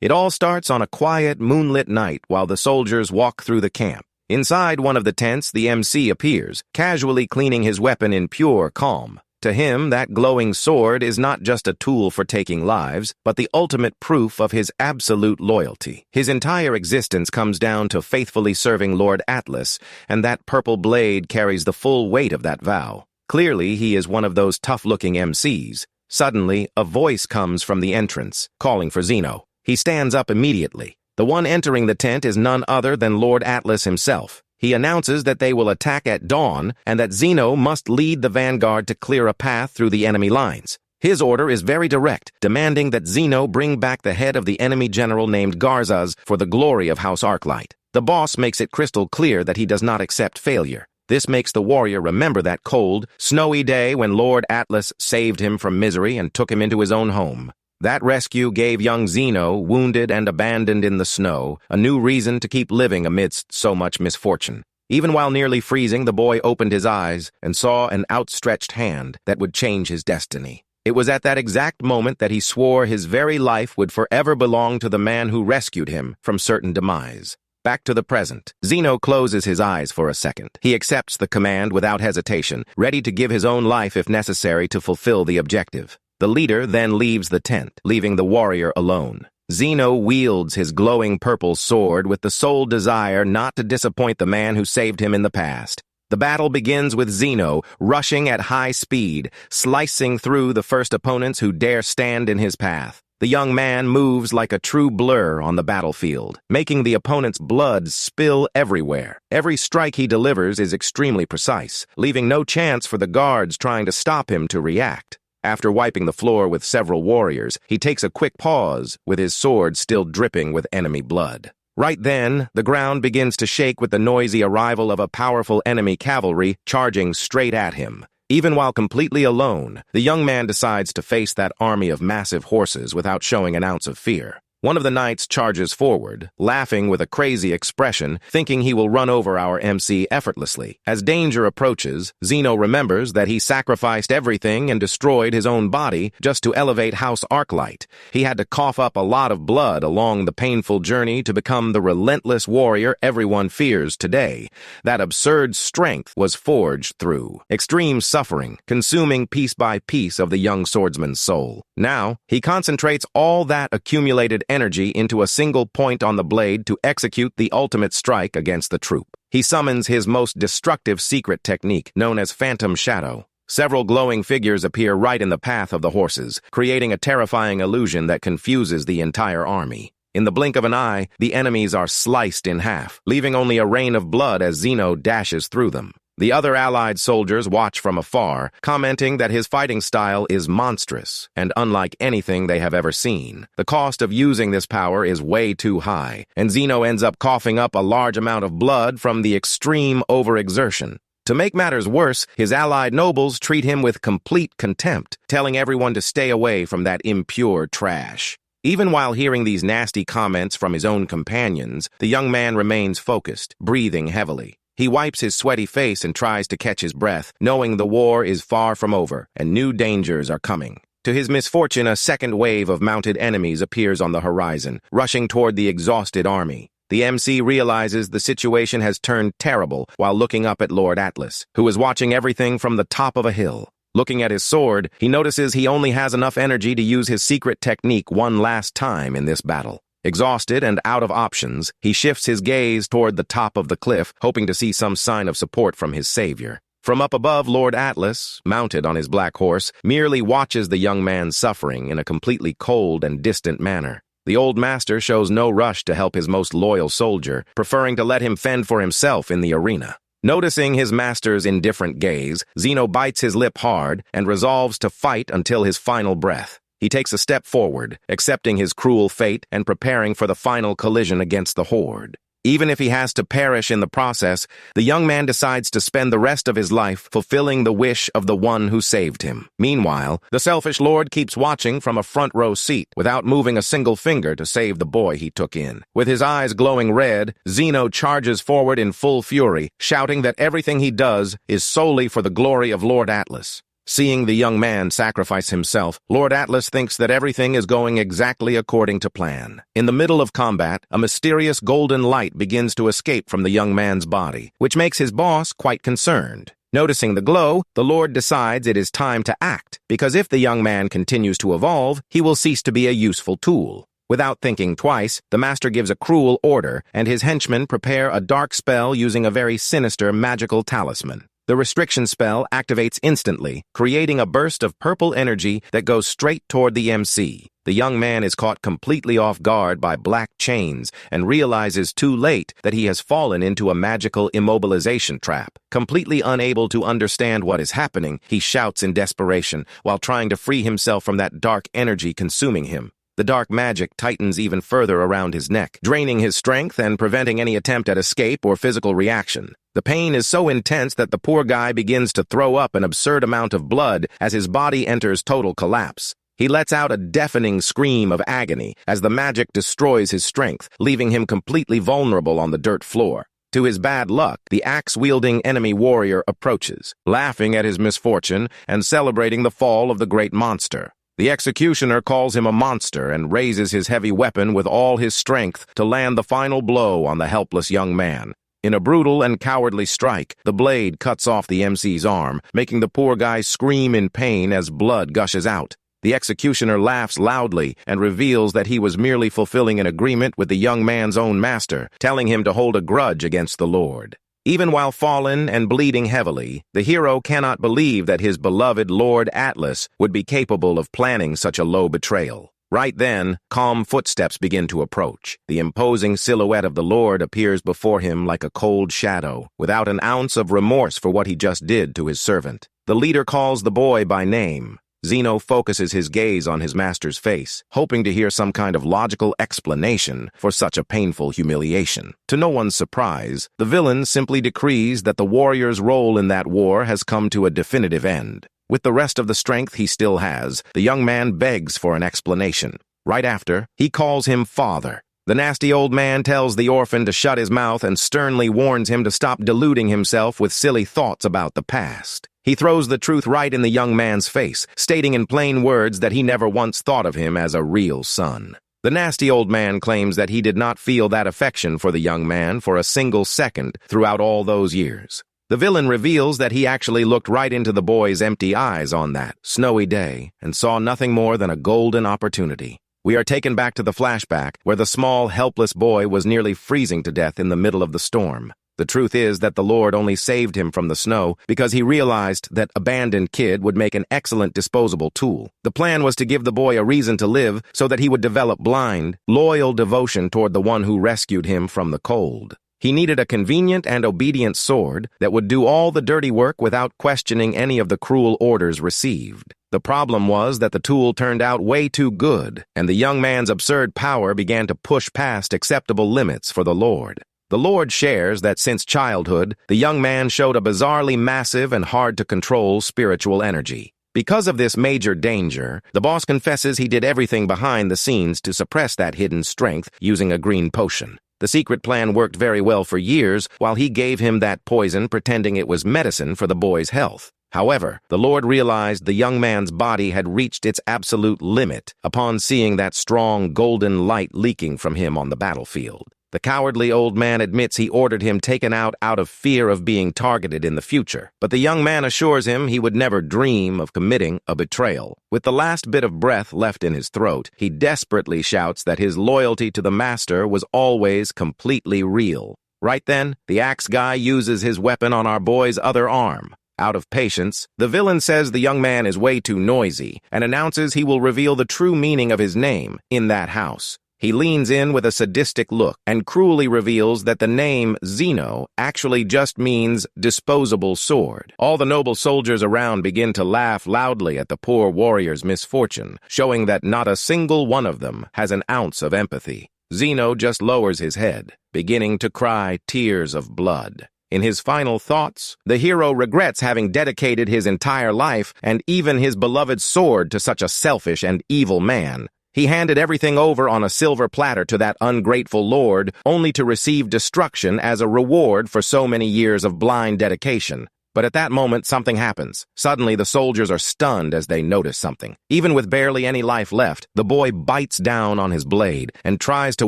It all starts on a quiet, moonlit night while the soldiers walk through the camp. Inside one of the tents, the MC appears, casually cleaning his weapon in pure calm. To him, that glowing sword is not just a tool for taking lives, but the ultimate proof of his absolute loyalty. His entire existence comes down to faithfully serving Lord Atlas, and that purple blade carries the full weight of that vow. Clearly, he is one of those tough-looking MCs. Suddenly, a voice comes from the entrance, calling for Zeno. He stands up immediately. The one entering the tent is none other than Lord Atlas himself. He announces that they will attack at dawn and that Zeno must lead the vanguard to clear a path through the enemy lines. His order is very direct, demanding that Zeno bring back the head of the enemy general named Garzaz for the glory of House Arclight. The boss makes it crystal clear that he does not accept failure. This makes the warrior remember that cold, snowy day when Lord Atlas saved him from misery and took him into his own home. That rescue gave young Zeno, wounded and abandoned in the snow, a new reason to keep living amidst so much misfortune. Even while nearly freezing, the boy opened his eyes and saw an outstretched hand that would change his destiny. It was at that exact moment that he swore his very life would forever belong to the man who rescued him from certain demise. Back to the present. Zeno closes his eyes for a second. He accepts the command without hesitation, ready to give his own life if necessary to fulfill the objective. The leader then leaves the tent, leaving the warrior alone. Zeno wields his glowing purple sword with the sole desire not to disappoint the man who saved him in the past. The battle begins with Zeno rushing at high speed, slicing through the first opponents who dare stand in his path. The young man moves like a true blur on the battlefield, making the opponent's blood spill everywhere. Every strike he delivers is extremely precise, leaving no chance for the guards trying to stop him to react. After wiping the floor with several warriors, he takes a quick pause, with his sword still dripping with enemy blood. Right then, the ground begins to shake with the noisy arrival of a powerful enemy cavalry charging straight at him. Even while completely alone, the young man decides to face that army of massive horses without showing an ounce of fear. One of the knights charges forward, laughing with a crazy expression, thinking he will run over our MC effortlessly. As danger approaches, Zeno remembers that he sacrificed everything and destroyed his own body just to elevate House Arclight. He had to cough up a lot of blood along the painful journey to become the relentless warrior everyone fears today. That absurd strength was forged through extreme suffering, consuming piece by piece of the young swordsman's soul. Now, he concentrates all that accumulated energy into a single point on the blade to execute the ultimate strike against the troop. He summons his most destructive secret technique, known as Phantom Shadow. Several glowing figures appear right in the path of the horses, creating a terrifying illusion that confuses the entire army. In the blink of an eye, the enemies are sliced in half, leaving only a rain of blood as Zeno dashes through them. The other allied soldiers watch from afar, commenting that his fighting style is monstrous and unlike anything they have ever seen. The cost of using this power is way too high, and Zeno ends up coughing up a large amount of blood from the extreme overexertion. To make matters worse, his allied nobles treat him with complete contempt, telling everyone to stay away from that impure trash. Even while hearing these nasty comments from his own companions, the young man remains focused, breathing heavily. He wipes his sweaty face and tries to catch his breath, knowing the war is far from over and new dangers are coming. To his misfortune, a second wave of mounted enemies appears on the horizon, rushing toward the exhausted army. The MC realizes the situation has turned terrible while looking up at Lord Atlas, who is watching everything from the top of a hill. Looking at his sword, he notices he only has enough energy to use his secret technique one last time in this battle. Exhausted and out of options, he shifts his gaze toward the top of the cliff, hoping to see some sign of support from his savior. From up above, Lord Atlas, mounted on his black horse, merely watches the young man suffering in a completely cold and distant manner. The old master shows no rush to help his most loyal soldier, preferring to let him fend for himself in the arena. Noticing his master's indifferent gaze, Zeno bites his lip hard and resolves to fight until his final breath. He takes a step forward, accepting his cruel fate and preparing for the final collision against the horde. Even if he has to perish in the process, the young man decides to spend the rest of his life fulfilling the wish of the one who saved him. Meanwhile, the selfish lord keeps watching from a front row seat without moving a single finger to save the boy he took in. With his eyes glowing red, Zeno charges forward in full fury, shouting that everything he does is solely for the glory of Lord Atlas. Seeing the young man sacrifice himself, Lord Atlas thinks that everything is going exactly according to plan. In the middle of combat, a mysterious golden light begins to escape from the young man's body, which makes his boss quite concerned. Noticing the glow, the Lord decides it is time to act, because if the young man continues to evolve, he will cease to be a useful tool. Without thinking twice, the master gives a cruel order, and his henchmen prepare a dark spell using a very sinister magical talisman. The restriction spell activates instantly, creating a burst of purple energy that goes straight toward the MC. The young man is caught completely off guard by black chains and realizes too late that he has fallen into a magical immobilization trap. Completely unable to understand what is happening, he shouts in desperation while trying to free himself from that dark energy consuming him. The dark magic tightens even further around his neck, draining his strength and preventing any attempt at escape or physical reaction. The pain is so intense that the poor guy begins to throw up an absurd amount of blood as his body enters total collapse. He lets out a deafening scream of agony as the magic destroys his strength, leaving him completely vulnerable on the dirt floor. To his bad luck, the axe-wielding enemy warrior approaches, laughing at his misfortune and celebrating the fall of the great monster. The executioner calls him a monster and raises his heavy weapon with all his strength to land the final blow on the helpless young man. In a brutal and cowardly strike, the blade cuts off the MC's arm, making the poor guy scream in pain as blood gushes out. The executioner laughs loudly and reveals that he was merely fulfilling an agreement with the young man's own master, telling him to hold a grudge against the Lord. Even while fallen and bleeding heavily, the hero cannot believe that his beloved Lord Atlas would be capable of planning such a low betrayal. Right then, calm footsteps begin to approach. The imposing silhouette of the Lord appears before him like a cold shadow, without an ounce of remorse for what he just did to his servant. The leader calls the boy by name. Zeno focuses his gaze on his master's face, hoping to hear some kind of logical explanation for such a painful humiliation. To no one's surprise, the villain simply decrees that the warrior's role in that war has come to a definitive end. With the rest of the strength he still has, the young man begs for an explanation. Right after, he calls him father. The nasty old man tells the orphan to shut his mouth and sternly warns him to stop deluding himself with silly thoughts about the past. He throws the truth right in the young man's face, stating in plain words that he never once thought of him as a real son. The nasty old man claims that he did not feel that affection for the young man for a single second throughout all those years. The villain reveals that he actually looked right into the boy's empty eyes on that snowy day and saw nothing more than a golden opportunity. We are taken back to the flashback where the small, helpless boy was nearly freezing to death in the middle of the storm. The truth is that the Lord only saved him from the snow because he realized that abandoned kid would make an excellent disposable tool. The plan was to give the boy a reason to live so that he would develop blind, loyal devotion toward the one who rescued him from the cold. He needed a convenient and obedient sword that would do all the dirty work without questioning any of the cruel orders received. The problem was that the tool turned out way too good, and the young man's absurd power began to push past acceptable limits for the Lord. The Lord shares that since childhood, the young man showed a bizarrely massive and hard-to-control spiritual energy. Because of this major danger, the boss confesses he did everything behind the scenes to suppress that hidden strength using a green potion. The secret plan worked very well for years while he gave him that poison pretending it was medicine for the boy's health. However, the Lord realized the young man's body had reached its absolute limit upon seeing that strong golden light leaking from him on the battlefield. The cowardly old man admits he ordered him taken out of fear of being targeted in the future, but the young man assures him he would never dream of committing a betrayal. With the last bit of breath left in his throat, he desperately shouts that his loyalty to the master was always completely real. Right then, the axe guy uses his weapon on our boy's other arm. Out of patience, the villain says the young man is way too noisy and announces he will reveal the true meaning of his name in that house. He leans in with a sadistic look and cruelly reveals that the name Zeno actually just means disposable sword. All the noble soldiers around begin to laugh loudly at the poor warrior's misfortune, showing that not a single one of them has an ounce of empathy. Zeno just lowers his head, beginning to cry tears of blood. In his final thoughts, the hero regrets having dedicated his entire life and even his beloved sword to such a selfish and evil man. He handed everything over on a silver platter to that ungrateful lord, only to receive destruction as a reward for so many years of blind dedication. But at that moment, something happens. Suddenly, the soldiers are stunned as they notice something. Even with barely any life left, the boy bites down on his blade and tries to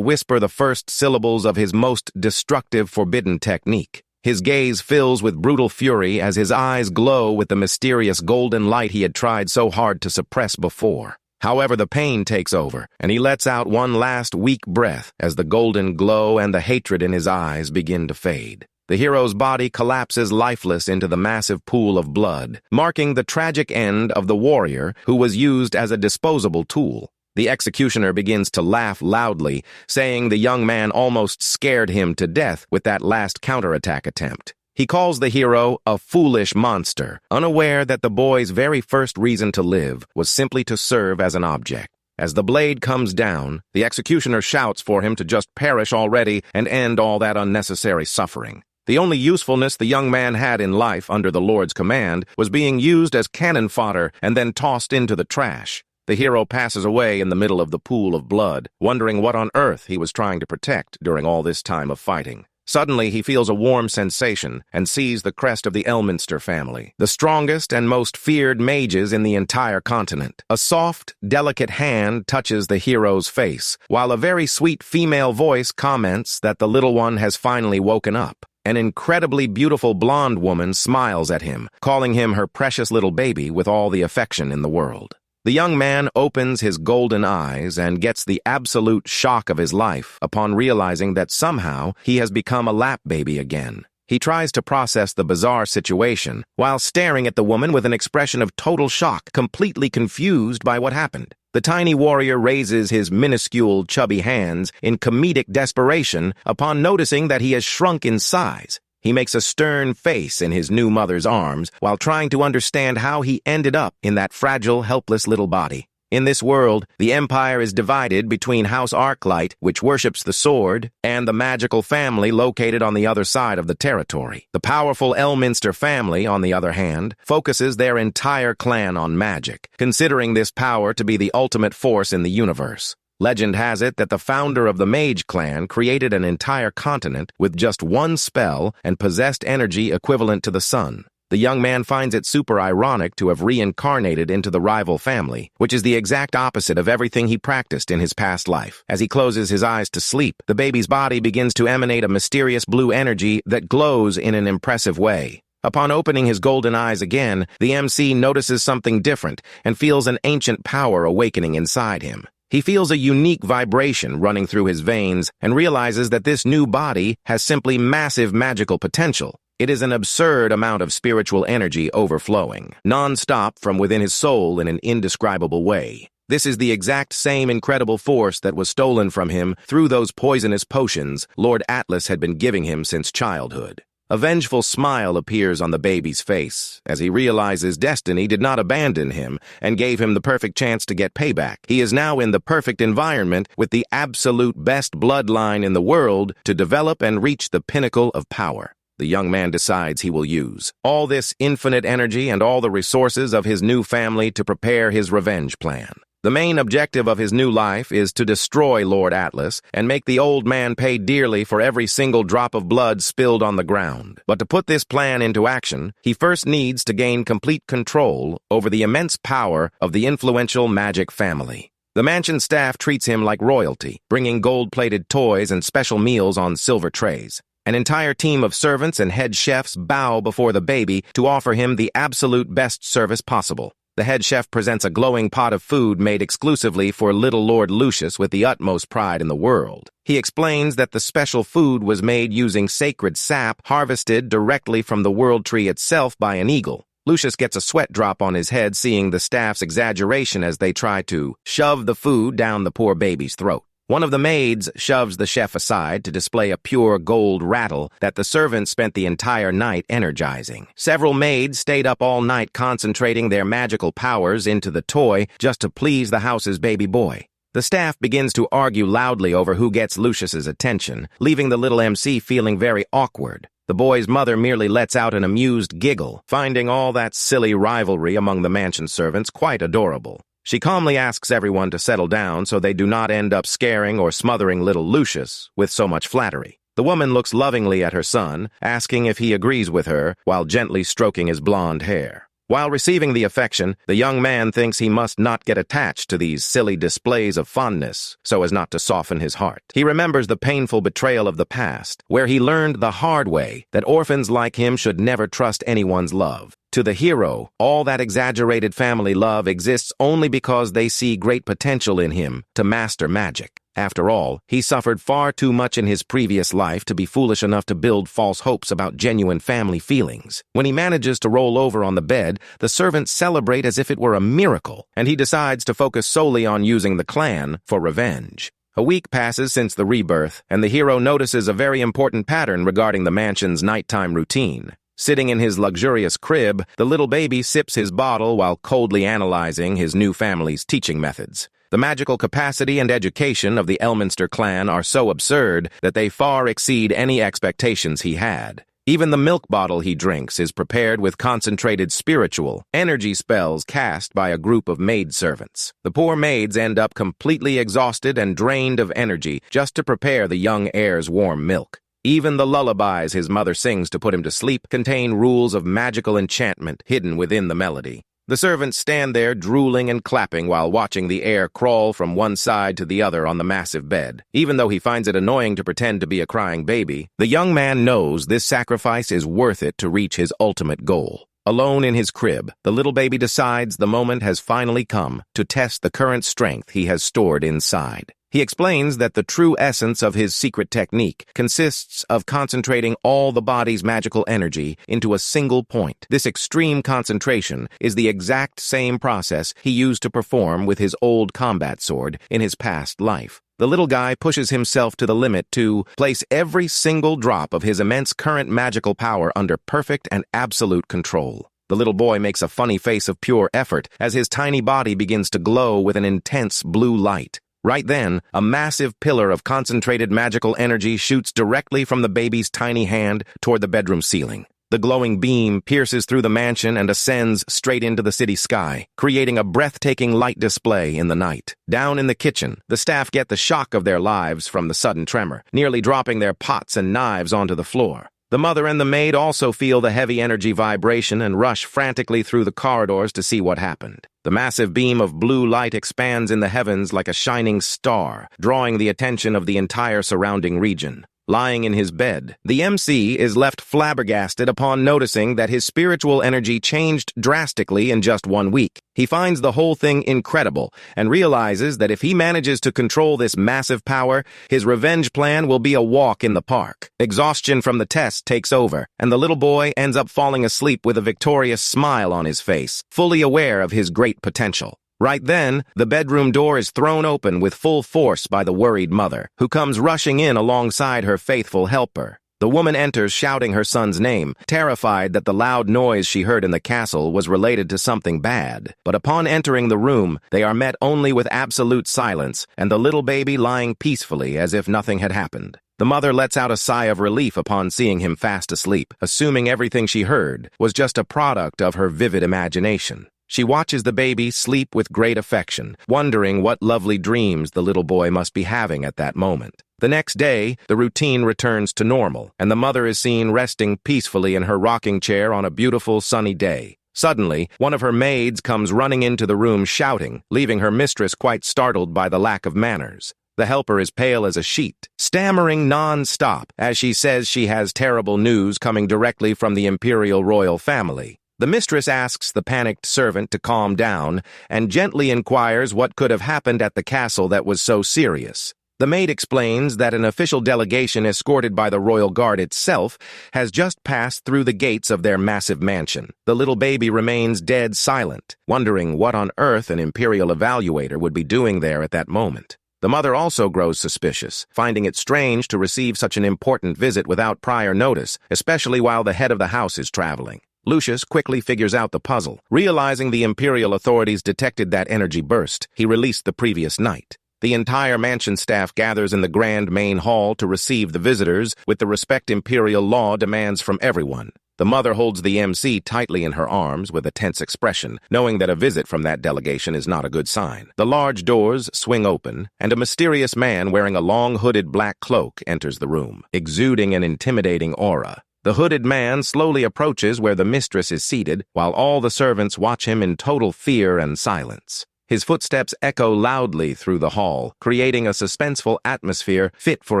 whisper the first syllables of his most destructive, forbidden technique. His gaze fills with brutal fury as his eyes glow with the mysterious golden light he had tried so hard to suppress before. However, the pain takes over, and he lets out one last weak breath as the golden glow and the hatred in his eyes begin to fade. The hero's body collapses lifeless into the massive pool of blood, marking the tragic end of the warrior who was used as a disposable tool. The executioner begins to laugh loudly, saying the young man almost scared him to death with that last counterattack attempt. He calls the hero a foolish monster, unaware that the boy's very first reason to live was simply to serve as an object. As the blade comes down, the executioner shouts for him to just perish already and end all that unnecessary suffering. The only usefulness the young man had in life under the Lord's command was being used as cannon fodder and then tossed into the trash. The hero passes away in the middle of the pool of blood, wondering what on earth he was trying to protect during all this time of fighting. Suddenly, he feels a warm sensation and sees the crest of the Elminster family, the strongest and most feared mages in the entire continent. A soft, delicate hand touches the hero's face, while a very sweet female voice comments that the little one has finally woken up. An incredibly beautiful blonde woman smiles at him, calling him her precious little baby with all the affection in the world. The young man opens his golden eyes and gets the absolute shock of his life upon realizing that somehow he has become a lap baby again. He tries to process the bizarre situation while staring at the woman with an expression of total shock, completely confused by what happened. The tiny warrior raises his minuscule, chubby hands in comedic desperation upon noticing that he has shrunk in size. He makes a stern face in his new mother's arms while trying to understand how he ended up in that fragile, helpless little body. In this world, the Empire is divided between House Arclight, which worships the sword, and the magical family located on the other side of the territory. The powerful Elminster family, on the other hand, focuses their entire clan on magic, considering this power to be the ultimate force in the universe. Legend has it that the founder of the Mage clan created an entire continent with just one spell and possessed energy equivalent to the sun. The young man finds it super ironic to have reincarnated into the rival family, which is the exact opposite of everything he practiced in his past life. As he closes his eyes to sleep, the baby's body begins to emanate a mysterious blue energy that glows in an impressive way. Upon opening his golden eyes again, the MC notices something different and feels an ancient power awakening inside him. He feels a unique vibration running through his veins and realizes that this new body has simply massive magical potential. It is an absurd amount of spiritual energy overflowing, non-stop from within his soul in an indescribable way. This is the exact same incredible force that was stolen from him through those poisonous potions Lord Atlas had been giving him since childhood. A vengeful smile appears on the baby's face as he realizes destiny did not abandon him and gave him the perfect chance to get payback. He is now in the perfect environment with the absolute best bloodline in the world to develop and reach the pinnacle of power. The young man decides he will use all this infinite energy and all the resources of his new family to prepare his revenge plan. The main objective of his new life is to destroy Lord Atlas and make the old man pay dearly for every single drop of blood spilled on the ground. But to put this plan into action, he first needs to gain complete control over the immense power of the influential magic family. The mansion staff treats him like royalty, bringing gold-plated toys and special meals on silver trays. An entire team of servants and head chefs bow before the baby to offer him the absolute best service possible. The head chef presents a glowing pot of food made exclusively for little Lord Lucius with the utmost pride in the world. He explains that the special food was made using sacred sap harvested directly from the world tree itself by an eagle. Lucius gets a sweat drop on his head seeing the staff's exaggeration as they try to shove the food down the poor baby's throat. One of the maids shoves the chef aside to display a pure gold rattle that the servants spent the entire night energizing. Several maids stayed up all night concentrating their magical powers into the toy just to please the house's baby boy. The staff begins to argue loudly over who gets Lucius's attention, leaving the little MC feeling very awkward. The boy's mother merely lets out an amused giggle, finding all that silly rivalry among the mansion servants quite adorable. She calmly asks everyone to settle down so they do not end up scaring or smothering little Lucius with so much flattery. The woman looks lovingly at her son, asking if he agrees with her, while gently stroking his blonde hair. While receiving the affection, the young man thinks he must not get attached to these silly displays of fondness, so as not to soften his heart. He remembers the painful betrayal of the past, where he learned the hard way that orphans like him should never trust anyone's love. To the hero, all that exaggerated family love exists only because they see great potential in him to master magic. After all, he suffered far too much in his previous life to be foolish enough to build false hopes about genuine family feelings. When he manages to roll over on the bed, the servants celebrate as if it were a miracle, and he decides to focus solely on using the clan for revenge. A week passes since the rebirth, and the hero notices a very important pattern regarding the mansion's nighttime routine. Sitting in his luxurious crib, the little baby sips his bottle while coldly analyzing his new family's teaching methods. The magical capacity and education of the Elminster clan are so absurd that they far exceed any expectations he had. Even the milk bottle he drinks is prepared with concentrated spiritual energy spells cast by a group of maidservants. The poor maids end up completely exhausted and drained of energy just to prepare the young heir's warm milk. Even the lullabies his mother sings to put him to sleep contain rules of magical enchantment hidden within the melody. The servants stand there drooling and clapping while watching the heir crawl from one side to the other on the massive bed. Even though he finds it annoying to pretend to be a crying baby, the young man knows this sacrifice is worth it to reach his ultimate goal. Alone in his crib, the little baby decides the moment has finally come to test the current strength he has stored inside. He explains that the true essence of his secret technique consists of concentrating all the body's magical energy into a single point. This extreme concentration is the exact same process he used to perform with his old combat sword in his past life. The little guy pushes himself to the limit to place every single drop of his immense current magical power under perfect and absolute control. The little boy makes a funny face of pure effort as his tiny body begins to glow with an intense blue light. Right then, a massive pillar of concentrated magical energy shoots directly from the baby's tiny hand toward the bedroom ceiling. The glowing beam pierces through the mansion and ascends straight into the city sky, creating a breathtaking light display in the night. Down in the kitchen, the staff get the shock of their lives from the sudden tremor, nearly dropping their pots and knives onto the floor. The mother and the maid also feel the heavy energy vibration and rush frantically through the corridors to see what happened. The massive beam of blue light expands in the heavens like a shining star, drawing the attention of the entire surrounding region. Lying in his bed, the MC is left flabbergasted upon noticing that his spiritual energy changed drastically in just 1 week. He finds the whole thing incredible and realizes that if he manages to control this massive power, his revenge plan will be a walk in the park. Exhaustion from the test takes over, and the little boy ends up falling asleep with a victorious smile on his face, fully aware of his great potential. Right then, the bedroom door is thrown open with full force by the worried mother, who comes rushing in alongside her faithful helper. The woman enters shouting her son's name, terrified that the loud noise she heard in the castle was related to something bad. But upon entering the room, they are met only with absolute silence and the little baby lying peacefully as if nothing had happened. The mother lets out a sigh of relief upon seeing him fast asleep, assuming everything she heard was just a product of her vivid imagination. She watches the baby sleep with great affection, wondering what lovely dreams the little boy must be having at that moment. The next day, the routine returns to normal, and the mother is seen resting peacefully in her rocking chair on a beautiful sunny day. Suddenly, one of her maids comes running into the room shouting, leaving her mistress quite startled by the lack of manners. The helper is pale as a sheet, stammering non-stop as she says she has terrible news coming directly from the imperial royal family. The mistress asks the panicked servant to calm down and gently inquires what could have happened at the castle that was so serious. The maid explains that an official delegation escorted by the royal guard itself has just passed through the gates of their massive mansion. The little baby remains dead silent, wondering what on earth an imperial evaluator would be doing there at that moment. The mother also grows suspicious, finding it strange to receive such an important visit without prior notice, especially while the head of the house is traveling. Lucius quickly figures out the puzzle. Realizing the imperial authorities detected that energy burst he released the previous night. The entire mansion staff gathers in the grand main hall to receive the visitors with the respect imperial law demands from everyone. The mother holds the MC tightly in her arms with a tense expression, knowing that a visit from that delegation is not a good sign. The large doors swing open, and a mysterious man wearing a long hooded black cloak enters the room, exuding an intimidating aura. The hooded man slowly approaches where the mistress is seated, while all the servants watch him in total fear and silence. His footsteps echo loudly through the hall, creating a suspenseful atmosphere fit for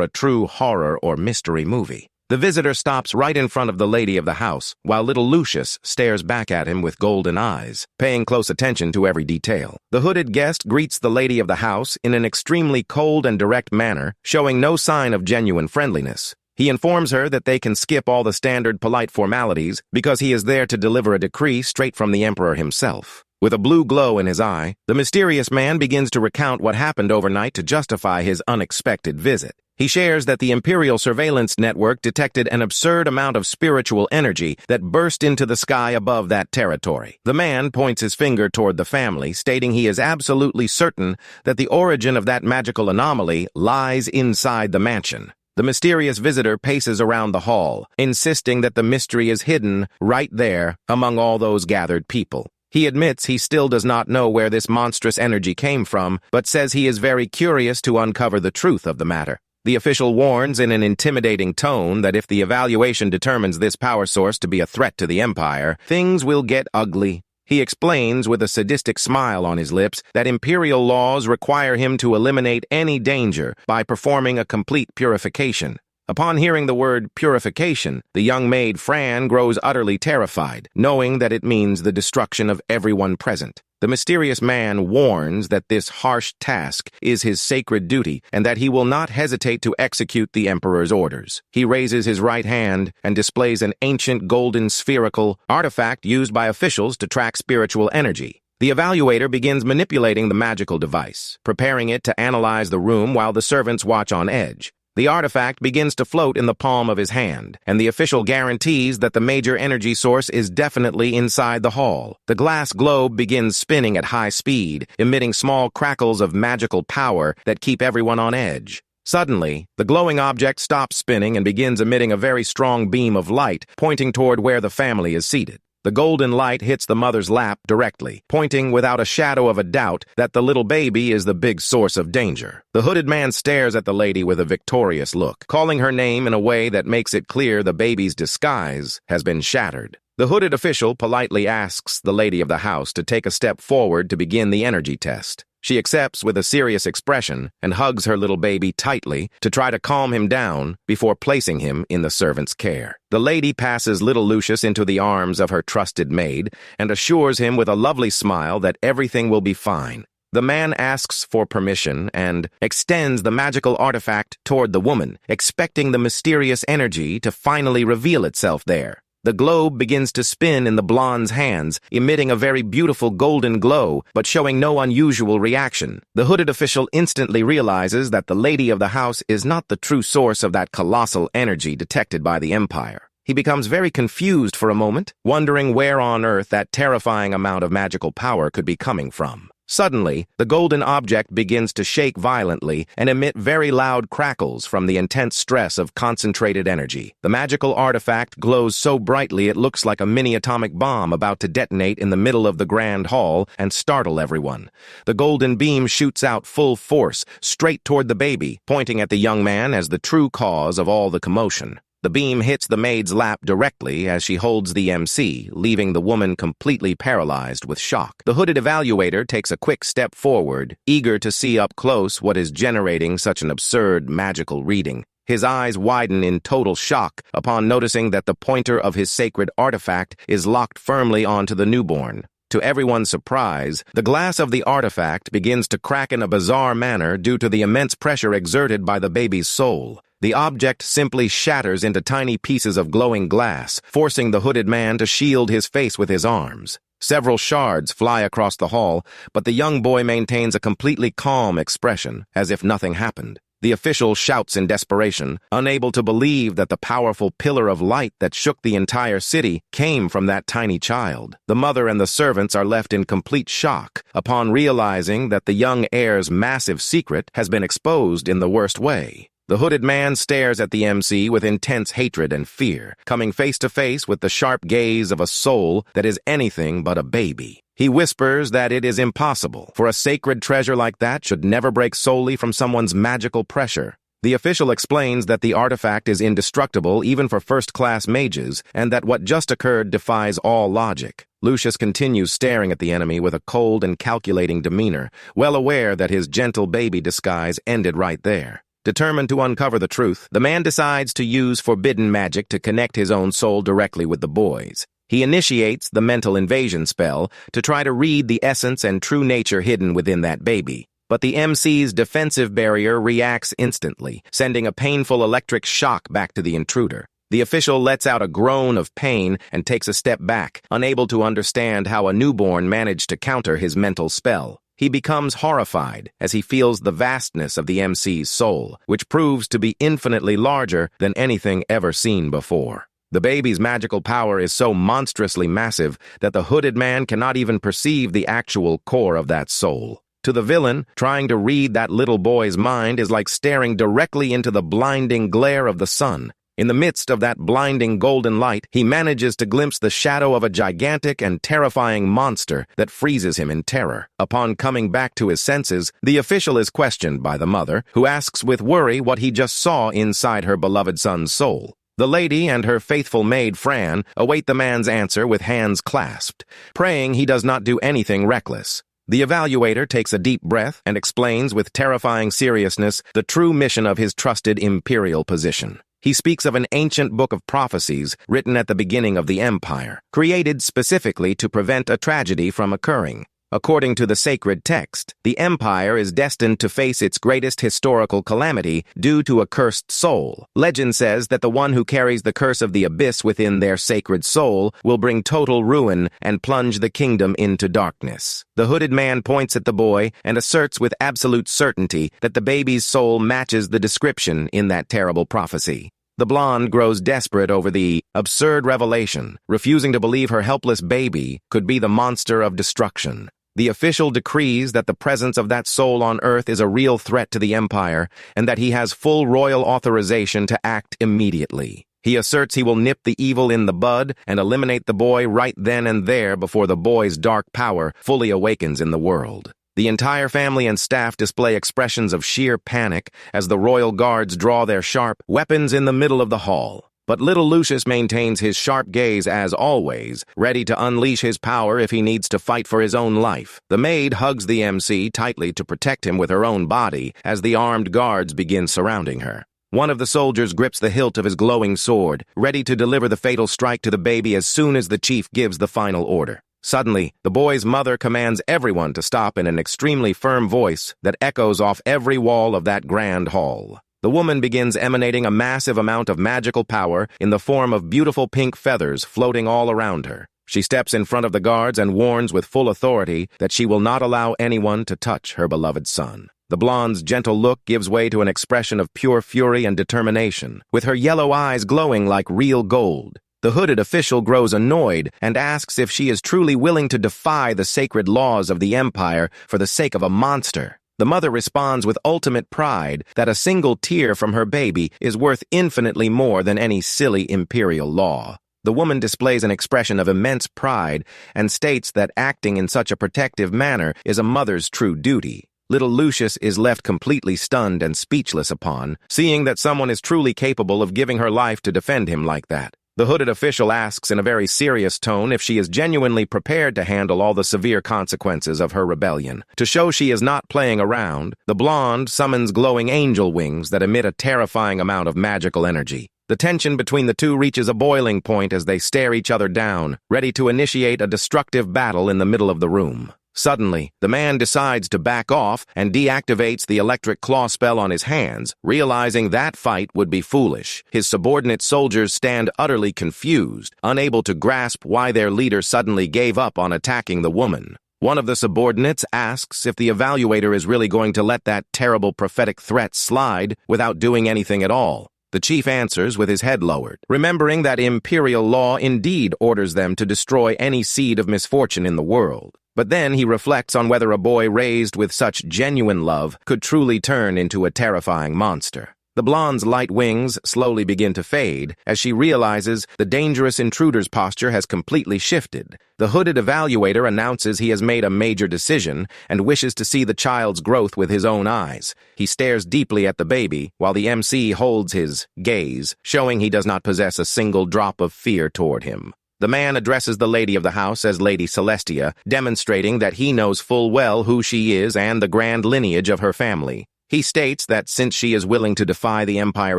a true horror or mystery movie. The visitor stops right in front of the lady of the house, while little Lucius stares back at him with golden eyes, paying close attention to every detail. The hooded guest greets the lady of the house in an extremely cold and direct manner, showing no sign of genuine friendliness. He informs her that they can skip all the standard polite formalities because he is there to deliver a decree straight from the emperor himself. With a blue glow in his eye, the mysterious man begins to recount what happened overnight to justify his unexpected visit. He shares that the Imperial Surveillance Network detected an absurd amount of spiritual energy that burst into the sky above that territory. The man points his finger toward the family, stating he is absolutely certain that the origin of that magical anomaly lies inside the mansion. The mysterious visitor paces around the hall, insisting that the mystery is hidden right there among all those gathered people. He admits he still does not know where this monstrous energy came from, but says he is very curious to uncover the truth of the matter. The official warns in an intimidating tone that if the evaluation determines this power source to be a threat to the Empire, things will get ugly. He explains with a sadistic smile on his lips that imperial laws require him to eliminate any danger by performing a complete purification. Upon hearing the word purification, the young maid Fran grows utterly terrified, knowing that it means the destruction of everyone present. The mysterious man warns that this harsh task is his sacred duty and that he will not hesitate to execute the emperor's orders. He raises his right hand and displays an ancient golden spherical artifact used by officials to track spiritual energy. The evaluator begins manipulating the magical device, preparing it to analyze the room while the servants watch on edge. The artifact begins to float in the palm of his hand, and the official guarantees that the major energy source is definitely inside the hall. The glass globe begins spinning at high speed, emitting small crackles of magical power that keep everyone on edge. Suddenly, the glowing object stops spinning and begins emitting a very strong beam of light, pointing toward where the family is seated. The golden light hits the mother's lap directly, pointing without a shadow of a doubt that the little baby is the big source of danger. The hooded man stares at the lady with a victorious look, calling her name in a way that makes it clear the baby's disguise has been shattered. The hooded official politely asks the lady of the house to take a step forward to begin the energy test. She accepts with a serious expression and hugs her little baby tightly to try to calm him down before placing him in the servant's care. The lady passes little Lucius into the arms of her trusted maid and assures him with a lovely smile that everything will be fine. The man asks for permission and extends the magical artifact toward the woman, expecting the mysterious energy to finally reveal itself there. The globe begins to spin in the blonde's hands, emitting a very beautiful golden glow, but showing no unusual reaction. The hooded official instantly realizes that the lady of the house is not the true source of that colossal energy detected by the Empire. He becomes very confused for a moment, wondering where on earth that terrifying amount of magical power could be coming from. Suddenly, the golden object begins to shake violently and emit very loud crackles from the intense stress of concentrated energy. The magical artifact glows so brightly it looks like a mini atomic bomb about to detonate in the middle of the grand hall and startle everyone. The golden beam shoots out full force, straight toward the baby, pointing at the young man as the true cause of all the commotion. The beam hits the maid's lap directly as she holds the MC, leaving the woman completely paralyzed with shock. The hooded evaluator takes a quick step forward, eager to see up close what is generating such an absurd magical reading. His eyes widen in total shock upon noticing that the pointer of his sacred artifact is locked firmly onto the newborn. To everyone's surprise, the glass of the artifact begins to crack in a bizarre manner due to the immense pressure exerted by the baby's soul. The object simply shatters into tiny pieces of glowing glass, forcing the hooded man to shield his face with his arms. Several shards fly across the hall, but the young boy maintains a completely calm expression, as if nothing happened. The official shouts in desperation, unable to believe that the powerful pillar of light that shook the entire city came from that tiny child. The mother and the servants are left in complete shock upon realizing that the young heir's massive secret has been exposed in the worst way. The hooded man stares at the MC with intense hatred and fear, coming face to face with the sharp gaze of a soul that is anything but a baby. He whispers that it is impossible, for a sacred treasure like that should never break solely from someone's magical pressure. The official explains that the artifact is indestructible even for first-class mages, and that what just occurred defies all logic. Lucius continues staring at the enemy with a cold and calculating demeanor, well aware that his gentle baby disguise ended right there. Determined to uncover the truth, the man decides to use forbidden magic to connect his own soul directly with the boy's. He initiates the mental invasion spell to try to read the essence and true nature hidden within that baby. But the MC's defensive barrier reacts instantly, sending a painful electric shock back to the intruder. The official lets out a groan of pain and takes a step back, unable to understand how a newborn managed to counter his mental spell. He becomes horrified as he feels the vastness of the MC's soul, which proves to be infinitely larger than anything ever seen before. The baby's magical power is so monstrously massive that the hooded man cannot even perceive the actual core of that soul. To the villain, trying to read that little boy's mind is like staring directly into the blinding glare of the sun. In the midst of that blinding golden light, he manages to glimpse the shadow of a gigantic and terrifying monster that freezes him in terror. Upon coming back to his senses, the official is questioned by the mother, who asks with worry what he just saw inside her beloved son's soul. The lady and her faithful maid, Fran, await the man's answer with hands clasped, praying he does not do anything reckless. The evaluator takes a deep breath and explains with terrifying seriousness the true mission of his trusted imperial position. He speaks of an ancient book of prophecies written at the beginning of the empire, created specifically to prevent a tragedy from occurring. According to the sacred text, the empire is destined to face its greatest historical calamity due to a cursed soul. Legend says that the one who carries the curse of the abyss within their sacred soul will bring total ruin and plunge the kingdom into darkness. The hooded man points at the boy and asserts with absolute certainty that the baby's soul matches the description in that terrible prophecy. The blonde grows desperate over the absurd revelation, refusing to believe her helpless baby could be the monster of destruction. The official decrees that the presence of that soul on Earth is a real threat to the Empire, and that he has full royal authorization to act immediately. He asserts he will nip the evil in the bud and eliminate the boy right then and there before the boy's dark power fully awakens in the world. The entire family and staff display expressions of sheer panic as the royal guards draw their sharp weapons in the middle of the hall. But little Lucius maintains his sharp gaze as always, ready to unleash his power if he needs to fight for his own life. The maid hugs the MC tightly to protect him with her own body as the armed guards begin surrounding her. One of the soldiers grips the hilt of his glowing sword, ready to deliver the fatal strike to the baby as soon as the chief gives the final order. Suddenly, the boy's mother commands everyone to stop in an extremely firm voice that echoes off every wall of that grand hall. The woman begins emanating a massive amount of magical power in the form of beautiful pink feathers floating all around her. She steps in front of the guards and warns with full authority that she will not allow anyone to touch her beloved son. The blonde's gentle look gives way to an expression of pure fury and determination, with her yellow eyes glowing like real gold. The hooded official grows annoyed and asks if she is truly willing to defy the sacred laws of the empire for the sake of a monster. The mother responds with ultimate pride that a single tear from her baby is worth infinitely more than any silly imperial law. The woman displays an expression of immense pride and states that acting in such a protective manner is a mother's true duty. Little Lucius is left completely stunned and speechless upon seeing that someone is truly capable of giving her life to defend him like that. The hooded official asks in a very serious tone if she is genuinely prepared to handle all the severe consequences of her rebellion. To show she is not playing around, the blonde summons glowing angel wings that emit a terrifying amount of magical energy. The tension between the two reaches a boiling point as they stare each other down, ready to initiate a destructive battle in the middle of the room. Suddenly, the man decides to back off and deactivates the electric claw spell on his hands, realizing that fight would be foolish. His subordinate soldiers stand utterly confused, unable to grasp why their leader suddenly gave up on attacking the woman. One of the subordinates asks if the evaluator is really going to let that terrible prophetic threat slide without doing anything at all. The chief answers with his head lowered, remembering that imperial law indeed orders them to destroy any seed of misfortune in the world. But then he reflects on whether a boy raised with such genuine love could truly turn into a terrifying monster. The blonde's light wings slowly begin to fade as she realizes the dangerous intruder's posture has completely shifted. The hooded evaluator announces he has made a major decision and wishes to see the child's growth with his own eyes. He stares deeply at the baby while the MC holds his gaze, showing he does not possess a single drop of fear toward him. The man addresses the lady of the house as Lady Celestia, demonstrating that he knows full well who she is and the grand lineage of her family. He states that since she is willing to defy the Empire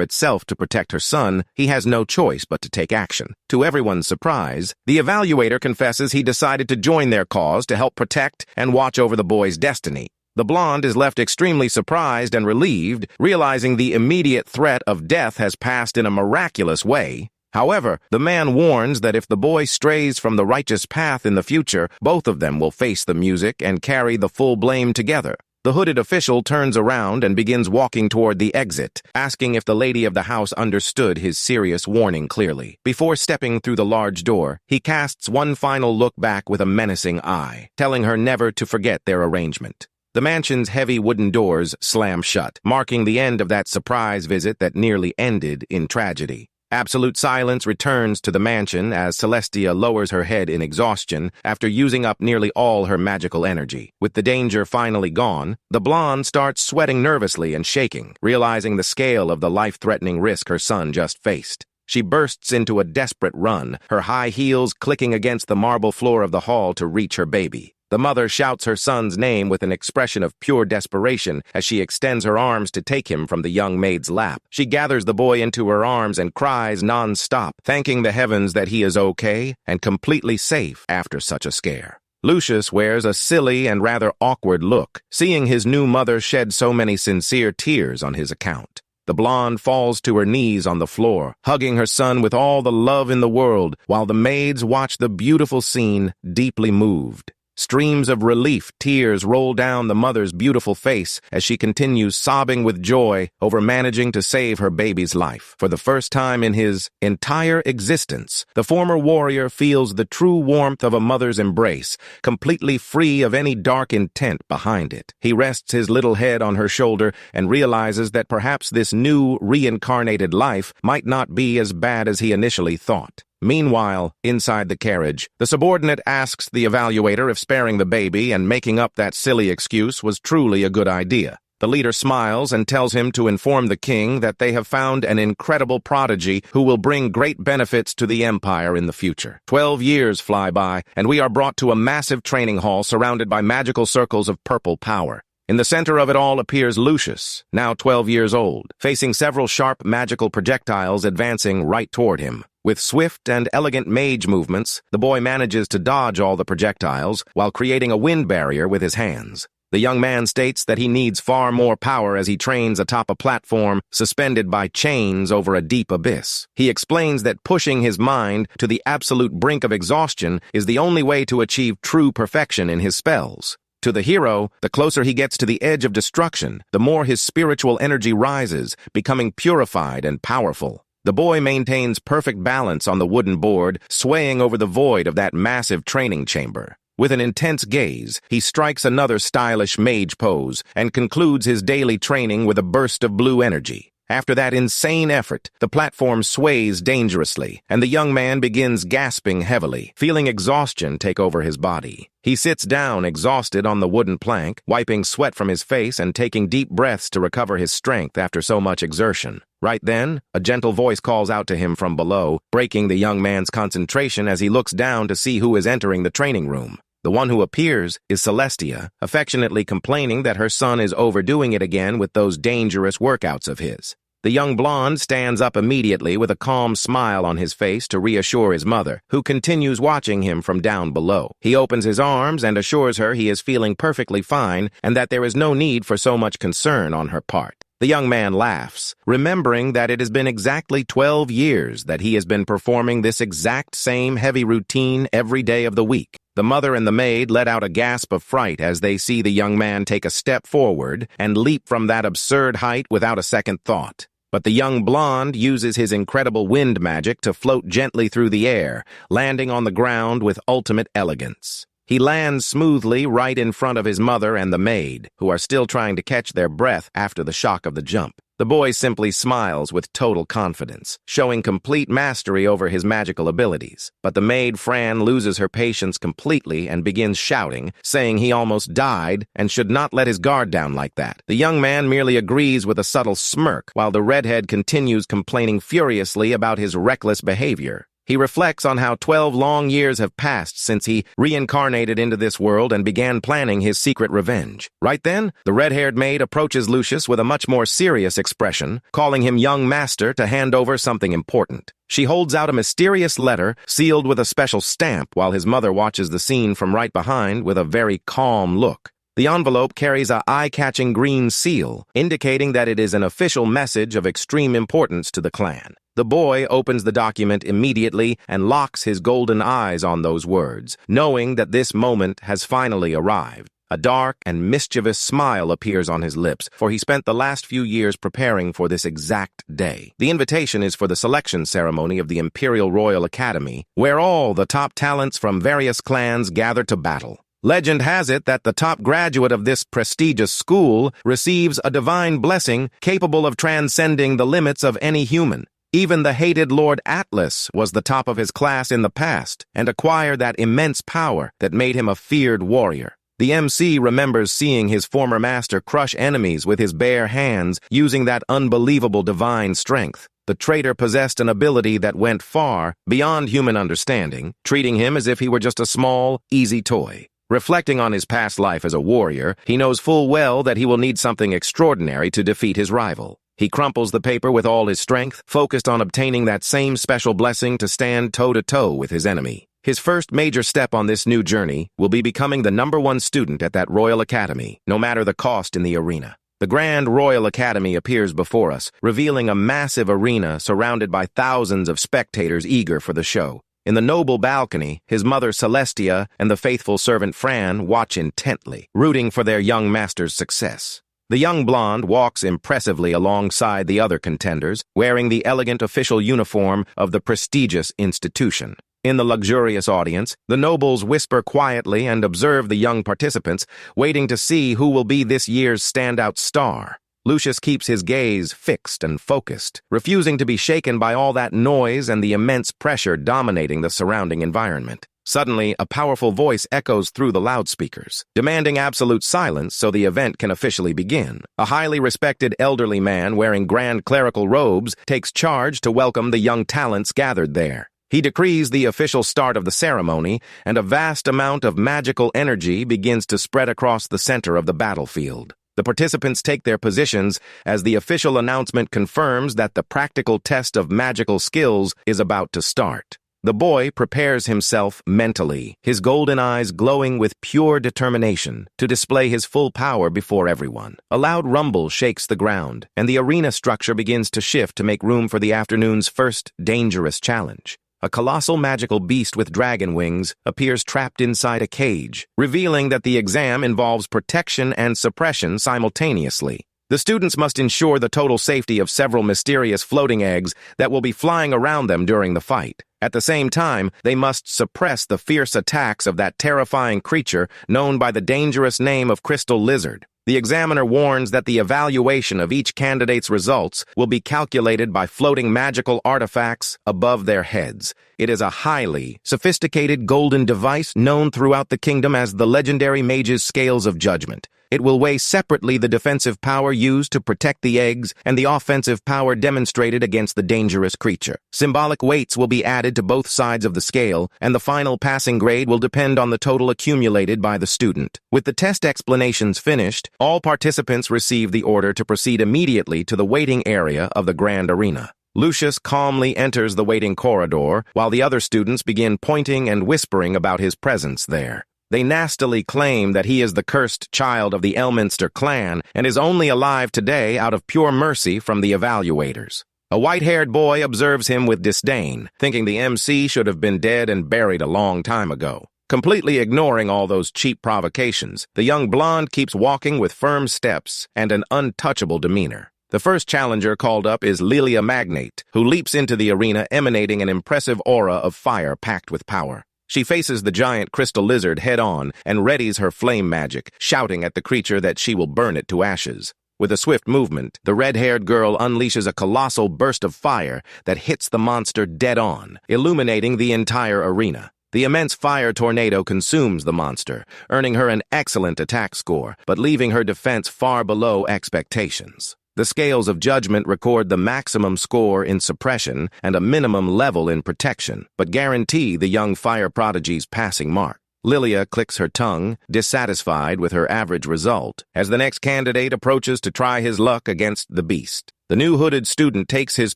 itself to protect her son, he has no choice but to take action. To everyone's surprise, the evaluator confesses he decided to join their cause to help protect and watch over the boy's destiny. The blonde is left extremely surprised and relieved, realizing the immediate threat of death has passed in a miraculous way. However, the man warns that if the boy strays from the righteous path in the future, both of them will face the music and carry the full blame together. The hooded official turns around and begins walking toward the exit, asking if the lady of the house understood his serious warning clearly. Before stepping through the large door, he casts one final look back with a menacing eye, telling her never to forget their arrangement. The mansion's heavy wooden doors slam shut, marking the end of that surprise visit that nearly ended in tragedy. Absolute silence returns to the mansion as Celestia lowers her head in exhaustion after using up nearly all her magical energy. With the danger finally gone, the blonde starts sweating nervously and shaking, realizing the scale of the life-threatening risk her son just faced. She bursts into a desperate run, her high heels clicking against the marble floor of the hall to reach her baby. The mother shouts her son's name with an expression of pure desperation as she extends her arms to take him from the young maid's lap. She gathers the boy into her arms and cries non-stop, thanking the heavens that he is okay and completely safe after such a scare. Lucius wears a silly and rather awkward look, seeing his new mother shed so many sincere tears on his account. The blonde falls to her knees on the floor, hugging her son with all the love in the world, while the maids watch the beautiful scene, deeply moved. Streams of relief tears roll down the mother's beautiful face as she continues sobbing with joy over managing to save her baby's life. For the first time in his entire existence, the former warrior feels the true warmth of a mother's embrace, completely free of any dark intent behind it. He rests his little head on her shoulder and realizes that perhaps this new, reincarnated life might not be as bad as he initially thought. Meanwhile, inside the carriage, the subordinate asks the evaluator if sparing the baby and making up that silly excuse was truly a good idea. The leader smiles and tells him to inform the king that they have found an incredible prodigy who will bring great benefits to the empire in the future. 12 years fly by, and we are brought to a massive training hall surrounded by magical circles of purple power. In the center of it all appears Lucius, now 12 years old, facing several sharp magical projectiles advancing right toward him. With swift and elegant mage movements, the boy manages to dodge all the projectiles while creating a wind barrier with his hands. The young man states that he needs far more power as he trains atop a platform suspended by chains over a deep abyss. He explains that pushing his mind to the absolute brink of exhaustion is the only way to achieve true perfection in his spells. To the hero, the closer he gets to the edge of destruction, the more his spiritual energy rises, becoming purified and powerful. The boy maintains perfect balance on the wooden board, swaying over the void of that massive training chamber. With an intense gaze, he strikes another stylish mage pose and concludes his daily training with a burst of blue energy. After that insane effort, the platform sways dangerously, and the young man begins gasping heavily, feeling exhaustion take over his body. He sits down exhausted on the wooden plank, wiping sweat from his face and taking deep breaths to recover his strength after so much exertion. Right then, a gentle voice calls out to him from below, breaking the young man's concentration as he looks down to see who is entering the training room. The one who appears is Celestia, affectionately complaining that her son is overdoing it again with those dangerous workouts of his. The young blonde stands up immediately with a calm smile on his face to reassure his mother, who continues watching him from down below. He opens his arms and assures her he is feeling perfectly fine and that there is no need for so much concern on her part. The young man laughs, remembering that it has been exactly 12 years that he has been performing this exact same heavy routine every day of the week. The mother and the maid let out a gasp of fright as they see the young man take a step forward and leap from that absurd height without a second thought. But the young blonde uses his incredible wind magic to float gently through the air, landing on the ground with ultimate elegance. He lands smoothly right in front of his mother and the maid, who are still trying to catch their breath after the shock of the jump. The boy simply smiles with total confidence, showing complete mastery over his magical abilities. But the maid Fran loses her patience completely and begins shouting, saying he almost died and should not let his guard down like that. The young man merely agrees with a subtle smirk, while the redhead continues complaining furiously about his reckless behavior. He reflects on how 12 long years have passed since he reincarnated into this world and began planning his secret revenge. Right then, the red-haired maid approaches Lucius with a much more serious expression, calling him young master to hand over something important. She holds out a mysterious letter sealed with a special stamp while his mother watches the scene from right behind with a very calm look. The envelope carries a eye-catching green seal, indicating that it is an official message of extreme importance to the clan. The boy opens the document immediately and locks his golden eyes on those words, knowing that this moment has finally arrived. A dark and mischievous smile appears on his lips, for he spent the last few years preparing for this exact day. The invitation is for the selection ceremony of the Imperial Royal Academy, where all the top talents from various clans gather to battle. Legend has it that the top graduate of this prestigious school receives a divine blessing capable of transcending the limits of any human. Even the hated Lord Atlas was the top of his class in the past and acquired that immense power that made him a feared warrior. The MC remembers seeing his former master crush enemies with his bare hands using that unbelievable divine strength. The traitor possessed an ability that went far beyond human understanding, treating him as if he were just a small, easy toy. Reflecting on his past life as a warrior, he knows full well that he will need something extraordinary to defeat his rival. He crumples the paper with all his strength, focused on obtaining that same special blessing to stand toe-to-toe with his enemy. His first major step on this new journey will be becoming the #1 student at that Royal Academy, no matter the cost in the arena. The Grand Royal Academy appears before us, revealing a massive arena surrounded by thousands of spectators eager for the show. In the noble balcony, his mother Celestia and the faithful servant Fran watch intently, rooting for their young master's success. The young blonde walks impressively alongside the other contenders, wearing the elegant official uniform of the prestigious institution. In the luxurious audience, the nobles whisper quietly and observe the young participants, waiting to see who will be this year's standout star. Lucius keeps his gaze fixed and focused, refusing to be shaken by all that noise and the immense pressure dominating the surrounding environment. Suddenly, a powerful voice echoes through the loudspeakers, demanding absolute silence so the event can officially begin. A highly respected elderly man wearing grand clerical robes takes charge to welcome the young talents gathered there. He decrees the official start of the ceremony, and a vast amount of magical energy begins to spread across the center of the battlefield. The participants take their positions as the official announcement confirms that the practical test of magical skills is about to start. The boy prepares himself mentally, his golden eyes glowing with pure determination to display his full power before everyone. A loud rumble shakes the ground, and the arena structure begins to shift to make room for the afternoon's first dangerous challenge. A colossal magical beast with dragon wings appears trapped inside a cage, revealing that the exam involves protection and suppression simultaneously. The students must ensure the total safety of several mysterious floating eggs that will be flying around them during the fight. At the same time, they must suppress the fierce attacks of that terrifying creature known by the dangerous name of Crystal Lizard. The examiner warns that the evaluation of each candidate's results will be calculated by floating magical artifacts above their heads. It is a highly sophisticated golden device known throughout the kingdom as the legendary Mage's Scales of Judgment. It will weigh separately the defensive power used to protect the eggs and the offensive power demonstrated against the dangerous creature. Symbolic weights will be added to both sides of the scale, and the final passing grade will depend on the total accumulated by the student. With the test explanations finished, all participants receive the order to proceed immediately to the waiting area of the grand arena. Lucius calmly enters the waiting corridor, while the other students begin pointing and whispering about his presence there. They nastily claim that he is the cursed child of the Elminster clan and is only alive today out of pure mercy from the evaluators. A white-haired boy observes him with disdain, thinking the MC should have been dead and buried a long time ago. Completely ignoring all those cheap provocations, the young blonde keeps walking with firm steps and an untouchable demeanor. The first challenger called up is Lilia Magnate, who leaps into the arena emanating an impressive aura of fire packed with power. She faces the giant crystal lizard head-on and readies her flame magic, shouting at the creature that she will burn it to ashes. With a swift movement, the red-haired girl unleashes a colossal burst of fire that hits the monster dead on, illuminating the entire arena. The immense fire tornado consumes the monster, earning her an excellent attack score, but leaving her defense far below expectations. The scales of judgment record the maximum score in suppression and a minimum level in protection, but guarantee the young fire prodigy's passing mark. Lilia clicks her tongue, dissatisfied with her average result, as the next candidate approaches to try his luck against the beast. The new hooded student takes his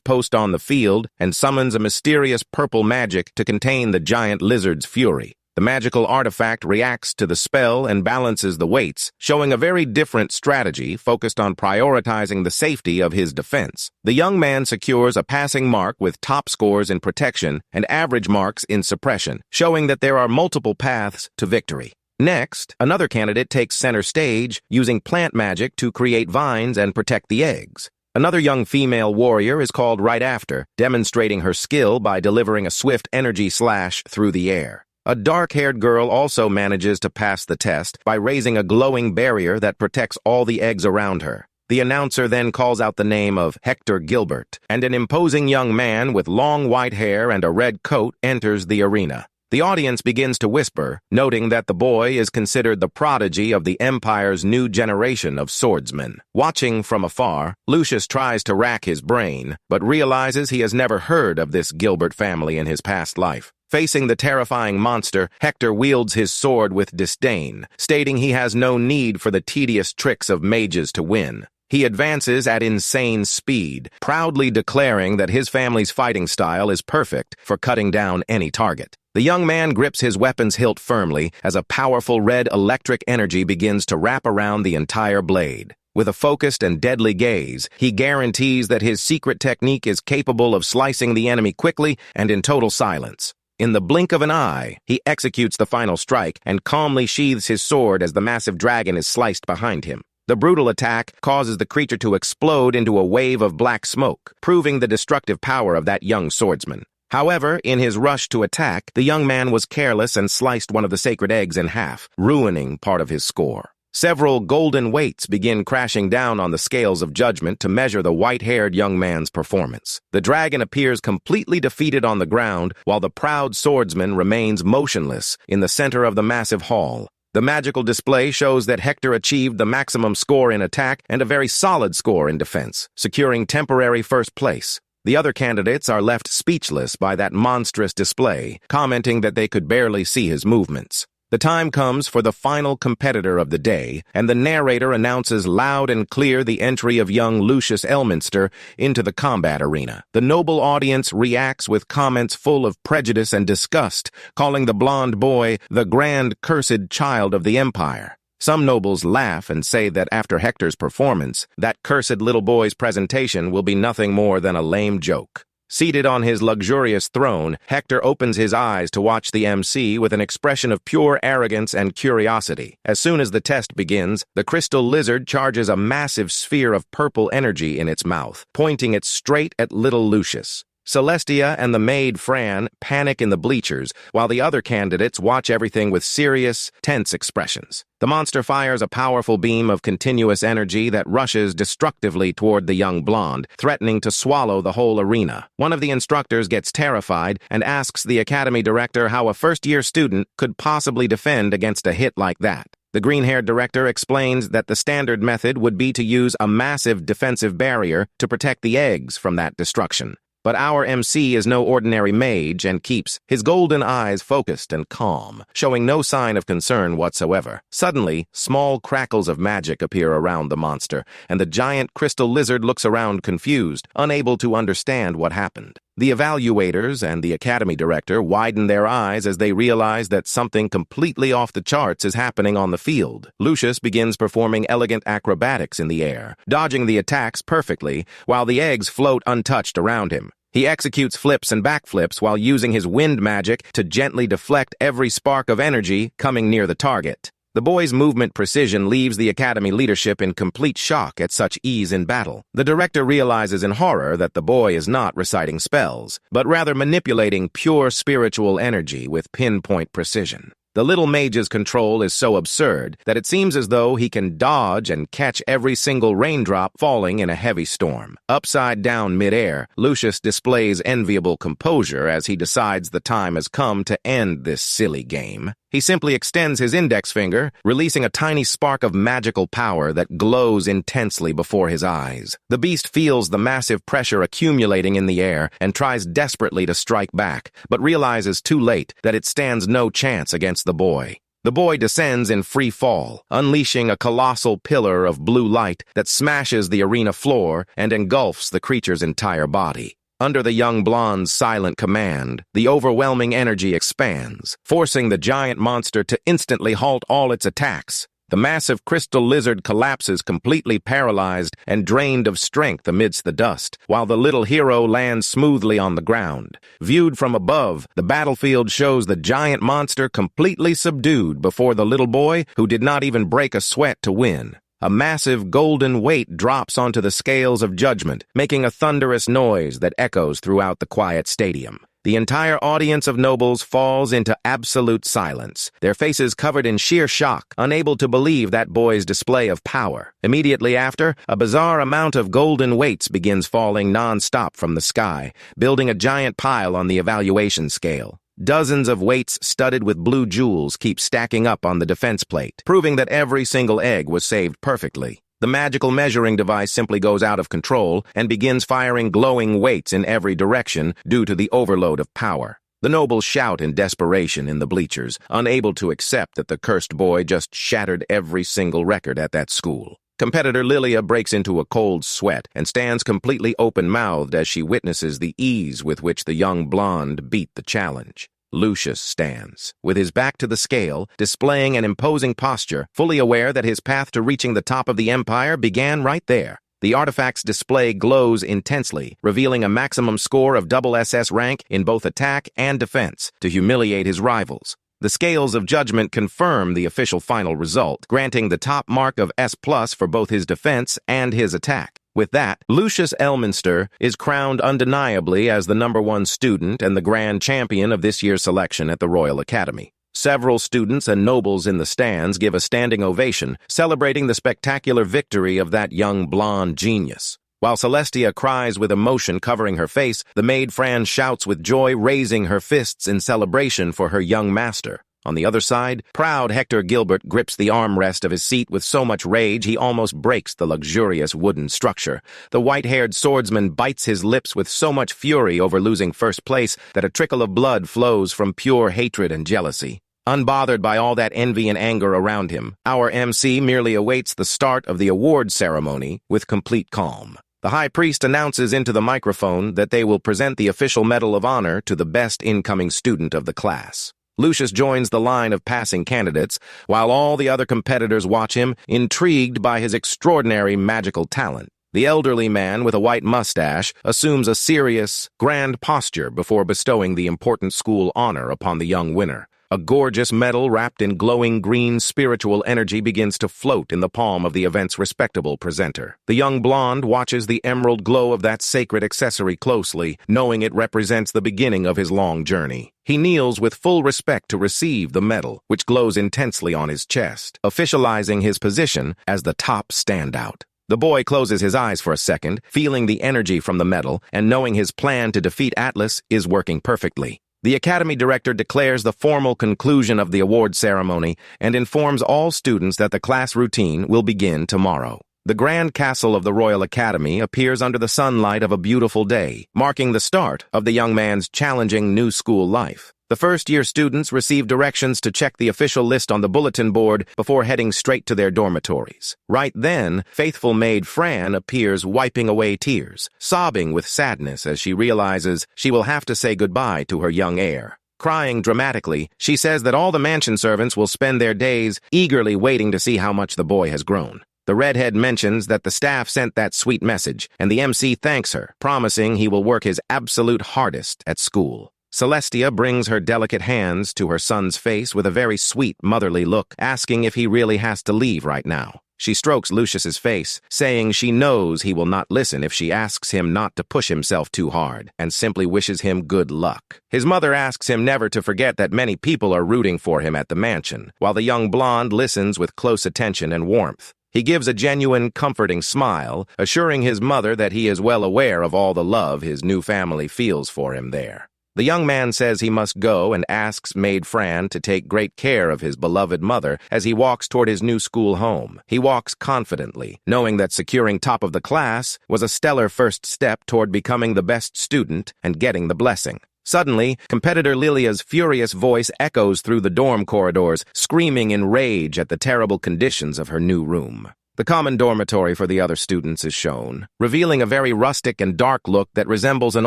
post on the field and summons a mysterious purple magic to contain the giant lizard's fury. The magical artifact reacts to the spell and balances the weights, showing a very different strategy focused on prioritizing the safety of his defense. The young man secures a passing mark with top scores in protection and average marks in suppression, showing that there are multiple paths to victory. Next, another candidate takes center stage, using plant magic to create vines and protect the eggs. Another young female warrior is called right after, demonstrating her skill by delivering a swift energy slash through the air. A dark-haired girl also manages to pass the test by raising a glowing barrier that protects all the eggs around her. The announcer then calls out the name of Hector Gilbert, and an imposing young man with long white hair and a red coat enters the arena. The audience begins to whisper, noting that the boy is considered the prodigy of the Empire's new generation of swordsmen. Watching from afar, Lucius tries to rack his brain, but realizes he has never heard of this Gilbert family in his past life. Facing the terrifying monster, Hector wields his sword with disdain, stating he has no need for the tedious tricks of mages to win. He advances at insane speed, proudly declaring that his family's fighting style is perfect for cutting down any target. The young man grips his weapon's hilt firmly as a powerful red electric energy begins to wrap around the entire blade. With a focused and deadly gaze, he guarantees that his secret technique is capable of slicing the enemy quickly and in total silence. In the blink of an eye, he executes the final strike and calmly sheathes his sword as the massive dragon is sliced behind him. The brutal attack causes the creature to explode into a wave of black smoke, proving the destructive power of that young swordsman. However, in his rush to attack, the young man was careless and sliced one of the sacred eggs in half, ruining part of his score. Several golden weights begin crashing down on the scales of judgment to measure the white-haired young man's performance. The dragon appears completely defeated on the ground, while the proud swordsman remains motionless in the center of the massive hall. The magical display shows that Hector achieved the maximum score in attack and a very solid score in defense, securing temporary first place. The other candidates are left speechless by that monstrous display, commenting that they could barely see his movements. The time comes for the final competitor of the day, and the narrator announces loud and clear the entry of young Lucius Elminster into the combat arena. The noble audience reacts with comments full of prejudice and disgust, calling the blonde boy the grand cursed child of the Empire. Some nobles laugh and say that after Hector's performance, that cursed little boy's presentation will be nothing more than a lame joke. Seated on his luxurious throne, Hector opens his eyes to watch the MC with an expression of pure arrogance and curiosity. As soon as the test begins, the crystal lizard charges a massive sphere of purple energy in its mouth, pointing it straight at little Lucius. Celestia and the maid Fran panic in the bleachers, while the other candidates watch everything with serious, tense expressions. The monster fires a powerful beam of continuous energy that rushes destructively toward the young blonde, threatening to swallow the whole arena. One of the instructors gets terrified and asks the academy director how a first-year student could possibly defend against a hit like that. The green-haired director explains that the standard method would be to use a massive defensive barrier to protect the eggs from that destruction. But our MC is no ordinary mage and keeps his golden eyes focused and calm, showing no sign of concern whatsoever. Suddenly, small crackles of magic appear around the monster, and the giant crystal lizard looks around confused, unable to understand what happened. The evaluators and the academy director widen their eyes as they realize that something completely off the charts is happening on the field. Lucius begins performing elegant acrobatics in the air, dodging the attacks perfectly, while the eggs float untouched around him. He executes flips and backflips while using his wind magic to gently deflect every spark of energy coming near the target. The boy's movement precision leaves the academy leadership in complete shock at such ease in battle. The director realizes in horror that the boy is not reciting spells, but rather manipulating pure spiritual energy with pinpoint precision. The little mage's control is so absurd that it seems as though he can dodge and catch every single raindrop falling in a heavy storm. Upside down midair, Lucius displays enviable composure as he decides the time has come to end this silly game. He simply extends his index finger, releasing a tiny spark of magical power that glows intensely before his eyes. The beast feels the massive pressure accumulating in the air and tries desperately to strike back, but realizes too late that it stands no chance against the boy. The boy descends in free fall, unleashing a colossal pillar of blue light that smashes the arena floor and engulfs the creature's entire body. Under the young blonde's silent command, the overwhelming energy expands, forcing the giant monster to instantly halt all its attacks. The massive crystal lizard collapses completely paralyzed and drained of strength amidst the dust, while the little hero lands smoothly on the ground. Viewed from above, the battlefield shows the giant monster completely subdued before the little boy who did not even break a sweat to win. A massive golden weight drops onto the scales of judgment, making a thunderous noise that echoes throughout the quiet stadium. The entire audience of nobles falls into absolute silence, their faces covered in sheer shock, unable to believe that boy's display of power. Immediately after, a bizarre amount of golden weights begins falling non-stop from the sky, building a giant pile on the evaluation scale. Dozens of weights studded with blue jewels keep stacking up on the defense plate, proving that every single egg was saved perfectly. The magical measuring device simply goes out of control and begins firing glowing weights in every direction due to the overload of power. The nobles shout in desperation in the bleachers, unable to accept that the cursed boy just shattered every single record at that school. Competitor Lilia breaks into a cold sweat and stands completely open-mouthed as she witnesses the ease with which the young blonde beat the challenge. Lucius stands, with his back to the scale, displaying an imposing posture, fully aware that his path to reaching the top of the empire began right there. The artifact's display glows intensely, revealing a maximum score of SS rank in both attack and defense to humiliate his rivals. The scales of judgment confirm the official final result, granting the top mark of S+ for both his defense and his attack. With that, Lucius Elminster is crowned undeniably as the #1 student and the grand champion of this year's selection at the Royal Academy. Several students and nobles in the stands give a standing ovation, celebrating the spectacular victory of that young blonde genius. While Celestia cries with emotion covering her face, the maid Fran shouts with joy, raising her fists in celebration for her young master. On the other side, proud Hector Gilbert grips the armrest of his seat with so much rage he almost breaks the luxurious wooden structure. The white-haired swordsman bites his lips with so much fury over losing first place that a trickle of blood flows from pure hatred and jealousy. Unbothered by all that envy and anger around him, our MC merely awaits the start of the award ceremony with complete calm. The high priest announces into the microphone that they will present the official Medal of Honor to the best incoming student of the class. Lucius joins the line of passing candidates, while all the other competitors watch him, intrigued by his extraordinary magical talent. The elderly man with a white mustache assumes a serious, grand posture before bestowing the important school honor upon the young winner. A gorgeous medal wrapped in glowing green spiritual energy begins to float in the palm of the event's respectable presenter. The young blonde watches the emerald glow of that sacred accessory closely, knowing it represents the beginning of his long journey. He kneels with full respect to receive the medal, which glows intensely on his chest, officializing his position as the top standout. The boy closes his eyes for a second, feeling the energy from the medal and knowing his plan to defeat Atlas is working perfectly. The Academy Director declares the formal conclusion of the award ceremony and informs all students that the class routine will begin tomorrow. The Grand Castle of the Royal Academy appears under the sunlight of a beautiful day, marking the start of the young man's challenging new school life. The first-year students receive directions to check the official list on the bulletin board before heading straight to their dormitories. Right then, faithful maid Fran appears wiping away tears, sobbing with sadness as she realizes she will have to say goodbye to her young heir. Crying dramatically, she says that all the mansion servants will spend their days eagerly waiting to see how much the boy has grown. The redhead mentions that the staff sent that sweet message, and the MC thanks her, promising he will work his absolute hardest at school. Celestia brings her delicate hands to her son's face with a very sweet, motherly look, asking if he really has to leave right now. She strokes Lucius's face, saying she knows he will not listen if she asks him not to push himself too hard, and simply wishes him good luck. His mother asks him never to forget that many people are rooting for him at the mansion, while the young blonde listens with close attention and warmth. He gives a genuine, comforting smile, assuring his mother that he is well aware of all the love his new family feels for him there. The young man says he must go and asks Maid Fran to take great care of his beloved mother as he walks toward his new school home. He walks confidently, knowing that securing top of the class was a stellar first step toward becoming the best student and getting the blessing. Suddenly, competitor Lilia's furious voice echoes through the dorm corridors, screaming in rage at the terrible conditions of her new room. The common dormitory for the other students is shown, revealing a very rustic and dark look that resembles an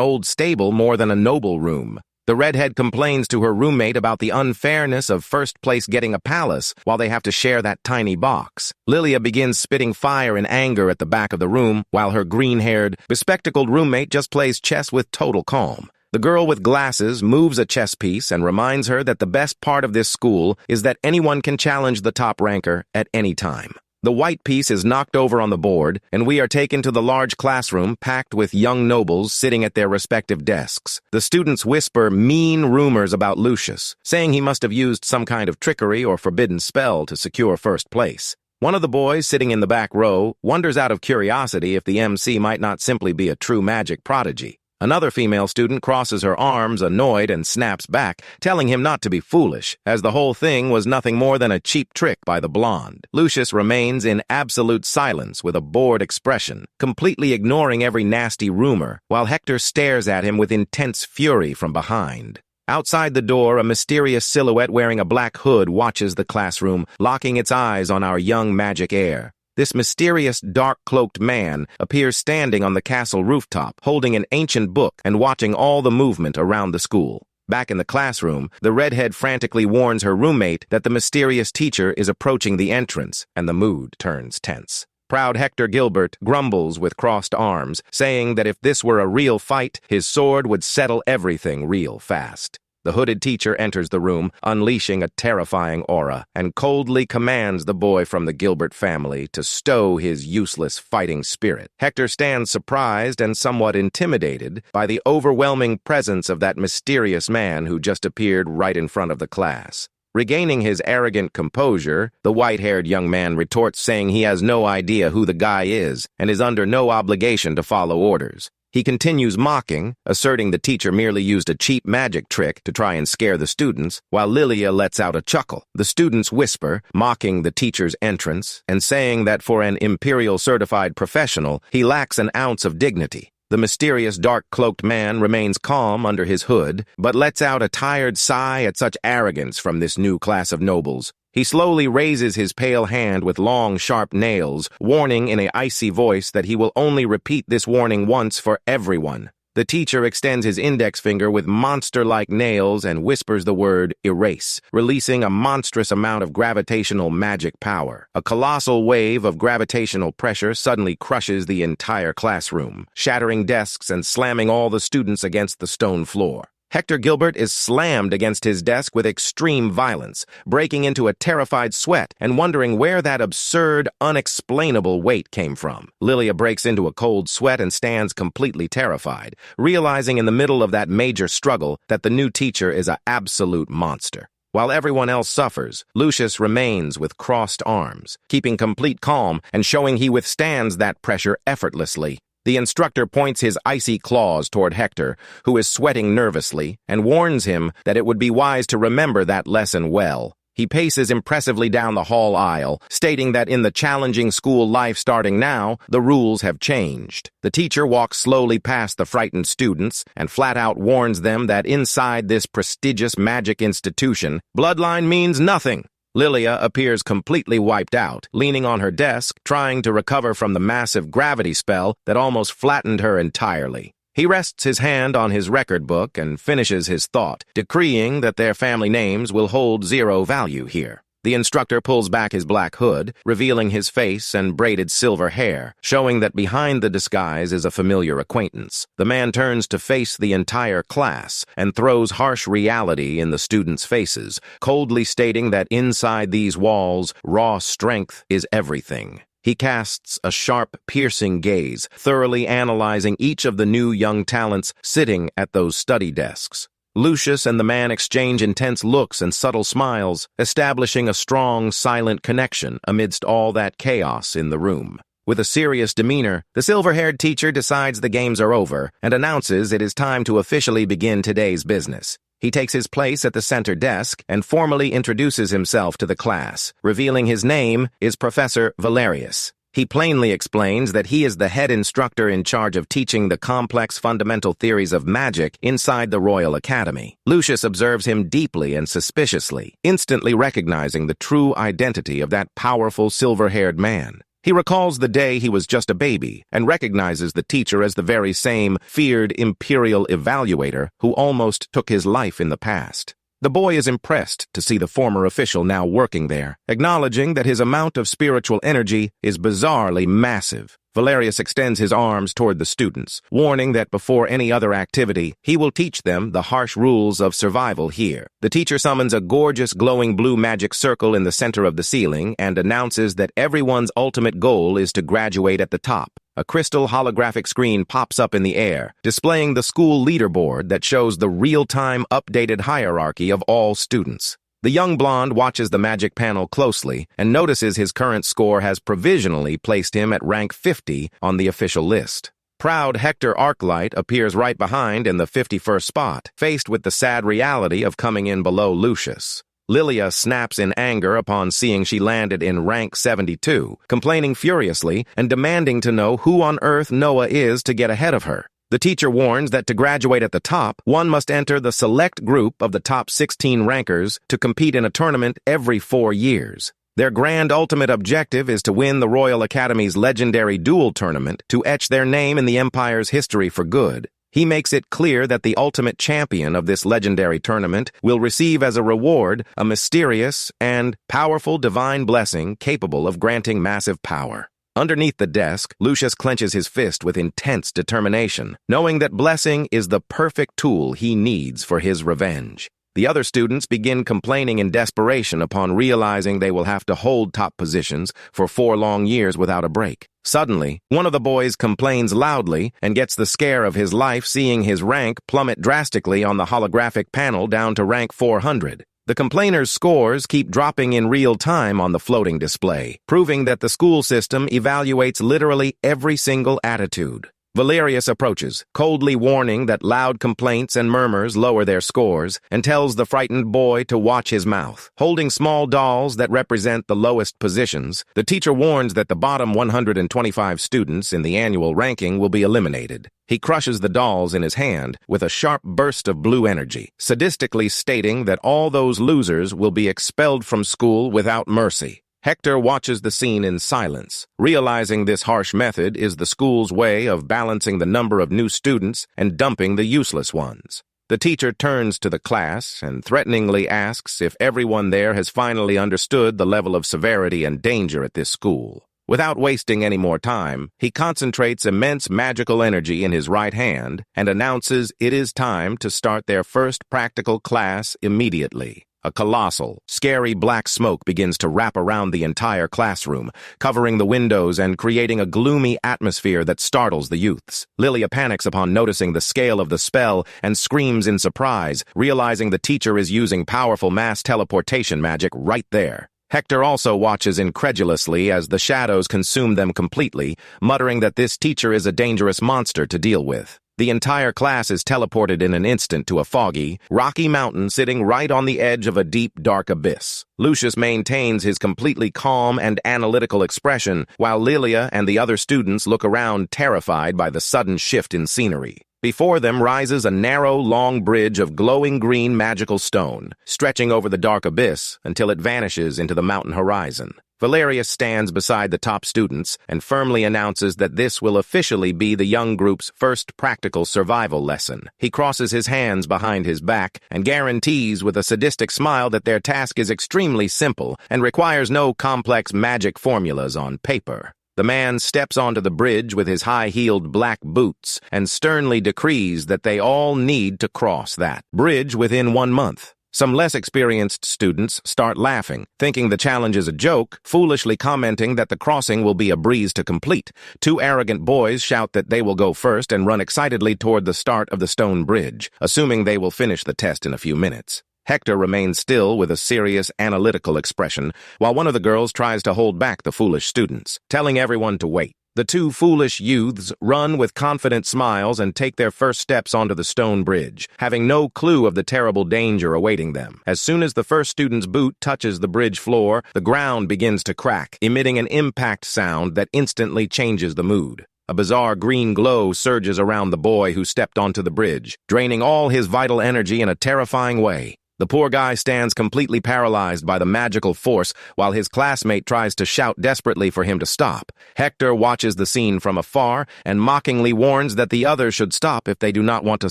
old stable more than a noble room. The redhead complains to her roommate about the unfairness of first place getting a palace while they have to share that tiny box. Lilia begins spitting fire in anger at the back of the room, while her green-haired, bespectacled roommate just plays chess with total calm. The girl with glasses moves a chess piece and reminds her that the best part of this school is that anyone can challenge the top ranker at any time. The white piece is knocked over on the board, and we are taken to the large classroom packed with young nobles sitting at their respective desks. The students whisper mean rumors about Lucius, saying he must have used some kind of trickery or forbidden spell to secure first place. One of the boys sitting in the back row wonders out of curiosity if the MC might not simply be a true magic prodigy. Another female student crosses her arms, annoyed, and snaps back, telling him not to be foolish, as the whole thing was nothing more than a cheap trick by the blonde. Lucius remains in absolute silence with a bored expression, completely ignoring every nasty rumor, while Hector stares at him with intense fury from behind. Outside the door, a mysterious silhouette wearing a black hood watches the classroom, locking its eyes on our young magic heir. This mysterious, dark-cloaked man appears standing on the castle rooftop, holding an ancient book and watching all the movement around the school. Back in the classroom, the redhead frantically warns her roommate that the mysterious teacher is approaching the entrance, and the mood turns tense. Proud Hector Gilbert grumbles with crossed arms, saying that if this were a real fight, his sword would settle everything real fast. The hooded teacher enters the room, unleashing a terrifying aura, and coldly commands the boy from the Gilbert family to stow his useless fighting spirit. Hector stands surprised and somewhat intimidated by the overwhelming presence of that mysterious man who just appeared right in front of the class. Regaining his arrogant composure, the white-haired young man retorts, saying he has no idea who the guy is and is under no obligation to follow orders. He continues mocking, asserting the teacher merely used a cheap magic trick to try and scare the students, while Lilia lets out a chuckle. The students whisper, mocking the teacher's entrance, and saying that for an imperial certified professional, he lacks an ounce of dignity. The mysterious dark-cloaked man remains calm under his hood, but lets out a tired sigh at such arrogance from this new class of nobles. He slowly raises his pale hand with long, sharp nails, warning in an icy voice that he will only repeat this warning once for everyone. The teacher extends his index finger with monster-like nails and whispers the word erase, releasing a monstrous amount of gravitational magic power. A colossal wave of gravitational pressure suddenly crushes the entire classroom, shattering desks and slamming all the students against the stone floor. Hector Gilbert is slammed against his desk with extreme violence, breaking into a terrified sweat and wondering where that absurd, unexplainable weight came from. Lilia breaks into a cold sweat and stands completely terrified, realizing in the middle of that major struggle that the new teacher is an absolute monster. While everyone else suffers, Lucius remains with crossed arms, keeping complete calm and showing he withstands that pressure effortlessly. The instructor points his icy claws toward Hector, who is sweating nervously, and warns him that it would be wise to remember that lesson well. He paces impressively down the hall aisle, stating that in the challenging school life starting now, the rules have changed. The teacher walks slowly past the frightened students and flat out warns them that inside this prestigious magic institution, bloodline means nothing. Lilia appears completely wiped out, leaning on her desk, trying to recover from the massive gravity spell that almost flattened her entirely. He rests his hand on his record book and finishes his thought, decreeing that their family names will hold zero value here. The instructor pulls back his black hood, revealing his face and braided silver hair, showing that behind the disguise is a familiar acquaintance. The man turns to face the entire class and throws harsh reality in the students' faces, coldly stating that inside these walls, raw strength is everything. He casts a sharp, piercing gaze, thoroughly analyzing each of the new young talents sitting at those study desks. Lucius and the man exchange intense looks and subtle smiles, establishing a strong, silent connection amidst all that chaos in the room. With a serious demeanor, the silver-haired teacher decides the games are over and announces it is time to officially begin today's business. He takes his place at the center desk and formally introduces himself to the class, revealing his name is Professor Valerius. He plainly explains that he is the head instructor in charge of teaching the complex fundamental theories of magic inside the Royal Academy. Lucius observes him deeply and suspiciously, instantly recognizing the true identity of that powerful silver-haired man. He recalls the day he was just a baby and recognizes the teacher as the very same feared imperial evaluator who almost took his life in the past. The boy is impressed to see the former official now working there, acknowledging that his amount of spiritual energy is bizarrely massive. Valerius extends his arms toward the students, warning that before any other activity, he will teach them the harsh rules of survival here. The teacher summons a gorgeous glowing blue magic circle in the center of the ceiling and announces that everyone's ultimate goal is to graduate at the top. A crystal holographic screen pops up in the air, displaying the school leaderboard that shows the real-time updated hierarchy of all students. The young blonde watches the magic panel closely and notices his current score has provisionally placed him at rank 50 on the official list. Proud Hector Arclight appears right behind in the 51st spot, faced with the sad reality of coming in below Lucius. Lilia snaps in anger upon seeing she landed in rank 72, complaining furiously and demanding to know who on earth Noah is to get ahead of her. The teacher warns that to graduate at the top, one must enter the select group of the top 16 rankers to compete in a tournament every 4 years. Their grand ultimate objective is to win the Royal Academy's legendary duel tournament to etch their name in the Empire's history for good. He makes it clear that the ultimate champion of this legendary tournament will receive as a reward a mysterious and powerful divine blessing capable of granting massive power. Underneath the desk, Lucius clenches his fist with intense determination, knowing that blessing is the perfect tool he needs for his revenge. The other students begin complaining in desperation upon realizing they will have to hold top positions for 4 long years without a break. Suddenly, one of the boys complains loudly and gets the scare of his life seeing his rank plummet drastically on the holographic panel down to rank 400. The complainer's scores keep dropping in real time on the floating display, proving that the school system evaluates literally every single attitude. Valerius approaches, coldly warning that loud complaints and murmurs lower their scores, and tells the frightened boy to watch his mouth. Holding small dolls that represent the lowest positions, the teacher warns that the bottom 125 students in the annual ranking will be eliminated. He crushes the dolls in his hand with a sharp burst of blue energy, sadistically stating that all those losers will be expelled from school without mercy. Hector watches the scene in silence, realizing this harsh method is the school's way of balancing the number of new students and dumping the useless ones. The teacher turns to the class and threateningly asks if everyone there has finally understood the level of severity and danger at this school. Without wasting any more time, he concentrates immense magical energy in his right hand and announces it is time to start their first practical class immediately. A colossal, scary black smoke begins to wrap around the entire classroom, covering the windows and creating a gloomy atmosphere that startles the youths. Lilia panics upon noticing the scale of the spell and screams in surprise, realizing the teacher is using powerful mass teleportation magic right there. Hector also watches incredulously as the shadows consume them completely, muttering that this teacher is a dangerous monster to deal with. The entire class is teleported in an instant to a foggy, rocky mountain sitting right on the edge of a deep, dark abyss. Lucius maintains his completely calm and analytical expression, while Lilia and the other students look around terrified by the sudden shift in scenery. Before them rises a narrow, long bridge of glowing green magical stone, stretching over the dark abyss until it vanishes into the mountain horizon. Valerius stands beside the top students and firmly announces that this will officially be the young group's first practical survival lesson. He crosses his hands behind his back and guarantees with a sadistic smile that their task is extremely simple and requires no complex magic formulas on paper. The man steps onto the bridge with his high-heeled black boots and sternly decrees that they all need to cross that bridge within 1 month. Some less experienced students start laughing, thinking the challenge is a joke, foolishly commenting that the crossing will be a breeze to complete. 2 arrogant boys shout that they will go first and run excitedly toward the start of the stone bridge, assuming they will finish the test in a few minutes. Hector remains still with a serious, analytical expression, while one of the girls tries to hold back the foolish students, telling everyone to wait. The 2 foolish youths run with confident smiles and take their first steps onto the stone bridge, having no clue of the terrible danger awaiting them. As soon as the first student's boot touches the bridge floor, the ground begins to crack, emitting an impact sound that instantly changes the mood. A bizarre green glow surges around the boy who stepped onto the bridge, draining all his vital energy in a terrifying way. The poor guy stands completely paralyzed by the magical force while his classmate tries to shout desperately for him to stop. Hector watches the scene from afar and mockingly warns that the others should stop if they do not want to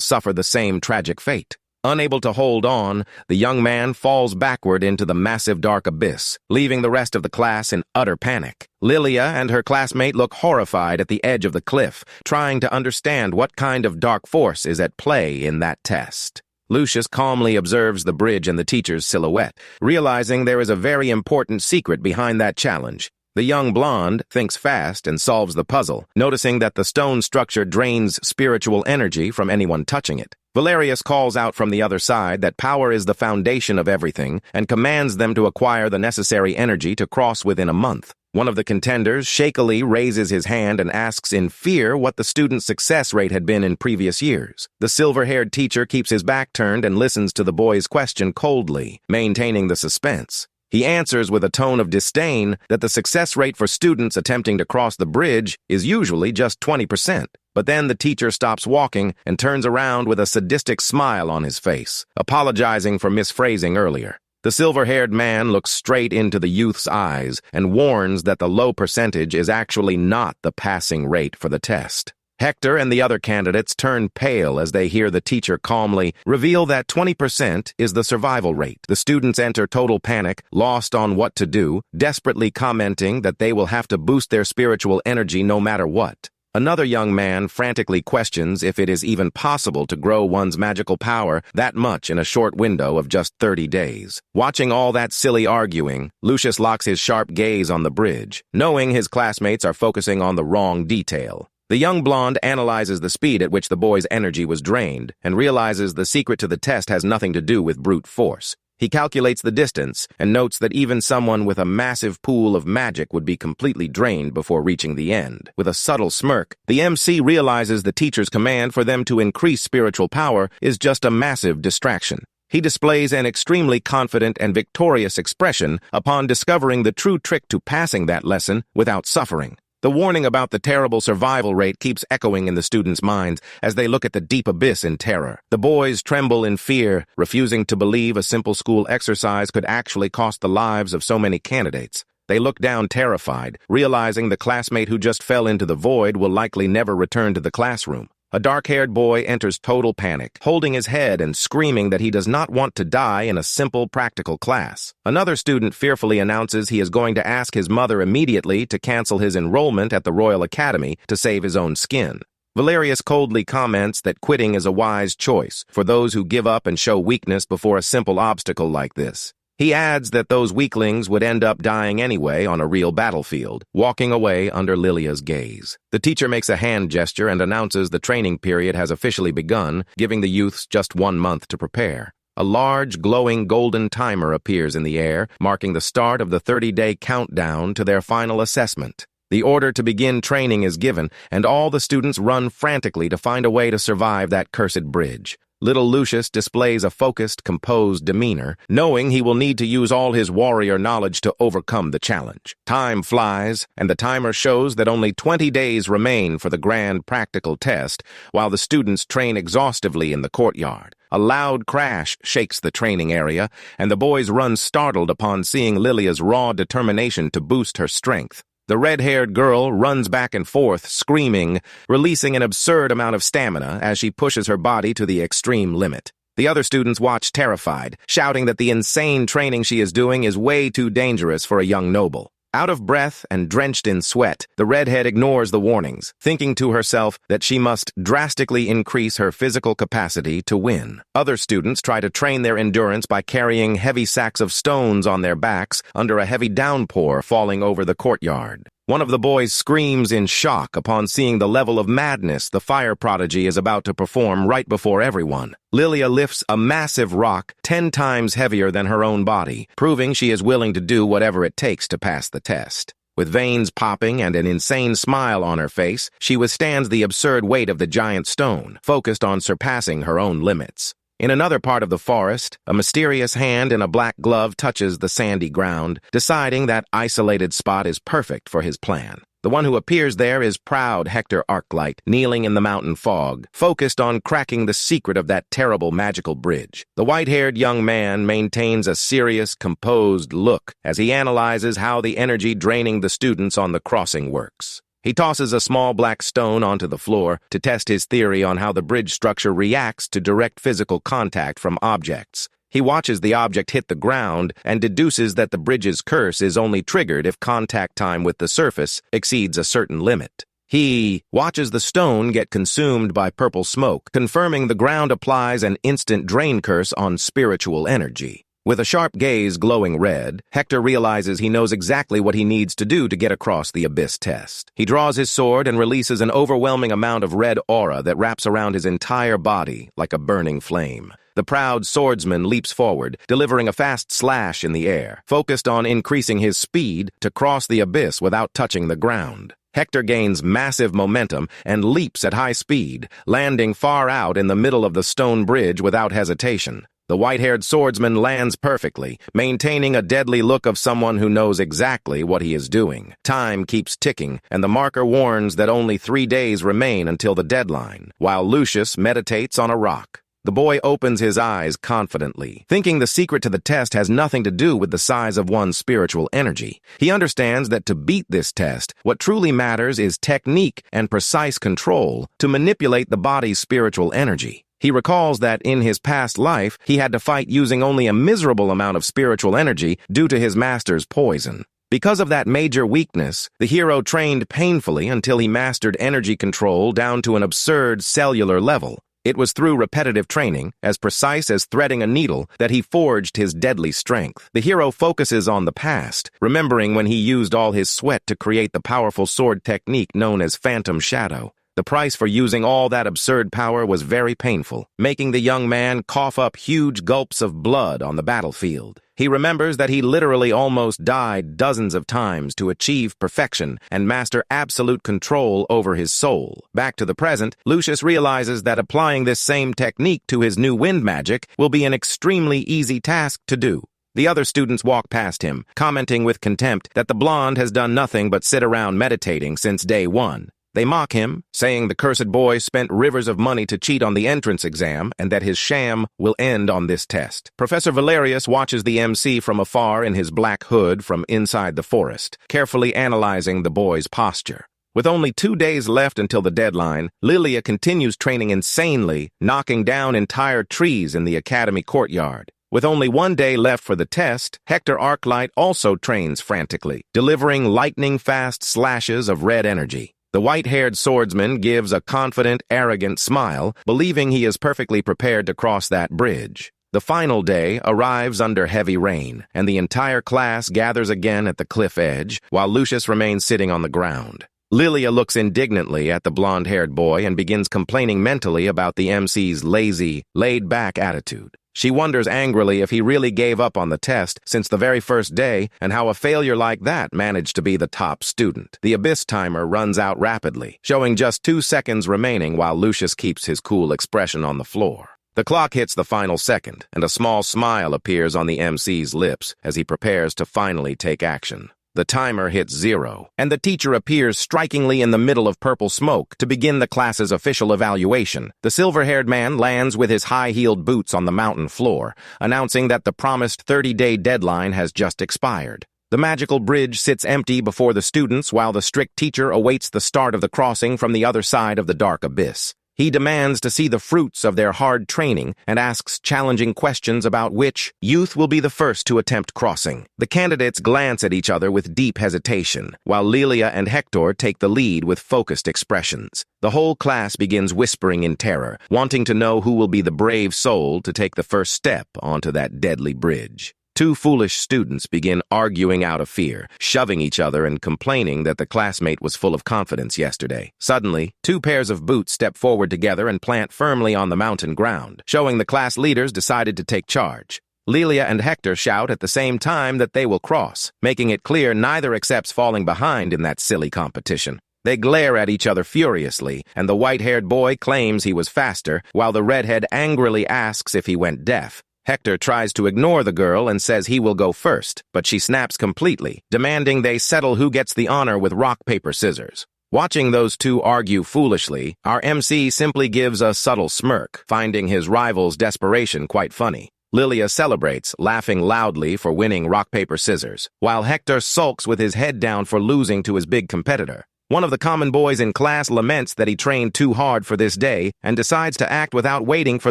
suffer the same tragic fate. Unable to hold on, the young man falls backward into the massive dark abyss, leaving the rest of the class in utter panic. Lilia and her classmate look horrified at the edge of the cliff, trying to understand what kind of dark force is at play in that test. Lucius calmly observes the bridge and the teacher's silhouette, realizing there is a very important secret behind that challenge. The young blonde thinks fast and solves the puzzle, noticing that the stone structure drains spiritual energy from anyone touching it. Valerius calls out from the other side that power is the foundation of everything and commands them to acquire the necessary energy to cross within a month. One of the contenders shakily raises his hand and asks in fear what the student's success rate had been in previous years. The silver-haired teacher keeps his back turned and listens to the boy's question coldly, maintaining the suspense. He answers with a tone of disdain that the success rate for students attempting to cross the bridge is usually just 20%. But then the teacher stops walking and turns around with a sadistic smile on his face, apologizing for misphrasing earlier. The silver-haired man looks straight into the youth's eyes and warns that the low percentage is actually not the passing rate for the test. Hector and the other candidates turn pale as they hear the teacher calmly reveal that 20% is the survival rate. The students enter total panic, lost on what to do, desperately commenting that they will have to boost their spiritual energy no matter what. Another young man frantically questions if it is even possible to grow one's magical power that much in a short window of just 30 days. Watching all that silly arguing, Lucius locks his sharp gaze on the bridge, knowing his classmates are focusing on the wrong detail. The young blonde analyzes the speed at which the boy's energy was drained and realizes the secret to the test has nothing to do with brute force. He calculates the distance and notes that even someone with a massive pool of magic would be completely drained before reaching the end. With a subtle smirk, the MC realizes the teacher's command for them to increase spiritual power is just a massive distraction. He displays an extremely confident and victorious expression upon discovering the true trick to passing that lesson without suffering. The warning about the terrible survival rate keeps echoing in the students' minds as they look at the deep abyss in terror. The boys tremble in fear, refusing to believe a simple school exercise could actually cost the lives of so many candidates. They look down terrified, realizing the classmate who just fell into the void will likely never return to the classroom. A dark-haired boy enters total panic, holding his head and screaming that he does not want to die in a simple, practical class. Another student fearfully announces he is going to ask his mother immediately to cancel his enrollment at the Royal Academy to save his own skin. Valerius coldly comments that quitting is a wise choice for those who give up and show weakness before a simple obstacle like this. He adds that those weaklings would end up dying anyway on a real battlefield, walking away under Lilia's gaze. The teacher makes a hand gesture and announces the training period has officially begun, giving the youths just 1 month to prepare. A large, glowing golden timer appears in the air, marking the start of the 30-day countdown to their final assessment. The order to begin training is given, and all the students run frantically to find a way to survive that cursed bridge. little Lucius displays a focused, composed demeanor, knowing he will need to use all his warrior knowledge to overcome the challenge. Time flies, and the timer shows that only 20 days remain for the grand practical test, while the students train exhaustively in the courtyard. A loud crash shakes the training area, and the boys run startled upon seeing Lilia's raw determination to boost her strength. The red-haired girl runs back and forth, screaming, releasing an absurd amount of stamina as she pushes her body to the extreme limit. The other students watch terrified, shouting that the insane training she is doing is way too dangerous for a young noble. Out of breath and drenched in sweat, the redhead ignores the warnings, thinking to herself that she must drastically increase her physical capacity to win. Other students try to train their endurance by carrying heavy sacks of stones on their backs under a heavy downpour falling over the courtyard. One of the boys screams in shock upon seeing the level of madness the fire prodigy is about to perform right before everyone. Lilia lifts a massive rock 10 times heavier than her own body, proving she is willing to do whatever it takes to pass the test. With veins popping and an insane smile on her face, she withstands the absurd weight of the giant stone, focused on surpassing her own limits. In another part of the forest, a mysterious hand in a black glove touches the sandy ground, deciding that isolated spot is perfect for his plan. The one who appears there is proud Hector Arclight, kneeling in the mountain fog, focused on cracking the secret of that terrible magical bridge. The white-haired young man maintains a serious, composed look as he analyzes how the energy draining the students on the crossing works. He tosses a small black stone onto the floor to test his theory on how the bridge structure reacts to direct physical contact from objects. He watches the object hit the ground and deduces that the bridge's curse is only triggered if contact time with the surface exceeds a certain limit. He watches the stone get consumed by purple smoke, confirming the ground applies an instant drain curse on spiritual energy. With a sharp gaze glowing red, Hector realizes he knows exactly what he needs to do to get across the abyss test. He draws his sword and releases an overwhelming amount of red aura that wraps around his entire body like a burning flame. The proud swordsman leaps forward, delivering a fast slash in the air, focused on increasing his speed to cross the abyss without touching the ground. Hector gains massive momentum and leaps at high speed, landing far out in the middle of the stone bridge without hesitation. The white-haired swordsman lands perfectly, maintaining a deadly look of someone who knows exactly what he is doing. Time keeps ticking, and the marker warns that only 3 days remain until the deadline, while Lucius meditates on a rock. The boy opens his eyes confidently, thinking the secret to the test has nothing to do with the size of one's spiritual energy. He understands that to beat this test, what truly matters is technique and precise control to manipulate the body's spiritual energy. He recalls that in his past life, he had to fight using only a miserable amount of spiritual energy due to his master's poison. Because of that major weakness, the hero trained painfully until he mastered energy control down to an absurd cellular level. It was through repetitive training, as precise as threading a needle, that he forged his deadly strength. The hero focuses on the past, remembering when he used all his sweat to create the powerful sword technique known as Phantom Shadow. The price for using all that absurd power was very painful, making the young man cough up huge gulps of blood on the battlefield. He remembers that he literally almost died dozens of times to achieve perfection and master absolute control over his soul. Back to the present, Lucius realizes that applying this same technique to his new wind magic will be an extremely easy task to do. The other students walk past him, commenting with contempt that the blonde has done nothing but sit around meditating since day one. They mock him, saying the cursed boy spent rivers of money to cheat on the entrance exam and that his sham will end on this test. Professor Valerius watches the MC from afar in his black hood from inside the forest, carefully analyzing the boy's posture. With only 2 days left until the deadline, Lilia continues training insanely, knocking down entire trees in the academy courtyard. With only 1 day left for the test, Hector Arclight also trains frantically, delivering lightning-fast slashes of red energy. The white-haired swordsman gives a confident, arrogant smile, believing he is perfectly prepared to cross that bridge. The final day arrives under heavy rain, and the entire class gathers again at the cliff edge, while Lucius remains sitting on the ground. Lilia looks indignantly at the blonde-haired boy and begins complaining mentally about the MC's lazy, laid-back attitude. She wonders angrily if he really gave up on the test since the very first day and how a failure like that managed to be the top student. The abyss timer runs out rapidly, showing just 2 seconds remaining while Lucius keeps his cool expression on the floor. The clock hits the final second, and a small smile appears on the MC's lips as he prepares to finally take action. The timer hits 0, and the teacher appears strikingly in the middle of purple smoke to begin the class's official evaluation. The silver-haired man lands with his high-heeled boots on the mountain floor, announcing that the promised 30-day deadline has just expired. The magical bridge sits empty before the students while the strict teacher awaits the start of the crossing from the other side of the dark abyss. He demands to see the fruits of their hard training and asks challenging questions about which youth will be the first to attempt crossing. The candidates glance at each other with deep hesitation, while Lilia and Hector take the lead with focused expressions. The whole class begins whispering in terror, wanting to know who will be the brave soul to take the first step onto that deadly bridge. Two foolish students begin arguing out of fear, shoving each other and complaining that the classmate was full of confidence yesterday. Suddenly, two pairs of boots step forward together and plant firmly on the mountain ground, showing the class leaders decided to take charge. Lilia and Hector shout at the same time that they will cross, making it clear neither accepts falling behind in that silly competition. They glare at each other furiously, and the white-haired boy claims he was faster, while the redhead angrily asks if he went deaf. Hector tries to ignore the girl and says he will go first, but she snaps completely, demanding they settle who gets the honor with rock, paper, scissors. Watching those two argue foolishly, our MC simply gives a subtle smirk, finding his rival's desperation quite funny. Lilia celebrates, laughing loudly for winning rock, paper, scissors, while Hector sulks with his head down for losing to his big competitor. One of the common boys in class laments that he trained too hard for this day and decides to act without waiting for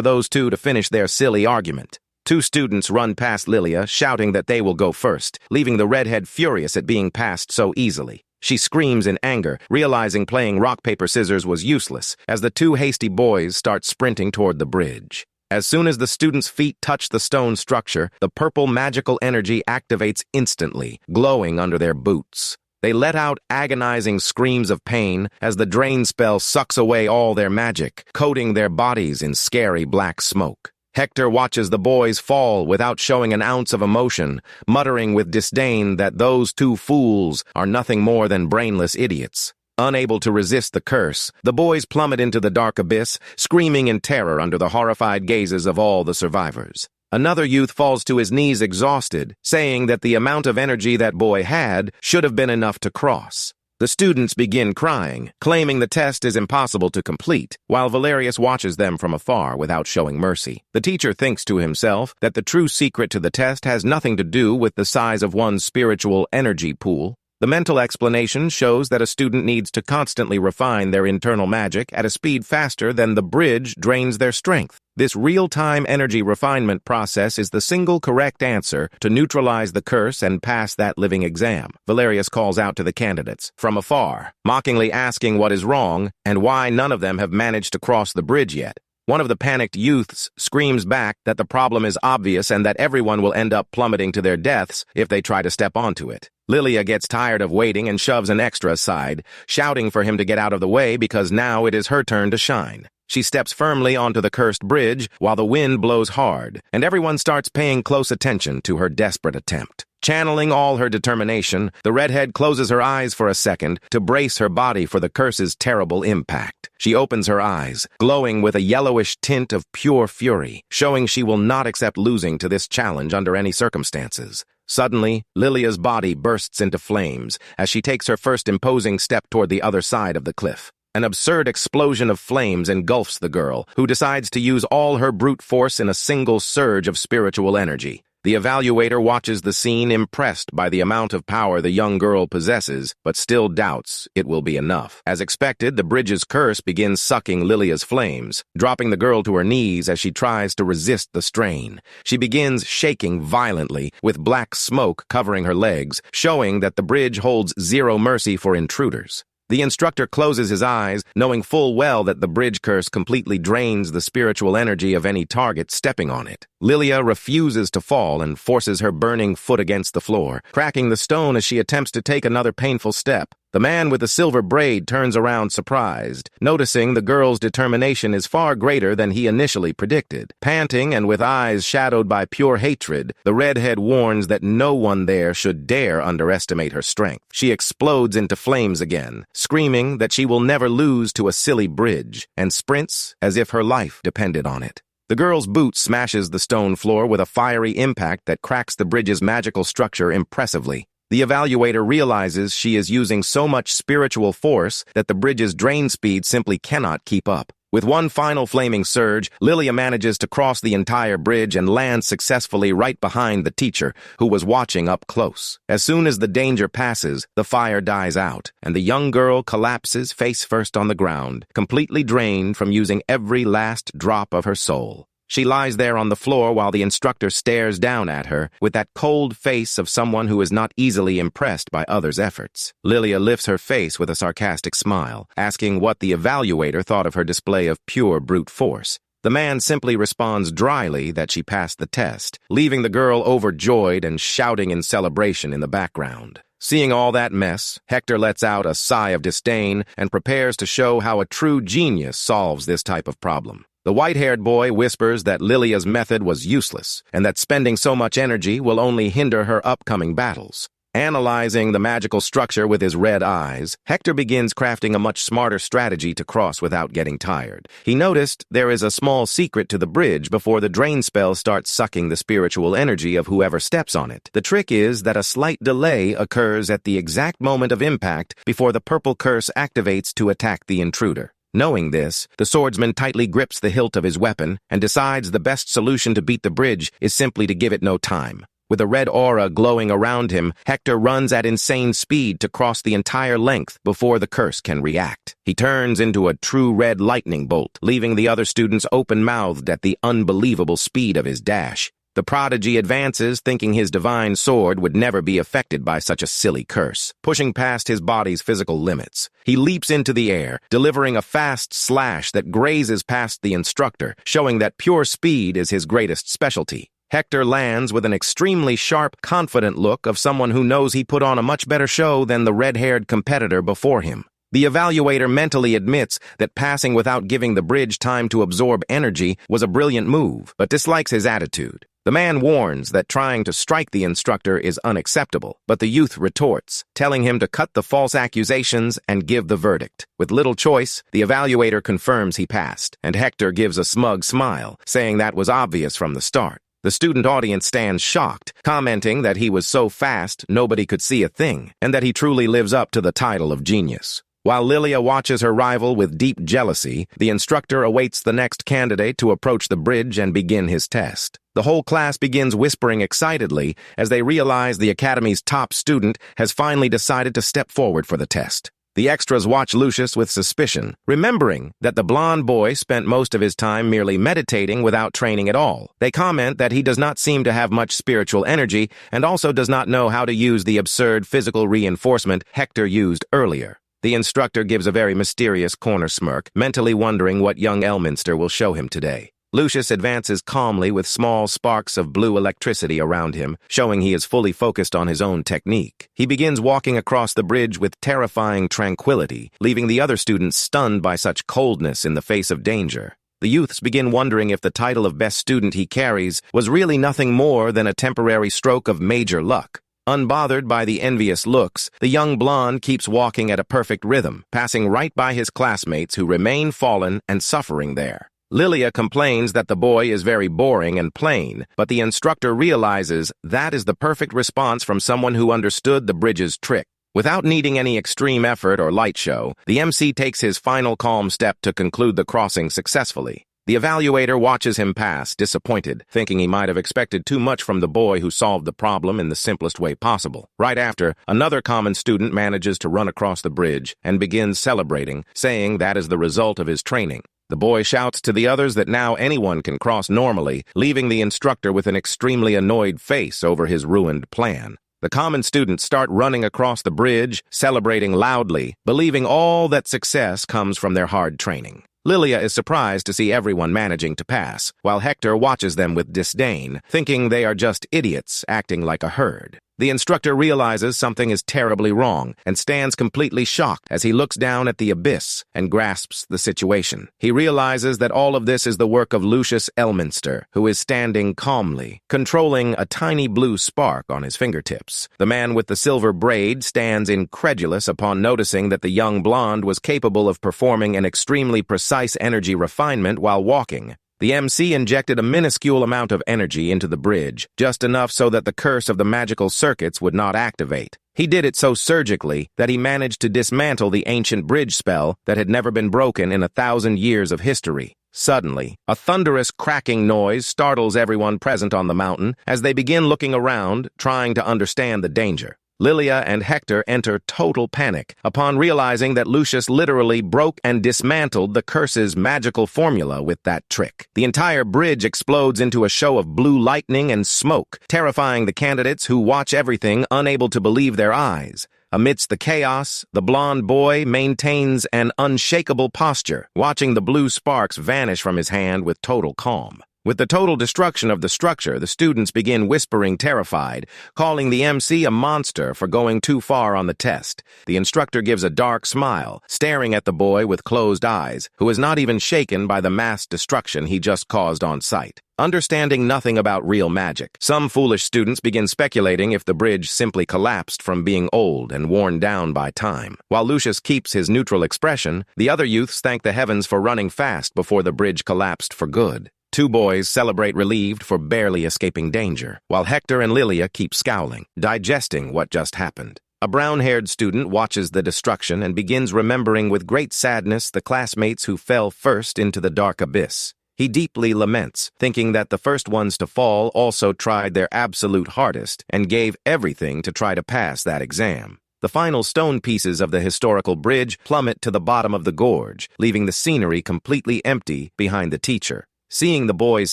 those two to finish their silly argument. Two students run past Lilia, shouting that they will go first, leaving the redhead furious at being passed so easily. She screams in anger, realizing playing rock, paper, scissors was useless, as the two hasty boys start sprinting toward the bridge. As soon as the students' feet touch the stone structure, the purple magical energy activates instantly, glowing under their boots. They let out agonizing screams of pain as the drain spell sucks away all their magic, coating their bodies in scary black smoke. Hector watches the boys fall without showing an ounce of emotion, muttering with disdain that those two fools are nothing more than brainless idiots. Unable to resist the curse, the boys plummet into the dark abyss, screaming in terror under the horrified gazes of all the survivors. Another youth falls to his knees exhausted, saying that the amount of energy that boy had should have been enough to cross. The students begin crying, claiming the test is impossible to complete, while Valerius watches them from afar without showing mercy. The teacher thinks to himself that the true secret to the test has nothing to do with the size of one's spiritual energy pool. The mental explanation shows that a student needs to constantly refine their internal magic at a speed faster than the bridge drains their strength. This real-time energy refinement process is the single correct answer to neutralize the curse and pass that living exam. Valerius calls out to the candidates from afar, mockingly asking what is wrong and why none of them have managed to cross the bridge yet. One of the panicked youths screams back that the problem is obvious and that everyone will end up plummeting to their deaths if they try to step onto it. Lilia gets tired of waiting and shoves an extra aside, shouting for him to get out of the way because now it is her turn to shine. She steps firmly onto the cursed bridge while the wind blows hard, and everyone starts paying close attention to her desperate attempt. Channeling all her determination, the redhead closes her eyes for a second to brace her body for the curse's terrible impact. She opens her eyes, glowing with a yellowish tint of pure fury, showing she will not accept losing to this challenge under any circumstances. Suddenly, Lilia's body bursts into flames as she takes her first imposing step toward the other side of the cliff. An absurd explosion of flames engulfs the girl, who decides to use all her brute force in a single surge of spiritual energy. The evaluator watches the scene, impressed by the amount of power the young girl possesses, but still doubts it will be enough. As expected, the bridge's curse begins sucking Lilia's flames, dropping the girl to her knees as she tries to resist the strain. She begins shaking violently, with black smoke covering her legs, showing that the bridge holds zero mercy for intruders. The instructor closes his eyes, knowing full well that the bridge curse completely drains the spiritual energy of any target stepping on it. Lilia refuses to fall and forces her burning foot against the floor, cracking the stone as she attempts to take another painful step. The man with the silver braid turns around surprised, noticing the girl's determination is far greater than he initially predicted. Panting and with eyes shadowed by pure hatred, the redhead warns that no one there should dare underestimate her strength. She explodes into flames again, screaming that she will never lose to a silly bridge, and sprints as if her life depended on it. The The girl's boot smashes the stone floor with a fiery impact that cracks the bridge's magical structure impressively. The evaluator realizes she is using so much spiritual force that the bridge's drain speed simply cannot keep up. With one final flaming surge, Lilia manages to cross the entire bridge and lands successfully right behind the teacher, who was watching up close. As soon as the danger passes, the fire dies out, and the young girl collapses face first on the ground, completely drained from using every last drop of her soul. She lies there on the floor while the instructor stares down at her with that cold face of someone who is not easily impressed by others' efforts. Lilia lifts her face with a sarcastic smile, asking what the evaluator thought of her display of pure brute force. The man simply responds dryly that she passed the test, leaving the girl overjoyed and shouting in celebration in the background. Seeing all that mess, Hector lets out a sigh of disdain and prepares to show how a true genius solves this type of problem. The white-haired boy whispers that Lilia's method was useless and that spending so much energy will only hinder her upcoming battles. Analyzing the magical structure with his red eyes, Hector begins crafting a much smarter strategy to cross without getting tired. He noticed there is a small secret to the bridge before the drain spell starts sucking the spiritual energy of whoever steps on it. The trick is that a slight delay occurs at the exact moment of impact before the purple curse activates to attack the intruder. Knowing this, the swordsman tightly grips the hilt of his weapon and decides the best solution to beat the bridge is simply to give it no time. With a red aura glowing around him, Hector runs at insane speed to cross the entire length before the curse can react. He turns into a true red lightning bolt, leaving the other students open-mouthed at the unbelievable speed of his dash. The prodigy advances, thinking his divine sword would never be affected by such a silly curse. Pushing past his body's physical limits, he leaps into the air, delivering a fast slash that grazes past the instructor, showing that pure speed is his greatest specialty. Hector lands with an extremely sharp, confident look of someone who knows he put on a much better show than the red-haired competitor before him. The evaluator mentally admits that passing without giving the bridge time to absorb energy was a brilliant move, but dislikes his attitude. The man warns that trying to strike the instructor is unacceptable, but the youth retorts, telling him to cut the false accusations and give the verdict. With little choice, the evaluator confirms he passed, and Hector gives a smug smile, saying that was obvious from the start. The student audience stands shocked, commenting that he was so fast nobody could see a thing, and that he truly lives up to the title of genius. While Lilia watches her rival with deep jealousy, the instructor awaits the next candidate to approach the bridge and begin his test. The whole class begins whispering excitedly as they realize the academy's top student has finally decided to step forward for the test. The extras watch Lucius with suspicion, remembering that the blonde boy spent most of his time merely meditating without training at all. They comment that he does not seem to have much spiritual energy and also does not know how to use the absurd physical reinforcement Hector used earlier. The instructor gives a very mysterious corner smirk, mentally wondering what young Elminster will show him today. Lucius advances calmly with small sparks of blue electricity around him, showing he is fully focused on his own technique. He begins walking across the bridge with terrifying tranquility, leaving the other students stunned by such coldness in the face of danger. The youths begin wondering if the title of best student he carries was really nothing more than a temporary stroke of major luck. Unbothered by the envious looks, the young blonde keeps walking at a perfect rhythm, passing right by his classmates who remain fallen and suffering there. Lilia complains that the boy is very boring and plain, but the instructor realizes that is the perfect response from someone who understood the bridge's trick. Without needing any extreme effort or light show, the MC takes his final calm step to conclude the crossing successfully. The evaluator watches him pass, disappointed, thinking he might have expected too much from the boy who solved the problem in the simplest way possible. Right after, another common student manages to run across the bridge and begins celebrating, saying that is the result of his training. The boy shouts to the others that now anyone can cross normally, leaving the instructor with an extremely annoyed face over his ruined plan. The common students start running across the bridge, celebrating loudly, believing all that success comes from their hard training. Lilia is surprised to see everyone managing to pass, while Hector watches them with disdain, thinking they are just idiots acting like a herd. The instructor realizes something is terribly wrong and stands completely shocked as he looks down at the abyss and grasps the situation. He realizes that all of this is the work of Lucius Elminster, who is standing calmly, controlling a tiny blue spark on his fingertips. The man with the silver braid stands incredulous upon noticing that the young blonde was capable of performing an extremely precise energy refinement while walking. The The MC injected a minuscule amount of energy into the bridge, just enough so that the curse of the magical circuits would not activate. He did it so surgically that he managed to dismantle the ancient bridge spell that had never been broken in 1,000 years of history. Suddenly, a thunderous cracking noise startles everyone present on the mountain as they begin looking around, trying to understand the danger. Lilia and Hector enter total panic upon realizing that Lucius literally broke and dismantled the curse's magical formula with that trick. The entire bridge explodes into a show of blue lightning and smoke, terrifying the candidates who watch everything unable to believe their eyes. Amidst the chaos, the blonde boy maintains an unshakable posture, watching the blue sparks vanish from his hand with total calm. With the total destruction of the structure, the students begin whispering terrified, calling the MC a monster for going too far on the test. The instructor gives a dark smile, staring at the boy with closed eyes, who is not even shaken by the mass destruction he just caused on sight. Understanding nothing about real magic, some foolish students begin speculating if the bridge simply collapsed from being old and worn down by time. While Lucius keeps his neutral expression, the other youths thank the heavens for running fast before the bridge collapsed for good. Two boys celebrate relieved for barely escaping danger, while Hector and Lilia keep scowling, digesting what just happened. A brown-haired student watches the destruction and begins remembering with great sadness the classmates who fell first into the dark abyss. He deeply laments, thinking that the first ones to fall also tried their absolute hardest and gave everything to try to pass that exam. The final stone pieces of the historical bridge plummet to the bottom of the gorge, leaving the scenery completely empty behind the teacher. Seeing the boy's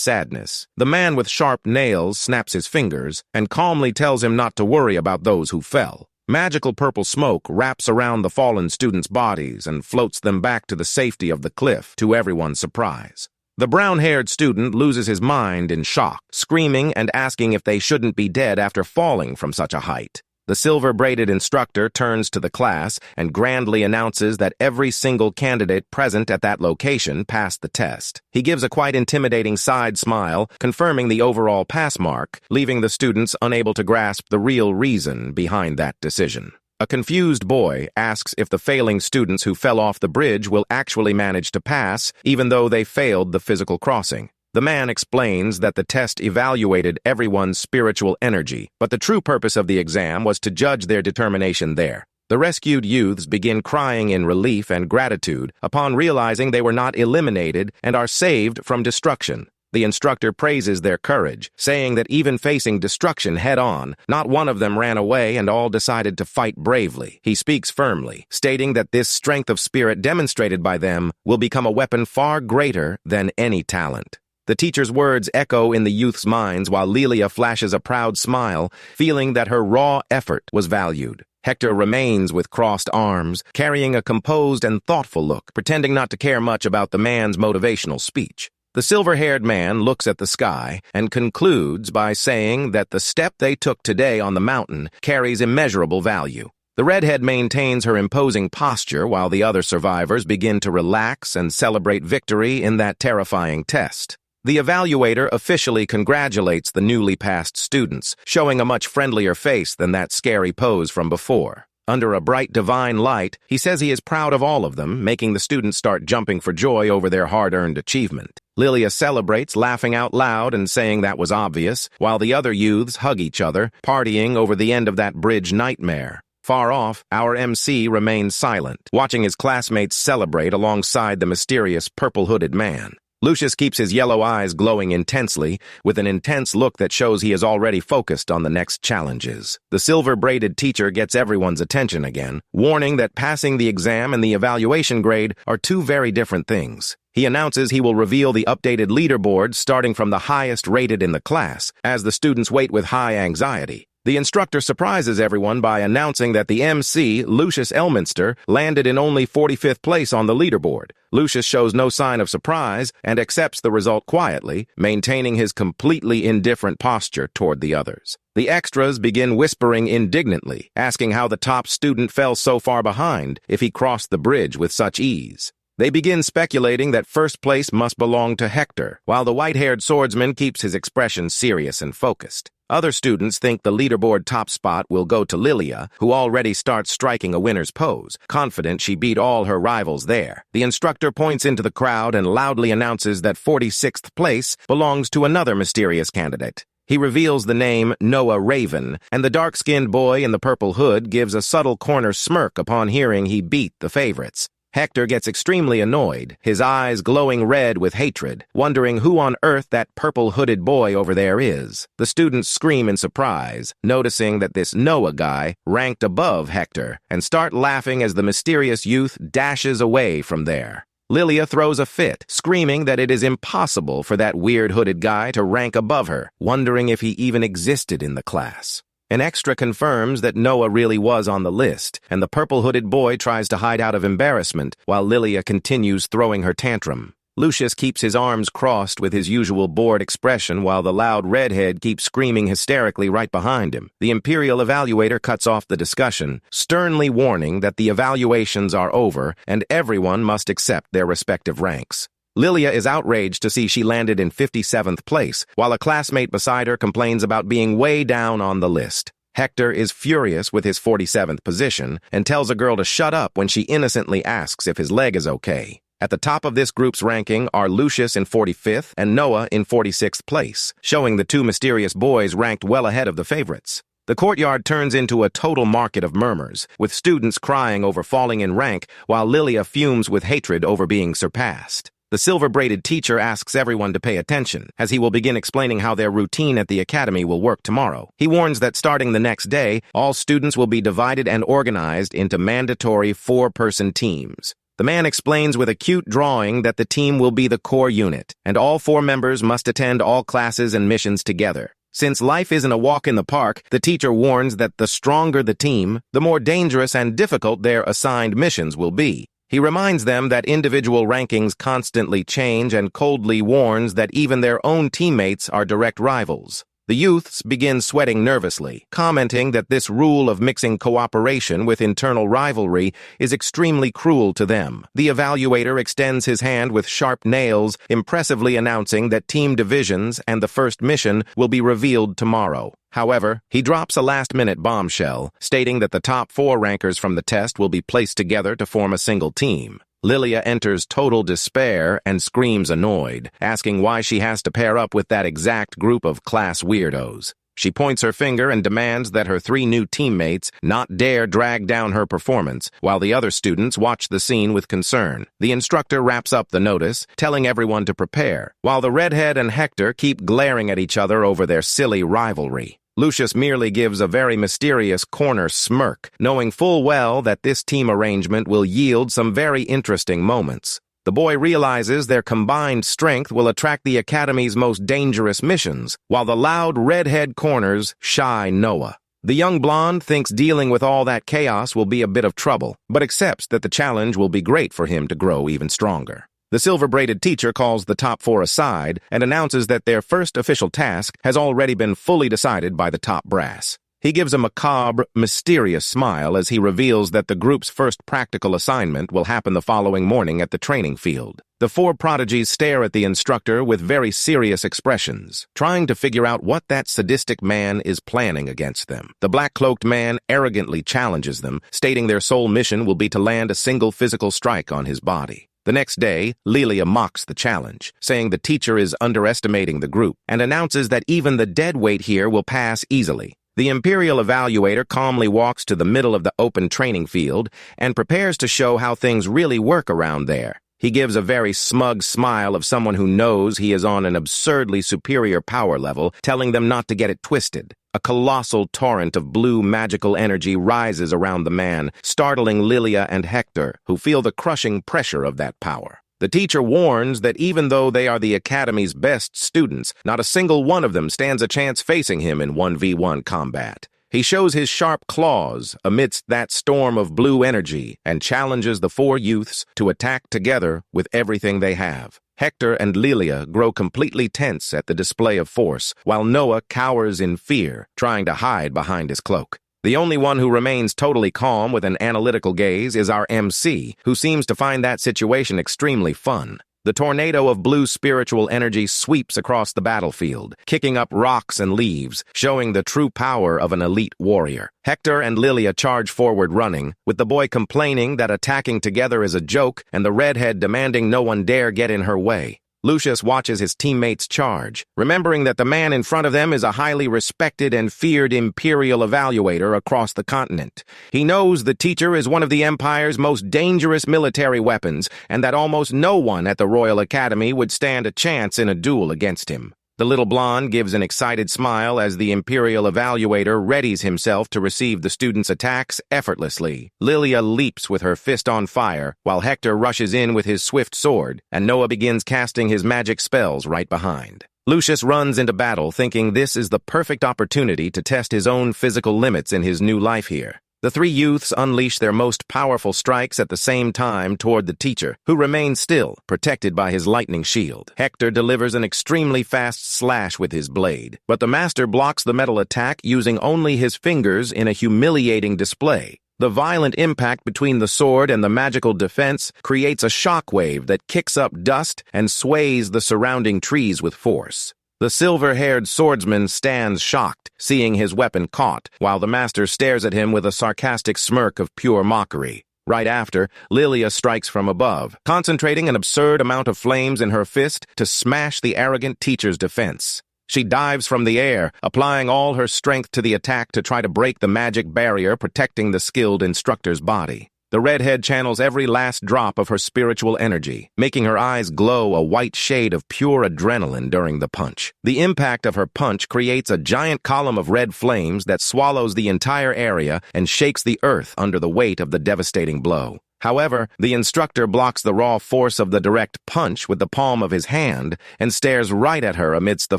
sadness, the man with sharp nails snaps his fingers and calmly tells him not to worry about those who fell. Magical purple smoke wraps around the fallen students' bodies and floats them back to the safety of the cliff, to everyone's surprise. The brown-haired student loses his mind in shock, screaming and asking if they shouldn't be dead after falling from such a height. The silver-braided instructor turns to the class and grandly announces that every single candidate present at that location passed the test. He gives a quite intimidating side smile, confirming the overall pass mark, leaving the students unable to grasp the real reason behind that decision. A confused boy asks if the failing students who fell off the bridge will actually manage to pass, even though they failed the physical crossing. The man explains that the test evaluated everyone's spiritual energy, but the true purpose of the exam was to judge their determination there. The rescued youths begin crying in relief and gratitude upon realizing they were not eliminated and are saved from destruction. The instructor praises their courage, saying that even facing destruction head-on, not one of them ran away and all decided to fight bravely. He speaks firmly, stating that this strength of spirit demonstrated by them will become a weapon far greater than any talent. The teacher's words echo in the youth's minds while Lilia flashes a proud smile, feeling that her raw effort was valued. Hector remains with crossed arms, carrying a composed and thoughtful look, pretending not to care much about the man's motivational speech. The silver-haired man looks at the sky and concludes by saying that the step they took today on the mountain carries immeasurable value. The redhead maintains her imposing posture while the other survivors begin to relax and celebrate victory in that terrifying test. The evaluator officially congratulates the newly passed students, showing a much friendlier face than that scary pose from before. Under a bright divine light, he says he is proud of all of them, making the students start jumping for joy over their hard-earned achievement. Lilia celebrates, laughing out loud and saying that was obvious, while the other youths hug each other, partying over the end of that bridge nightmare. Far off, our MC remains silent, watching his classmates celebrate alongside the mysterious purple-hooded man. Lucius keeps his yellow eyes glowing intensely, with an intense look that shows he is already focused on the next challenges. The silver-braided teacher gets everyone's attention again, warning that passing the exam and the evaluation grade are two very different things. He announces he will reveal the updated leaderboard starting from the highest rated in the class, as the students wait with high anxiety. The instructor surprises everyone by announcing that the MC, Lucius Elminster, landed in only 45th place on the leaderboard. Lucius shows no sign of surprise and accepts the result quietly, maintaining his completely indifferent posture toward the others. The extras begin whispering indignantly, asking how the top student fell so far behind if he crossed the bridge with such ease. They begin speculating that first place must belong to Hector, while the white-haired swordsman keeps his expression serious and focused. Other students think the leaderboard top spot will go to Lilia, who already starts striking a winner's pose, confident she beat all her rivals there. The instructor points into the crowd and loudly announces that 46th place belongs to another mysterious candidate. He reveals the name Noah Raven, and the dark-skinned boy in the purple hood gives a subtle corner smirk upon hearing he beat the favorites. Hector gets extremely annoyed, his eyes glowing red with hatred, wondering who on earth that purple-hooded boy over there is. The students scream in surprise, noticing that this Noah guy ranked above Hector, and start laughing as the mysterious youth dashes away from there. Lilia throws a fit, screaming that it is impossible for that weird hooded guy to rank above her, wondering if he even existed in the class. An extra confirms that Noah really was on the list, and the purple-hooded boy tries to hide out of embarrassment while Lilia continues throwing her tantrum. Lucius keeps his arms crossed with his usual bored expression while the loud redhead keeps screaming hysterically right behind him. The Imperial Evaluator cuts off the discussion, sternly warning that the evaluations are over and everyone must accept their respective ranks. Lilia is outraged to see she landed in 57th place, while a classmate beside her complains about being way down on the list. Hector is furious with his 47th position and tells a girl to shut up when she innocently asks if his leg is okay. At the top of this group's ranking are Lucius in 45th and Noah in 46th place, showing the two mysterious boys ranked well ahead of the favorites. The courtyard turns into a total market of murmurs, with students crying over falling in rank, while Lilia fumes with hatred over being surpassed. The silver-braided teacher asks everyone to pay attention, as he will begin explaining how their routine at the academy will work tomorrow. He warns that starting the next day, all students will be divided and organized into mandatory 4-person teams. The man explains with a cute drawing that the team will be the core unit, and all 4 members must attend all classes and missions together. Since life isn't a walk in the park, the teacher warns that the stronger the team, the more dangerous and difficult their assigned missions will be. He reminds them that individual rankings constantly change and coldly warns that even their own teammates are direct rivals. The youths begin sweating nervously, commenting that this rule of mixing cooperation with internal rivalry is extremely cruel to them. The evaluator extends his hand with sharp nails, impressively announcing that team divisions and the first mission will be revealed tomorrow. However, he drops a last-minute bombshell, stating that the top 4 rankers from the test will be placed together to form a single team. Lilia enters total despair and screams annoyed, asking why she has to pair up with that exact group of class weirdos. She points her finger and demands that her 3 new teammates not dare drag down her performance, while the other students watch the scene with concern. The instructor wraps up the notice, telling everyone to prepare, while the redhead and Hector keep glaring at each other over their silly rivalry. Lucius merely gives a very mysterious corner smirk, knowing full well that this team arrangement will yield some very interesting moments. The boy realizes their combined strength will attract the Academy's most dangerous missions, while the loud redhead corners shy Noah. The young blonde thinks dealing with all that chaos will be a bit of trouble, but accepts that the challenge will be great for him to grow even stronger. The silver-braided teacher calls the top 4 aside and announces that their first official task has already been fully decided by the top brass. He gives a macabre, mysterious smile as he reveals that the group's first practical assignment will happen the following morning at the training field. The 4 prodigies stare at the instructor with very serious expressions, trying to figure out what that sadistic man is planning against them. The black-cloaked man arrogantly challenges them, stating their sole mission will be to land a single physical strike on his body. The next day, Lilia mocks the challenge, saying the teacher is underestimating the group, and announces that even the dead weight here will pass easily. The Imperial Evaluator calmly walks to the middle of the open training field and prepares to show how things really work around there. He gives a very smug smile of someone who knows he is on an absurdly superior power level, telling them not to get it twisted. A colossal torrent of blue magical energy rises around the man, startling Lilia and Hector, who feel the crushing pressure of that power. The teacher warns that even though they are the Academy's best students, not a single one of them stands a chance facing him in 1v1 combat. He shows his sharp claws amidst that storm of blue energy and challenges the 4 youths to attack together with everything they have. Hector and Lilia grow completely tense at the display of force, while Noah cowers in fear, trying to hide behind his cloak. The only one who remains totally calm with an analytical gaze is our MC, who seems to find that situation extremely fun. The tornado of blue spiritual energy sweeps across the battlefield, kicking up rocks and leaves, showing the true power of an elite warrior. Hector and Lilia charge forward running, with the boy complaining that attacking together is a joke and the redhead demanding no one dare get in her way. Lucius watches his teammates charge, remembering that the man in front of them is a highly respected and feared imperial evaluator across the continent. He knows the teacher is one of the Empire's most dangerous military weapons, and that almost no one at the Royal Academy would stand a chance in a duel against him. The little blonde gives an excited smile as the Imperial Evaluator readies himself to receive the students' attacks effortlessly. Lilia leaps with her fist on fire, while Hector rushes in with his swift sword, and Noah begins casting his magic spells right behind. Lucius runs into battle thinking this is the perfect opportunity to test his own physical limits in his new life here. The three youths unleash their most powerful strikes at the same time toward the teacher, who remains still, protected by his lightning shield. Hector delivers an extremely fast slash with his blade, but the master blocks the metal attack using only his fingers in a humiliating display. The violent impact between the sword and the magical defense creates a shockwave that kicks up dust and sways the surrounding trees with force. The silver-haired swordsman stands shocked, seeing his weapon caught, while the master stares at him with a sarcastic smirk of pure mockery. Right after, Lilia strikes from above, concentrating an absurd amount of flames in her fist to smash the arrogant teacher's defense. She dives from the air, applying all her strength to the attack to try to break the magic barrier protecting the skilled instructor's body. The redhead channels every last drop of her spiritual energy, making her eyes glow a white shade of pure adrenaline during the punch. The impact of her punch creates a giant column of red flames that swallows the entire area and shakes the earth under the weight of the devastating blow. However, the instructor blocks the raw force of the direct punch with the palm of his hand and stares right at her amidst the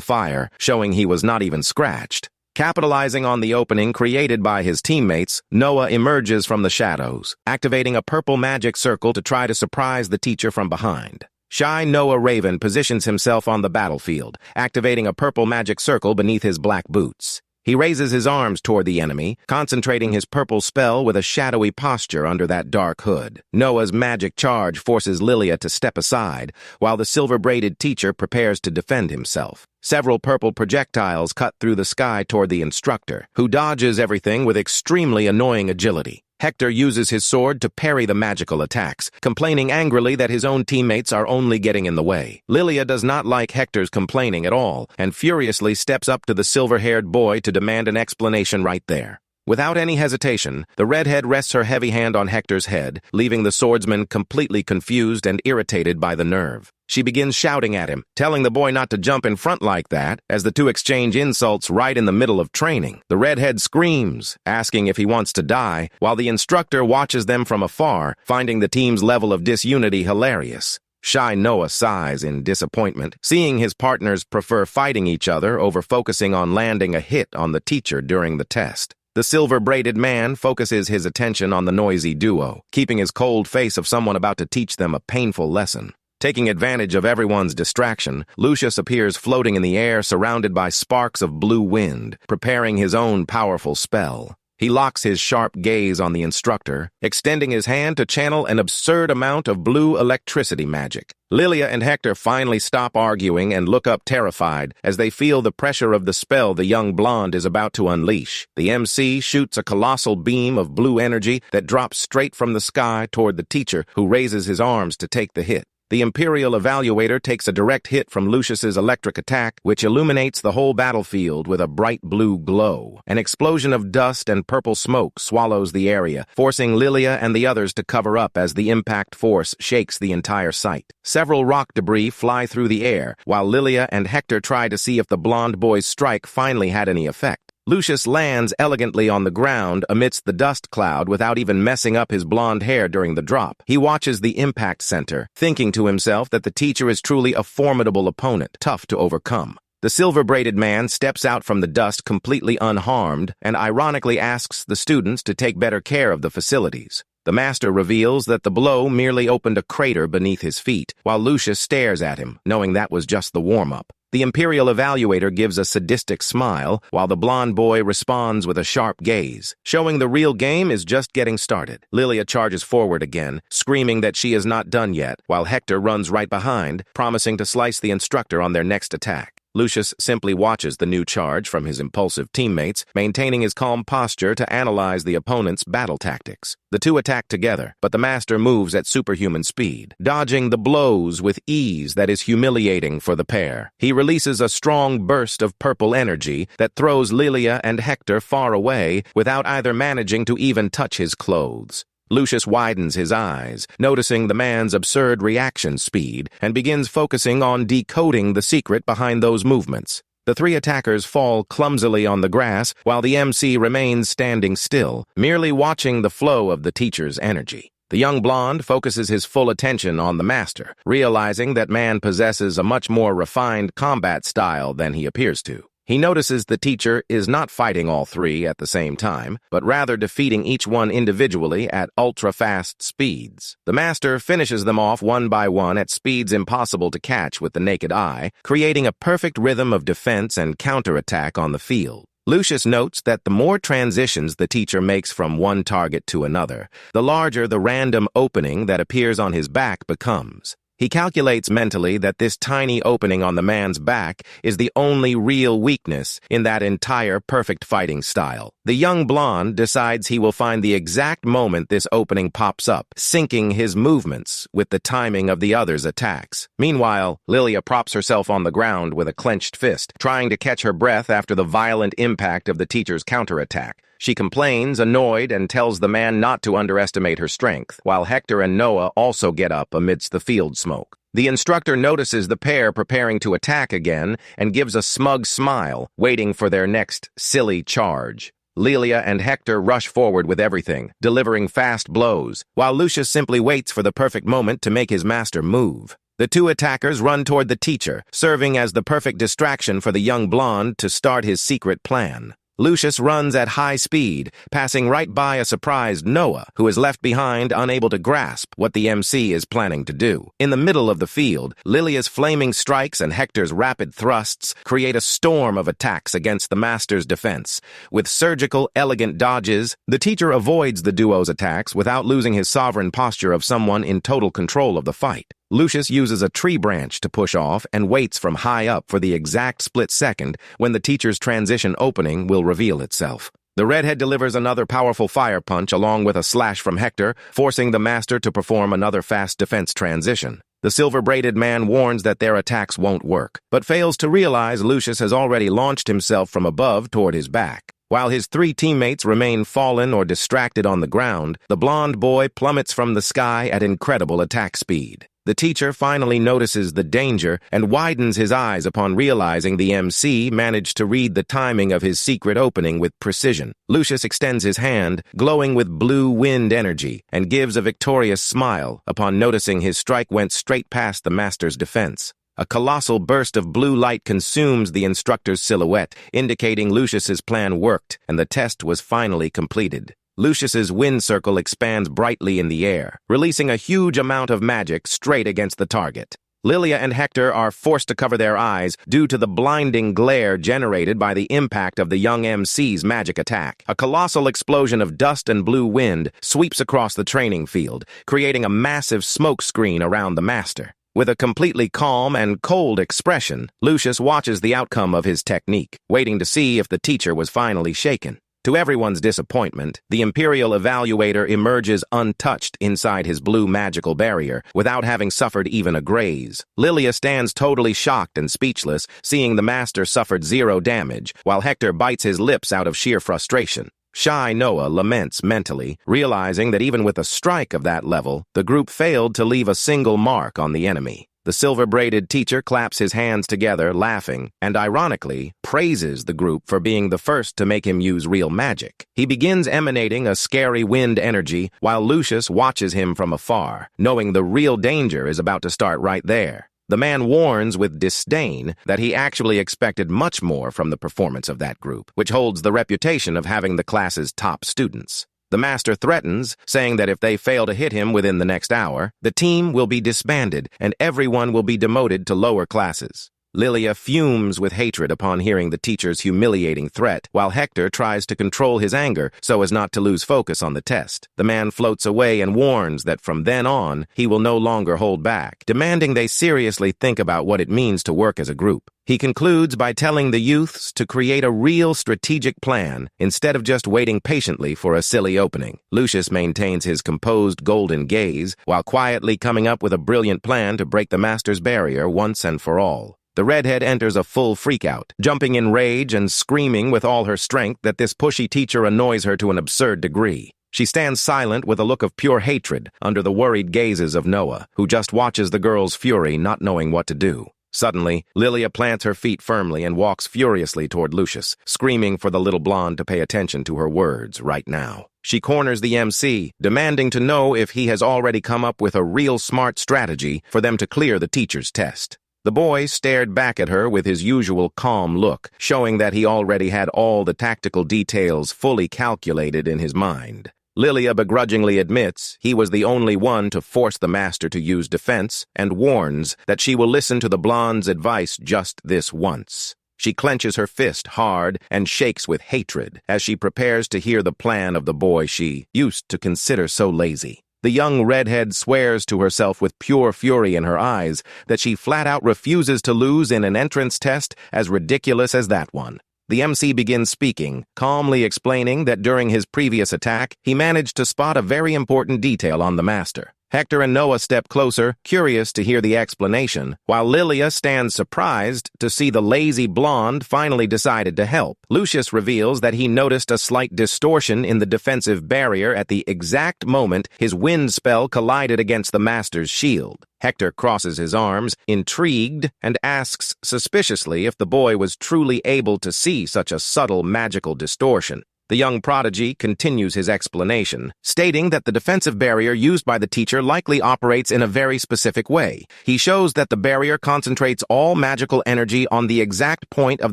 fire, showing he was not even scratched. Capitalizing on the opening created by his teammates, Noah emerges from the shadows, activating a purple magic circle to try to surprise the teacher from behind. Shy Noah Raven positions himself on the battlefield, activating a purple magic circle beneath his black boots. He raises his arms toward the enemy, concentrating his purple spell with a shadowy posture under that dark hood. Noah's magic charge forces Lilia to step aside, while the silver-braided teacher prepares to defend himself. Several purple projectiles cut through the sky toward the instructor, who dodges everything with extremely annoying agility. Hector uses his sword to parry the magical attacks, complaining angrily that his own teammates are only getting in the way. Lilia does not like Hector's complaining at all, and furiously steps up to the silver-haired boy to demand an explanation right there. Without any hesitation, the redhead rests her heavy hand on Hector's head, leaving the swordsman completely confused and irritated by the nerve. She begins shouting at him, telling the boy not to jump in front like that, as the two exchange insults right in the middle of training. The redhead screams, asking if he wants to die, while the instructor watches them from afar, finding the team's level of disunity hilarious. Shy Noah sighs in disappointment, seeing his partners prefer fighting each other over focusing on landing a hit on the teacher during the test. The silver-braided man focuses his attention on the noisy duo, keeping his cold face of someone about to teach them a painful lesson. Taking advantage of everyone's distraction, Lucius appears floating in the air surrounded by sparks of blue wind, preparing his own powerful spell. He locks his sharp gaze on the instructor, extending his hand to channel an absurd amount of blue electricity magic. Lilia and Hector finally stop arguing and look up terrified as they feel the pressure of the spell the young blonde is about to unleash. The MC shoots a colossal beam of blue energy that drops straight from the sky toward the teacher, who raises his arms to take the hit. The Imperial Evaluator takes a direct hit from Lucius's electric attack, which illuminates the whole battlefield with a bright blue glow. An explosion of dust and purple smoke swallows the area, forcing Lilia and the others to cover up as the impact force shakes the entire site. Several rock debris fly through the air, while Lilia and Hector try to see if the blonde boy's strike finally had any effect. Lucius lands elegantly on the ground amidst the dust cloud without even messing up his blonde hair during the drop. He watches the impact center, thinking to himself that the teacher is truly a formidable opponent, tough to overcome. The silver-braided man steps out from the dust completely unharmed and ironically asks the students to take better care of the facilities. The master reveals that the blow merely opened a crater beneath his feet, while Lucius stares at him, knowing that was just the warm-up. The Imperial Evaluator gives a sadistic smile, while the blonde boy responds with a sharp gaze, showing the real game is just getting started. Lilia charges forward again, screaming that she is not done yet, while Hector runs right behind, promising to slice the instructor on their next attack. Lucius simply watches the new charge from his impulsive teammates, maintaining his calm posture to analyze the opponent's battle tactics. The two attack together, but the master moves at superhuman speed, dodging the blows with ease that is humiliating for the pair. He releases a strong burst of purple energy that throws Lilia and Hector far away without either managing to even touch his clothes. Lucius widens his eyes, noticing the man's absurd reaction speed, and begins focusing on decoding the secret behind those movements. The three attackers fall clumsily on the grass, while the MC remains standing still, merely watching the flow of the teacher's energy. The young blonde focuses his full attention on the master, realizing that man possesses a much more refined combat style than he appears to. He notices the teacher is not fighting all three at the same time, but rather defeating each one individually at ultra-fast speeds. The master finishes them off one by one at speeds impossible to catch with the naked eye, creating a perfect rhythm of defense and counterattack on the field. Lucius notes that the more transitions the teacher makes from one target to another, the larger the random opening that appears on his back becomes. He calculates mentally that this tiny opening on the man's back is the only real weakness in that entire perfect fighting style. The young blonde decides he will find the exact moment this opening pops up, syncing his movements with the timing of the other's attacks. Meanwhile, Lilia props herself on the ground with a clenched fist, trying to catch her breath after the violent impact of the teacher's counterattack. She complains, annoyed, and tells the man not to underestimate her strength, while Hector and Noah also get up amidst the field smoke. The instructor notices the pair preparing to attack again and gives a smug smile, waiting for their next silly charge. Lilia and Hector rush forward with everything, delivering fast blows, while Lucius simply waits for the perfect moment to make his master move. The two attackers run toward the teacher, serving as the perfect distraction for the young blonde to start his secret plan. Lucius runs at high speed, passing right by a surprised Noah, who is left behind, unable to grasp what the MC is planning to do. In the middle of the field, Lilia's flaming strikes and Hector's rapid thrusts create a storm of attacks against the master's defense. With surgical, elegant dodges, the teacher avoids the duo's attacks without losing his sovereign posture of someone in total control of the fight. Lucius uses a tree branch to push off and waits from high up for the exact split second when the teacher's transition opening will reveal itself. The redhead delivers another powerful fire punch along with a slash from Hector, forcing the master to perform another fast defense transition. The silver-braided man warns that their attacks won't work, but fails to realize Lucius has already launched himself from above toward his back. While his three teammates remain fallen or distracted on the ground, the blonde boy plummets from the sky at incredible attack speed. The teacher finally notices the danger and widens his eyes upon realizing the MC managed to read the timing of his secret opening with precision. Lucius extends his hand, glowing with blue wind energy, and gives a victorious smile upon noticing his strike went straight past the master's defense. A colossal burst of blue light consumes the instructor's silhouette, indicating Lucius's plan worked and the test was finally completed. Lucius's wind circle expands brightly in the air, releasing a huge amount of magic straight against the target. Lilia and Hector are forced to cover their eyes due to the blinding glare generated by the impact of the young MC's magic attack. A colossal explosion of dust and blue wind sweeps across the training field, creating a massive smoke screen around the master. With a completely calm and cold expression, Lucius watches the outcome of his technique, waiting to see if the teacher was finally shaken. To everyone's disappointment, the Imperial Evaluator emerges untouched inside his blue magical barrier, without having suffered even a graze. Lilia stands totally shocked and speechless, seeing the master suffered 0 damage, while Hector bites his lips out of sheer frustration. Shy Noah laments mentally, realizing that even with a strike of that level, the group failed to leave a single mark on the enemy. The silver-braided teacher claps his hands together, laughing, and ironically, praises the group for being the first to make him use real magic. He begins emanating a scary wind energy, while Lucius watches him from afar, knowing the real danger is about to start right there. The man warns with disdain that he actually expected much more from the performance of that group, which holds the reputation of having the class's top students. The master threatens, saying that if they fail to hit him within the next hour, the team will be disbanded and everyone will be demoted to lower classes. Lilia fumes with hatred upon hearing the teacher's humiliating threat, while Hector tries to control his anger so as not to lose focus on the test. The man floats away and warns that from then on, he will no longer hold back, demanding they seriously think about what it means to work as a group. He concludes by telling the youths to create a real strategic plan instead of just waiting patiently for a silly opening. Lucius maintains his composed golden gaze while quietly coming up with a brilliant plan to break the master's barrier once and for all. The redhead enters a full freakout, jumping in rage and screaming with all her strength that this pushy teacher annoys her to an absurd degree. She stands silent with a look of pure hatred under the worried gazes of Noah, who just watches the girl's fury, not knowing what to do. Suddenly, Lilia plants her feet firmly and walks furiously toward Lucius, screaming for the little blonde to pay attention to her words right now. She corners the MC, demanding to know if he has already come up with a real smart strategy for them to clear the teacher's test. The boy stared back at her with his usual calm look, showing that he already had all the tactical details fully calculated in his mind. Lilia begrudgingly admits he was the only one to force the master to use defense and warns that she will listen to the blonde's advice just this once. She clenches her fist hard and shakes with hatred as she prepares to hear the plan of the boy she used to consider so lazy. The young redhead swears to herself with pure fury in her eyes that she flat out refuses to lose in an entrance test as ridiculous as that one. The MC begins speaking, calmly explaining that during his previous attack, he managed to spot a very important detail on the master. Hector and Noah step closer, curious to hear the explanation, while Lilia stands surprised to see the lazy blonde finally decided to help. Lucius reveals that he noticed a slight distortion in the defensive barrier at the exact moment his wind spell collided against the master's shield. Hector crosses his arms, intrigued, and asks suspiciously if the boy was truly able to see such a subtle magical distortion. The young prodigy continues his explanation, stating that the defensive barrier used by the teacher likely operates in a very specific way. He shows that the barrier concentrates all magical energy on the exact point of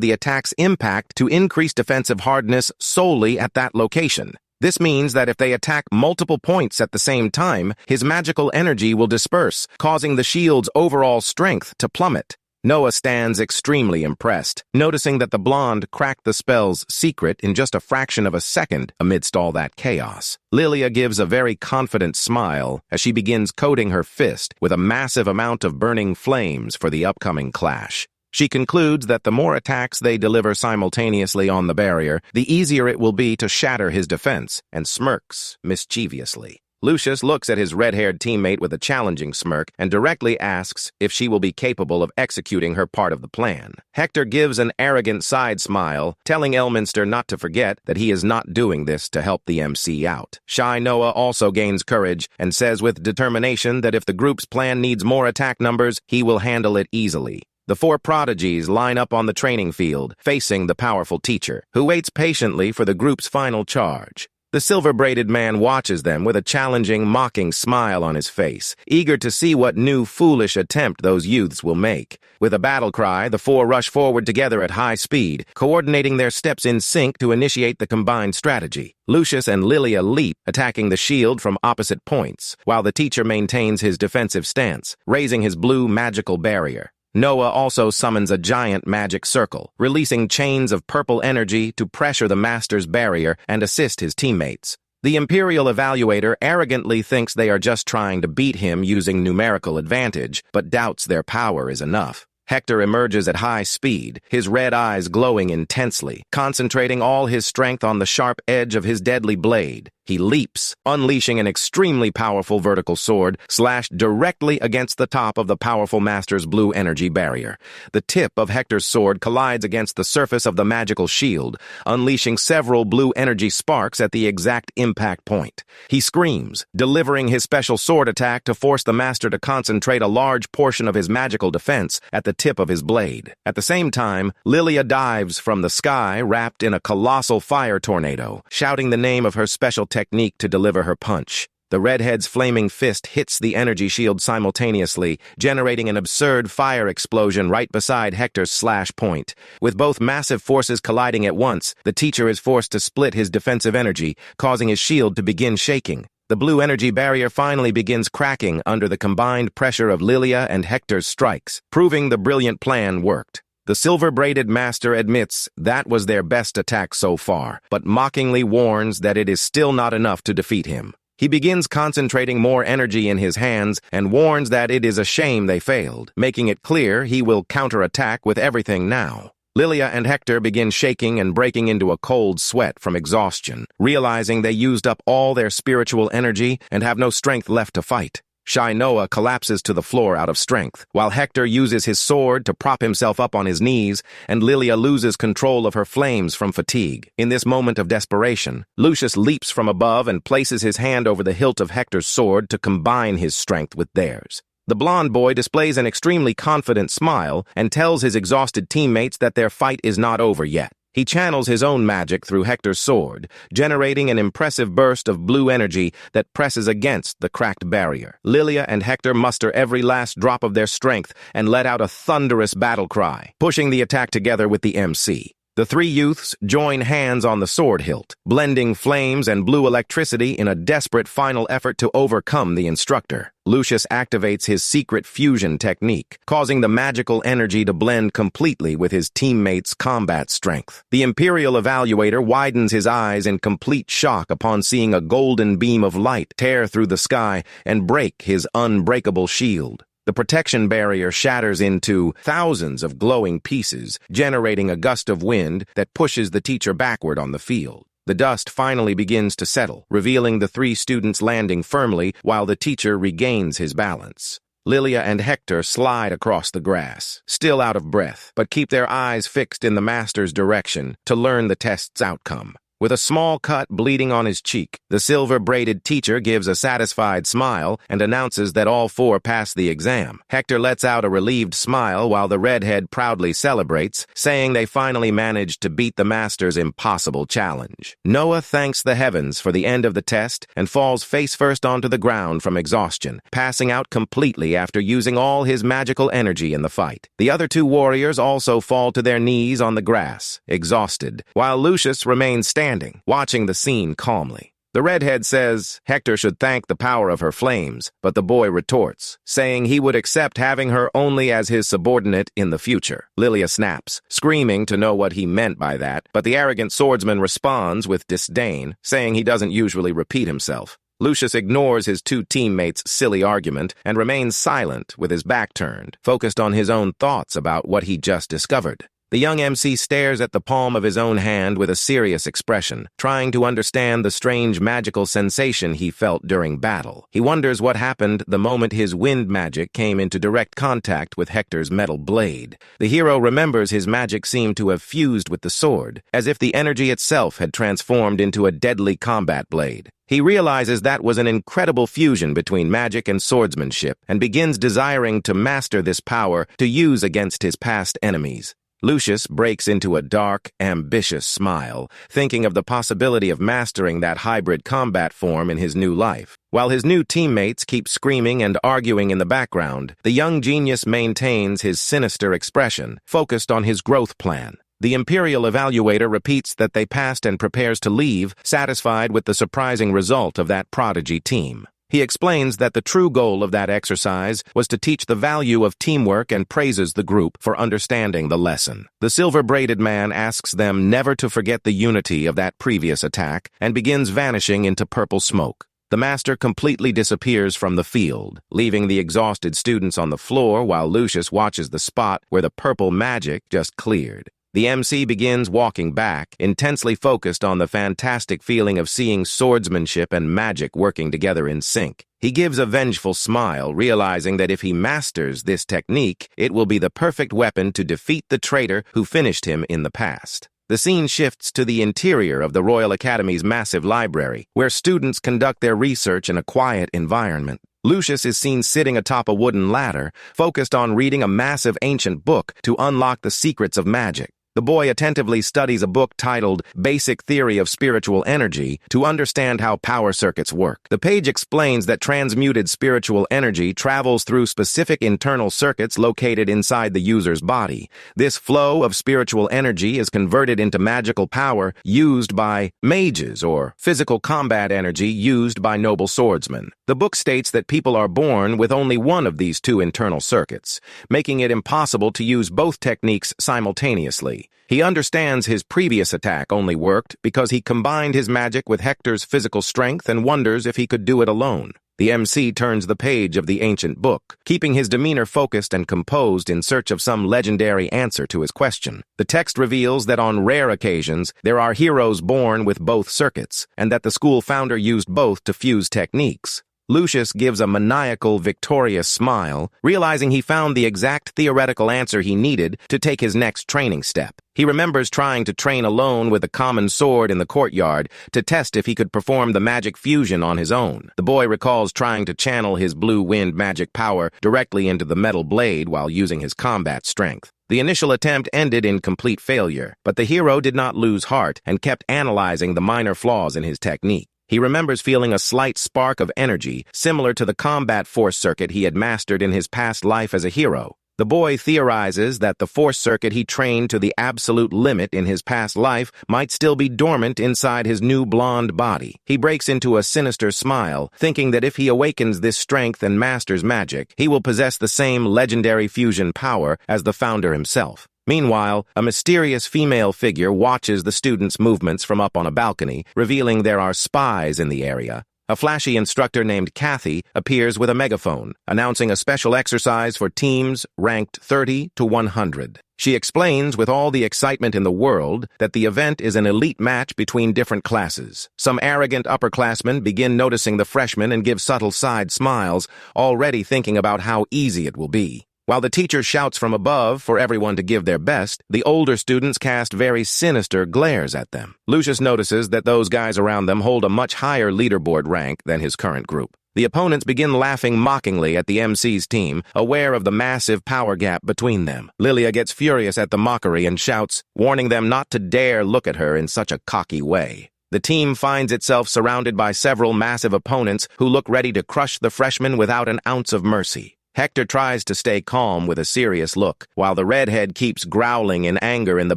the attack's impact to increase defensive hardness solely at that location. This means that if they attack multiple points at the same time, his magical energy will disperse, causing the shield's overall strength to plummet. Noah stands extremely impressed, noticing that the blonde cracked the spell's secret in just a fraction of a second amidst all that chaos. Lilia gives a very confident smile as she begins coating her fist with a massive amount of burning flames for the upcoming clash. She concludes that the more attacks they deliver simultaneously on the barrier, the easier it will be to shatter his defense, and smirks mischievously. Lucius looks at his red-haired teammate with a challenging smirk and directly asks if she will be capable of executing her part of the plan. Hector gives an arrogant side smile, telling Elminster not to forget that he is not doing this to help the MC out. Shy Noah also gains courage and says with determination that if the group's plan needs more attack numbers, he will handle it easily. The four prodigies line up on the training field, facing the powerful teacher, who waits patiently for the group's final charge. The silver-braided man watches them with a challenging, mocking smile on his face, eager to see what new, foolish attempt those youths will make. With a battle cry, the four rush forward together at high speed, coordinating their steps in sync to initiate the combined strategy. Lucius and Lilia leap, attacking the shield from opposite points, while the teacher maintains his defensive stance, raising his blue magical barrier. Noah also summons a giant magic circle, releasing chains of purple energy to pressure the master's barrier and assist his teammates. The Imperial Evaluator arrogantly thinks they are just trying to beat him using numerical advantage, but doubts their power is enough. Hector emerges at high speed, his red eyes glowing intensely, concentrating all his strength on the sharp edge of his deadly blade. He leaps, unleashing an extremely powerful vertical sword slashed directly against the top of the powerful master's blue energy barrier. The tip of Hector's sword collides against the surface of the magical shield, unleashing several blue energy sparks at the exact impact point. He screams, delivering his special sword attack to force the master to concentrate a large portion of his magical defense at the tip of his blade. At the same time, Lilia dives from the sky wrapped in a colossal fire tornado, shouting the name of her special technique to deliver her punch. The redhead's flaming fist hits the energy shield simultaneously, generating an absurd fire explosion right beside Hector's slash point. With both massive forces colliding at once, the teacher is forced to split his defensive energy, causing his shield to begin shaking. the blue energy barrier finally begins cracking under the combined pressure of Lilia and Hector's strikes, proving the brilliant plan worked. The silver-braided master admits that was their best attack so far, but mockingly warns that it is still not enough to defeat him. He begins concentrating more energy in his hands and warns that it is a shame they failed, making it clear he will counterattack with everything now. Lilia and Hector begin shaking and breaking into a cold sweat from exhaustion, realizing they used up all their spiritual energy and have no strength left to fight. Shy Noah collapses to the floor out of strength, while Hector uses his sword to prop himself up on his knees, and Lilia loses control of her flames from fatigue. In this moment of desperation, Lucius leaps from above and places his hand over the hilt of Hector's sword to combine his strength with theirs. The blonde boy displays an extremely confident smile and tells his exhausted teammates that their fight is not over yet. He channels his own magic through Hector's sword, generating an impressive burst of blue energy that presses against the cracked barrier. Lilia and Hector muster every last drop of their strength and let out a thunderous battle cry, pushing the attack together with the MC. The three youths join hands on the sword hilt, blending flames and blue electricity in a desperate final effort to overcome the instructor. Lucius activates his secret fusion technique, causing the magical energy to blend completely with his teammates' combat strength. The Imperial Evaluator widens his eyes in complete shock upon seeing a golden beam of light tear through the sky and break his unbreakable shield. The protection barrier shatters into thousands of glowing pieces, generating a gust of wind that pushes the teacher backward on the field. The dust finally begins to settle, revealing the three students landing firmly while the teacher regains his balance. Lilia and Hector slide across the grass, still out of breath, but keep their eyes fixed in the master's direction to learn the test's outcome. With a small cut bleeding on his cheek, the silver-braided teacher gives a satisfied smile and announces that all four pass the exam. Hector lets out a relieved smile while the redhead proudly celebrates, saying they finally managed to beat the master's impossible challenge. Noah thanks the heavens for the end of the test and falls face-first onto the ground from exhaustion, passing out completely after using all his magical energy in the fight. The other two warriors also fall to their knees on the grass, exhausted, while Lucius remains standing, watching the scene calmly. The redhead says Hector should thank the power of her flames, but the boy retorts, saying he would accept having her only as his subordinate in the future. Lilia snaps, screaming to know what he meant by that, but the arrogant swordsman responds with disdain, saying he doesn't usually repeat himself. Lucius ignores his two teammates' silly argument and remains silent with his back turned, focused on his own thoughts about what he just discovered. The young MC stares at the palm of his own hand with a serious expression, trying to understand the strange magical sensation he felt during battle. He wonders what happened the moment his wind magic came into direct contact with Hector's metal blade. The hero remembers his magic seemed to have fused with the sword, as if the energy itself had transformed into a deadly combat blade. He realizes that was an incredible fusion between magic and swordsmanship and begins desiring to master this power to use against his past enemies. Lucius breaks into a dark, ambitious smile, thinking of the possibility of mastering that hybrid combat form in his new life. While his new teammates keep screaming and arguing in the background, the young genius maintains his sinister expression, focused on his growth plan. The Imperial Evaluator repeats that they passed and prepares to leave, satisfied with the surprising result of that prodigy team. He explains that the true goal of that exercise was to teach the value of teamwork and praises the group for understanding the lesson. The silver-braided man asks them never to forget the unity of that previous attack and begins vanishing into purple smoke. The master completely disappears from the field, leaving the exhausted students on the floor while Lucius watches the spot where the purple magic just cleared. The MC begins walking back, intensely focused on the fantastic feeling of seeing swordsmanship and magic working together in sync. He gives a vengeful smile, realizing that if he masters this technique, it will be the perfect weapon to defeat the traitor who finished him in the past. The scene shifts to the interior of the Royal Academy's massive library, where students conduct their research in a quiet environment. Lucius is seen sitting atop a wooden ladder, focused on reading a massive ancient book to unlock the secrets of magic. The boy attentively studies a book titled Basic Theory of Spiritual Energy to understand how power circuits work. The page explains that transmuted spiritual energy travels through specific internal circuits located inside the user's body. This flow of spiritual energy is converted into magical power used by mages or physical combat energy used by noble swordsmen. The book states that people are born with only one of these two internal circuits, making it impossible to use both techniques simultaneously. He understands his previous attack only worked because he combined his magic with Hector's physical strength and wonders if he could do it alone. The MC turns the page of the ancient book, keeping his demeanor focused and composed in search of some legendary answer to his question. The text reveals that on rare occasions, there are heroes born with both circuits, and that the school founder used both to fuse techniques. Lucius gives a maniacal, victorious smile, realizing he found the exact theoretical answer he needed to take his next training step. He remembers trying to train alone with a common sword in the courtyard to test if he could perform the magic fusion on his own. The boy recalls trying to channel his blue wind magic power directly into the metal blade while using his combat strength. The initial attempt ended in complete failure, but the hero did not lose heart and kept analyzing the minor flaws in his technique. He remembers feeling a slight spark of energy similar to the combat force circuit he had mastered in his past life as a hero. The boy theorizes that the force circuit he trained to the absolute limit in his past life might still be dormant inside his new blonde body. He breaks into a sinister smile, thinking that if he awakens this strength and masters magic, he will possess the same legendary fusion power as the founder himself. Meanwhile, a mysterious female figure watches the students' movements from up on a balcony, revealing there are spies in the area. A flashy instructor named Kathy appears with a megaphone, announcing a special exercise for teams ranked 30 to 100. She explains with all the excitement in the world that the event is an elite match between different classes. Some arrogant upperclassmen begin noticing the freshmen and give subtle side smiles, already thinking about how easy it will be. While the teacher shouts from above for everyone to give their best, the older students cast very sinister glares at them. Lucius notices that those guys around them hold a much higher leaderboard rank than his current group. The opponents begin laughing mockingly at the MC's team, aware of the massive power gap between them. Lilia gets furious at the mockery and shouts, warning them not to dare look at her in such a cocky way. The team finds itself surrounded by several massive opponents who look ready to crush the freshmen without an ounce of mercy. Hector tries to stay calm with a serious look, while the redhead keeps growling in anger in the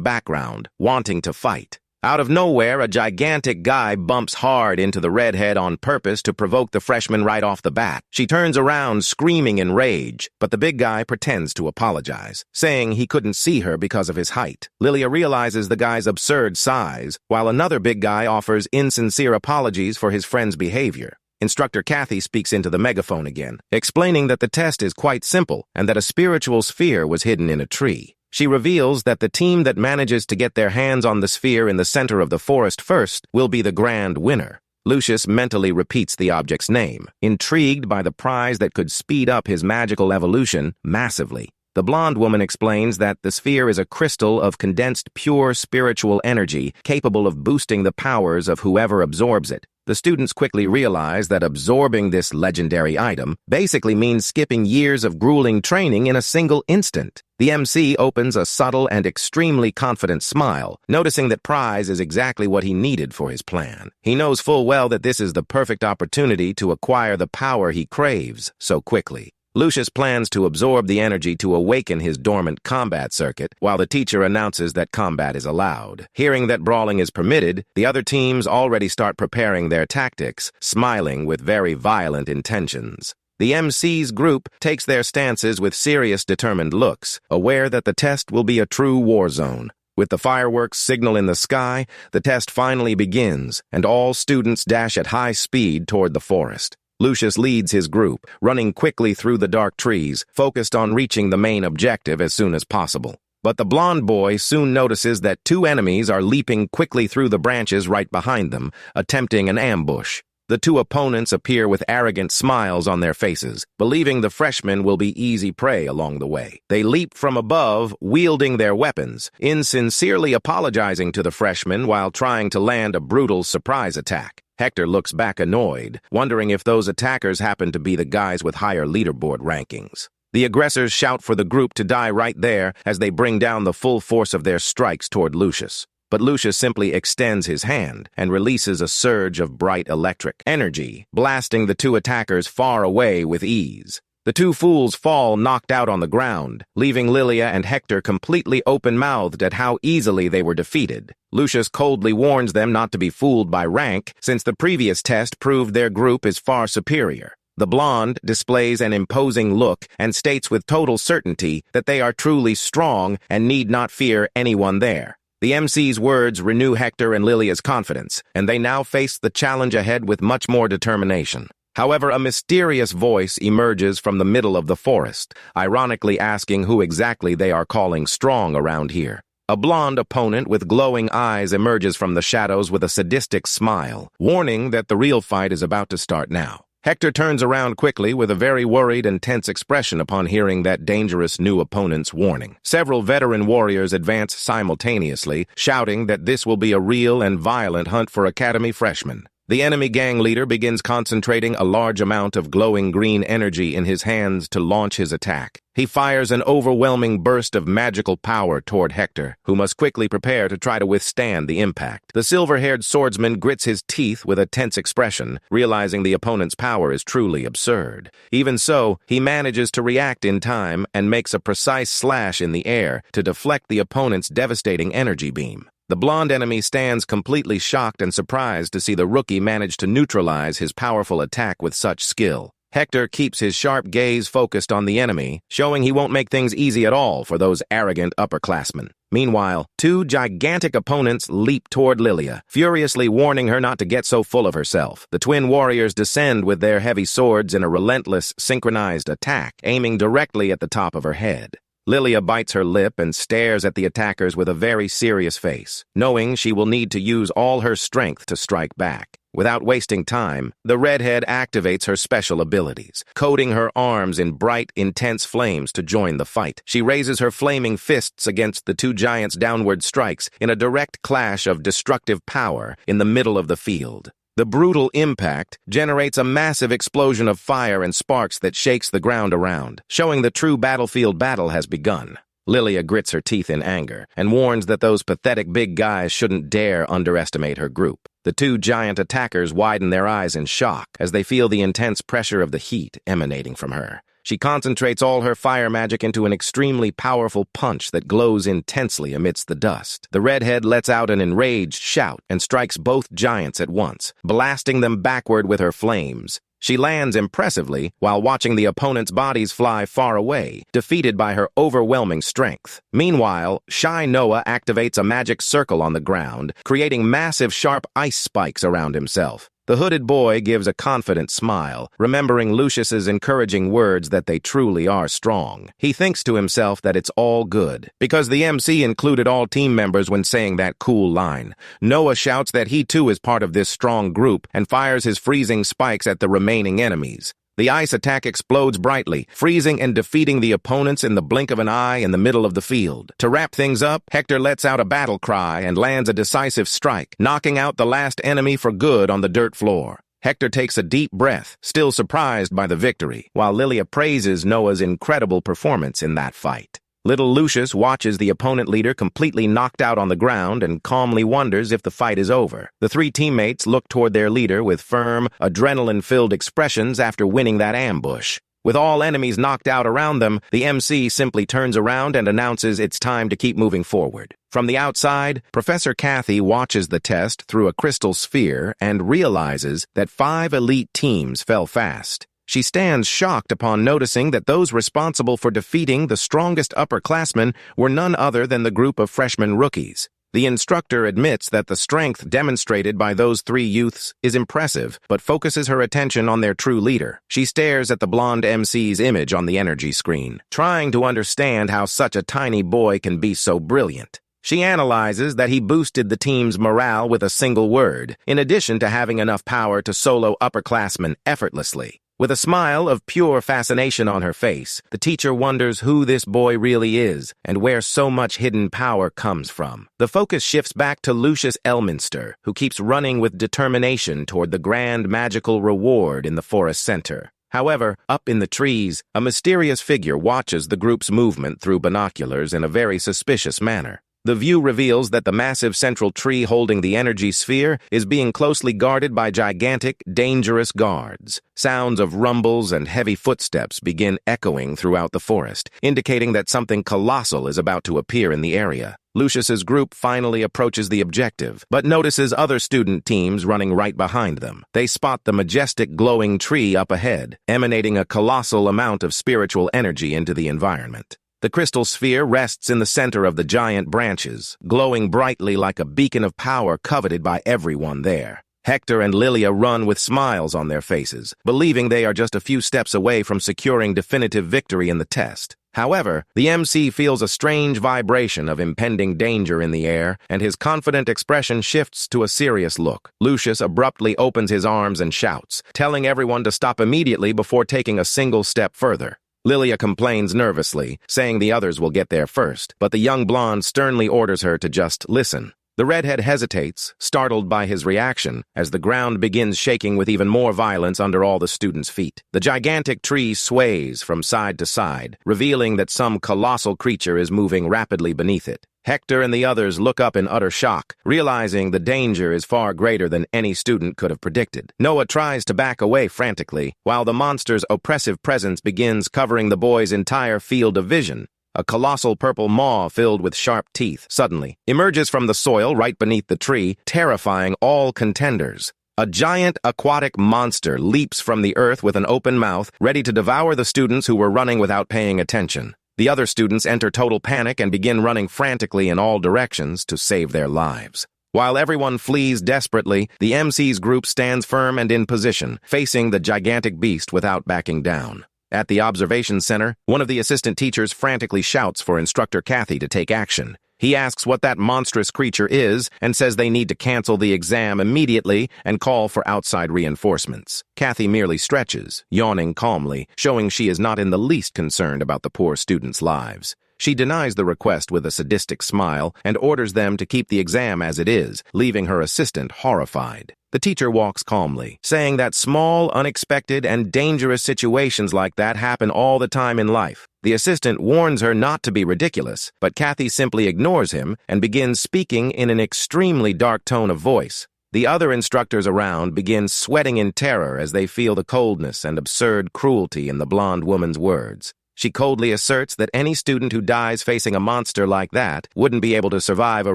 background, wanting to fight. Out of nowhere, a gigantic guy bumps hard into the redhead on purpose to provoke the freshman right off the bat. She turns around, screaming in rage, but the big guy pretends to apologize, saying he couldn't see her because of his height. Lilia realizes the guy's absurd size, while another big guy offers insincere apologies for his friend's behavior. Instructor Kathy speaks into the megaphone again, explaining that the test is quite simple and that a spiritual sphere was hidden in a tree. She reveals that the team that manages to get their hands on the sphere in the center of the forest first will be the grand winner. Lucius mentally repeats the object's name, intrigued by the prize that could speed up his magical evolution massively. The blonde woman explains that the sphere is a crystal of condensed pure spiritual energy capable of boosting the powers of whoever absorbs it. The students quickly realize that absorbing this legendary item basically means skipping years of grueling training in a single instant. The MC opens a subtle and extremely confident smile, noticing that prize is exactly what he needed for his plan. He knows full well that this is the perfect opportunity to acquire the power he craves so quickly. Lucius plans to absorb the energy to awaken his dormant combat circuit, while the teacher announces that combat is allowed. Hearing that brawling is permitted, the other teams already start preparing their tactics, smiling with very violent intentions. The MC's group takes their stances with serious, determined looks, aware that the test will be a true war zone. With the fireworks signal in the sky, the test finally begins, and all students dash at high speed toward the forest. Lucius leads his group, running quickly through the dark trees, focused on reaching the main objective as soon as possible. But the blonde boy soon notices that two enemies are leaping quickly through the branches right behind them, attempting an ambush. The two opponents appear with arrogant smiles on their faces, believing the freshmen will be easy prey along the way. They leap from above, wielding their weapons, insincerely apologizing to the freshmen while trying to land a brutal surprise attack. Hector looks back annoyed, wondering if those attackers happen to be the guys with higher leaderboard rankings. The aggressors shout for the group to die right there as they bring down the full force of their strikes toward Lucius. But Lucius simply extends his hand and releases a surge of bright electric energy, blasting the two attackers far away with ease. The two fools fall knocked out on the ground, leaving Lilia and Hector completely open-mouthed at how easily they were defeated. Lucius coldly warns them not to be fooled by rank, since the previous test proved their group is far superior. The blonde displays an imposing look and states with total certainty that they are truly strong and need not fear anyone there. The MC's words renew Hector and Lilia's confidence, and they now face the challenge ahead with much more determination. However, a mysterious voice emerges from the middle of the forest, ironically asking who exactly they are calling strong around here. A blonde opponent with glowing eyes emerges from the shadows with a sadistic smile, warning that the real fight is about to start now. Hector turns around quickly with a very worried and tense expression upon hearing that dangerous new opponent's warning. Several veteran warriors advance simultaneously, shouting that this will be a real and violent hunt for Academy freshmen. The enemy gang leader begins concentrating a large amount of glowing green energy in his hands to launch his attack. He fires an overwhelming burst of magical power toward Hector, who must quickly prepare to try to withstand the impact. The silver-haired swordsman grits his teeth with a tense expression, realizing the opponent's power is truly absurd. Even so, he manages to react in time and makes a precise slash in the air to deflect the opponent's devastating energy beam. The blonde enemy stands completely shocked and surprised to see the rookie manage to neutralize his powerful attack with such skill. Hector keeps his sharp gaze focused on the enemy, showing he won't make things easy at all for those arrogant upperclassmen. Meanwhile, two gigantic opponents leap toward Lilia, furiously warning her not to get so full of herself. The twin warriors descend with their heavy swords in a relentless, synchronized attack, aiming directly at the top of her head. Lilia bites her lip and stares at the attackers with a very serious face, knowing she will need to use all her strength to strike back. Without wasting time, the redhead activates her special abilities, coating her arms in bright, intense flames to join the fight. She raises her flaming fists against the two giants' downward strikes in a direct clash of destructive power in the middle of the field. The brutal impact generates a massive explosion of fire and sparks that shakes the ground around, showing the true battlefield battle has begun. Lilia grits her teeth in anger and warns that those pathetic big guys shouldn't dare underestimate her group. The two giant attackers widen their eyes in shock as they feel the intense pressure of the heat emanating from her. She concentrates all her fire magic into an extremely powerful punch that glows intensely amidst the dust. The redhead lets out an enraged shout and strikes both giants at once, blasting them backward with her flames. She lands impressively while watching the opponent's bodies fly far away, defeated by her overwhelming strength. Meanwhile, Shy Noah activates a magic circle on the ground, creating massive sharp ice spikes around himself. The hooded boy gives a confident smile, remembering Lucius's encouraging words that they truly are strong. He thinks to himself that it's all good, because the MC included all team members when saying that cool line. Noah shouts that he too is part of this strong group and fires his freezing spikes at the remaining enemies. The ice attack explodes brightly, freezing and defeating the opponents in the blink of an eye in the middle of the field. To wrap things up, Hector lets out a battle cry and lands a decisive strike, knocking out the last enemy for good on the dirt floor. Hector takes a deep breath, still surprised by the victory, while Lilia praises Noah's incredible performance in that fight. Little Lucius watches the opponent leader completely knocked out on the ground and calmly wonders if the fight is over. The three teammates look toward their leader with firm, adrenaline-filled expressions after winning that ambush. With all enemies knocked out around them, the MC simply turns around and announces it's time to keep moving forward. From the outside, Professor Kathy watches the test through a crystal sphere and realizes that 5 elite teams fell fast. She stands shocked upon noticing that those responsible for defeating the strongest upperclassmen were none other than the group of freshman rookies. The instructor admits that the strength demonstrated by those 3 youths is impressive, but focuses her attention on their true leader. She stares at the blonde MC's image on the energy screen, trying to understand how such a tiny boy can be so brilliant. She analyzes that he boosted the team's morale with a single word, in addition to having enough power to solo upperclassmen effortlessly. With a smile of pure fascination on her face, the teacher wonders who this boy really is and where so much hidden power comes from. The focus shifts back to Lucius Elminster, who keeps running with determination toward the grand magical reward in the forest center. However, up in the trees, a mysterious figure watches the group's movement through binoculars in a very suspicious manner. The view reveals that the massive central tree holding the energy sphere is being closely guarded by gigantic, dangerous guards. Sounds of rumbles and heavy footsteps begin echoing throughout the forest, indicating that something colossal is about to appear in the area. Lucius's group finally approaches the objective, but notices other student teams running right behind them. They spot the majestic glowing tree up ahead, emanating a colossal amount of spiritual energy into the environment. The crystal sphere rests in the center of the giant branches, glowing brightly like a beacon of power coveted by everyone there. Hector and Lilia run with smiles on their faces, believing they are just a few steps away from securing definitive victory in the test. However, the MC feels a strange vibration of impending danger in the air, and his confident expression shifts to a serious look. Lucius abruptly opens his arms and shouts, telling everyone to stop immediately before taking a single step further. Lilia complains nervously, saying the others will get there first, but the young blonde sternly orders her to just listen. The redhead hesitates, startled by his reaction, as the ground begins shaking with even more violence under all the students' feet. The gigantic tree sways from side to side, revealing that some colossal creature is moving rapidly beneath it. Hector and the others look up in utter shock, realizing the danger is far greater than any student could have predicted. Noah tries to back away frantically, while the monster's oppressive presence begins covering the boy's entire field of vision. A colossal purple maw filled with sharp teeth suddenly emerges from the soil right beneath the tree, terrifying all contenders. A giant aquatic monster leaps from the earth with an open mouth, ready to devour the students who were running without paying attention. The other students enter total panic and begin running frantically in all directions to save their lives. While everyone flees desperately, the MC's group stands firm and in position, facing the gigantic beast without backing down. At the observation center, one of the assistant teachers frantically shouts for Instructor Kathy to take action. He asks what that monstrous creature is and says they need to cancel the exam immediately and call for outside reinforcements. Kathy merely stretches, yawning calmly, showing she is not in the least concerned about the poor students' lives. She denies the request with a sadistic smile and orders them to keep the exam as it is, leaving her assistant horrified. The teacher walks calmly, saying that small, unexpected, and dangerous situations like that happen all the time in life. The assistant warns her not to be ridiculous, but Kathy simply ignores him and begins speaking in an extremely dark tone of voice. The other instructors around begin sweating in terror as they feel the coldness and absurd cruelty in the blonde woman's words. She coldly asserts that any student who dies facing a monster like that wouldn't be able to survive a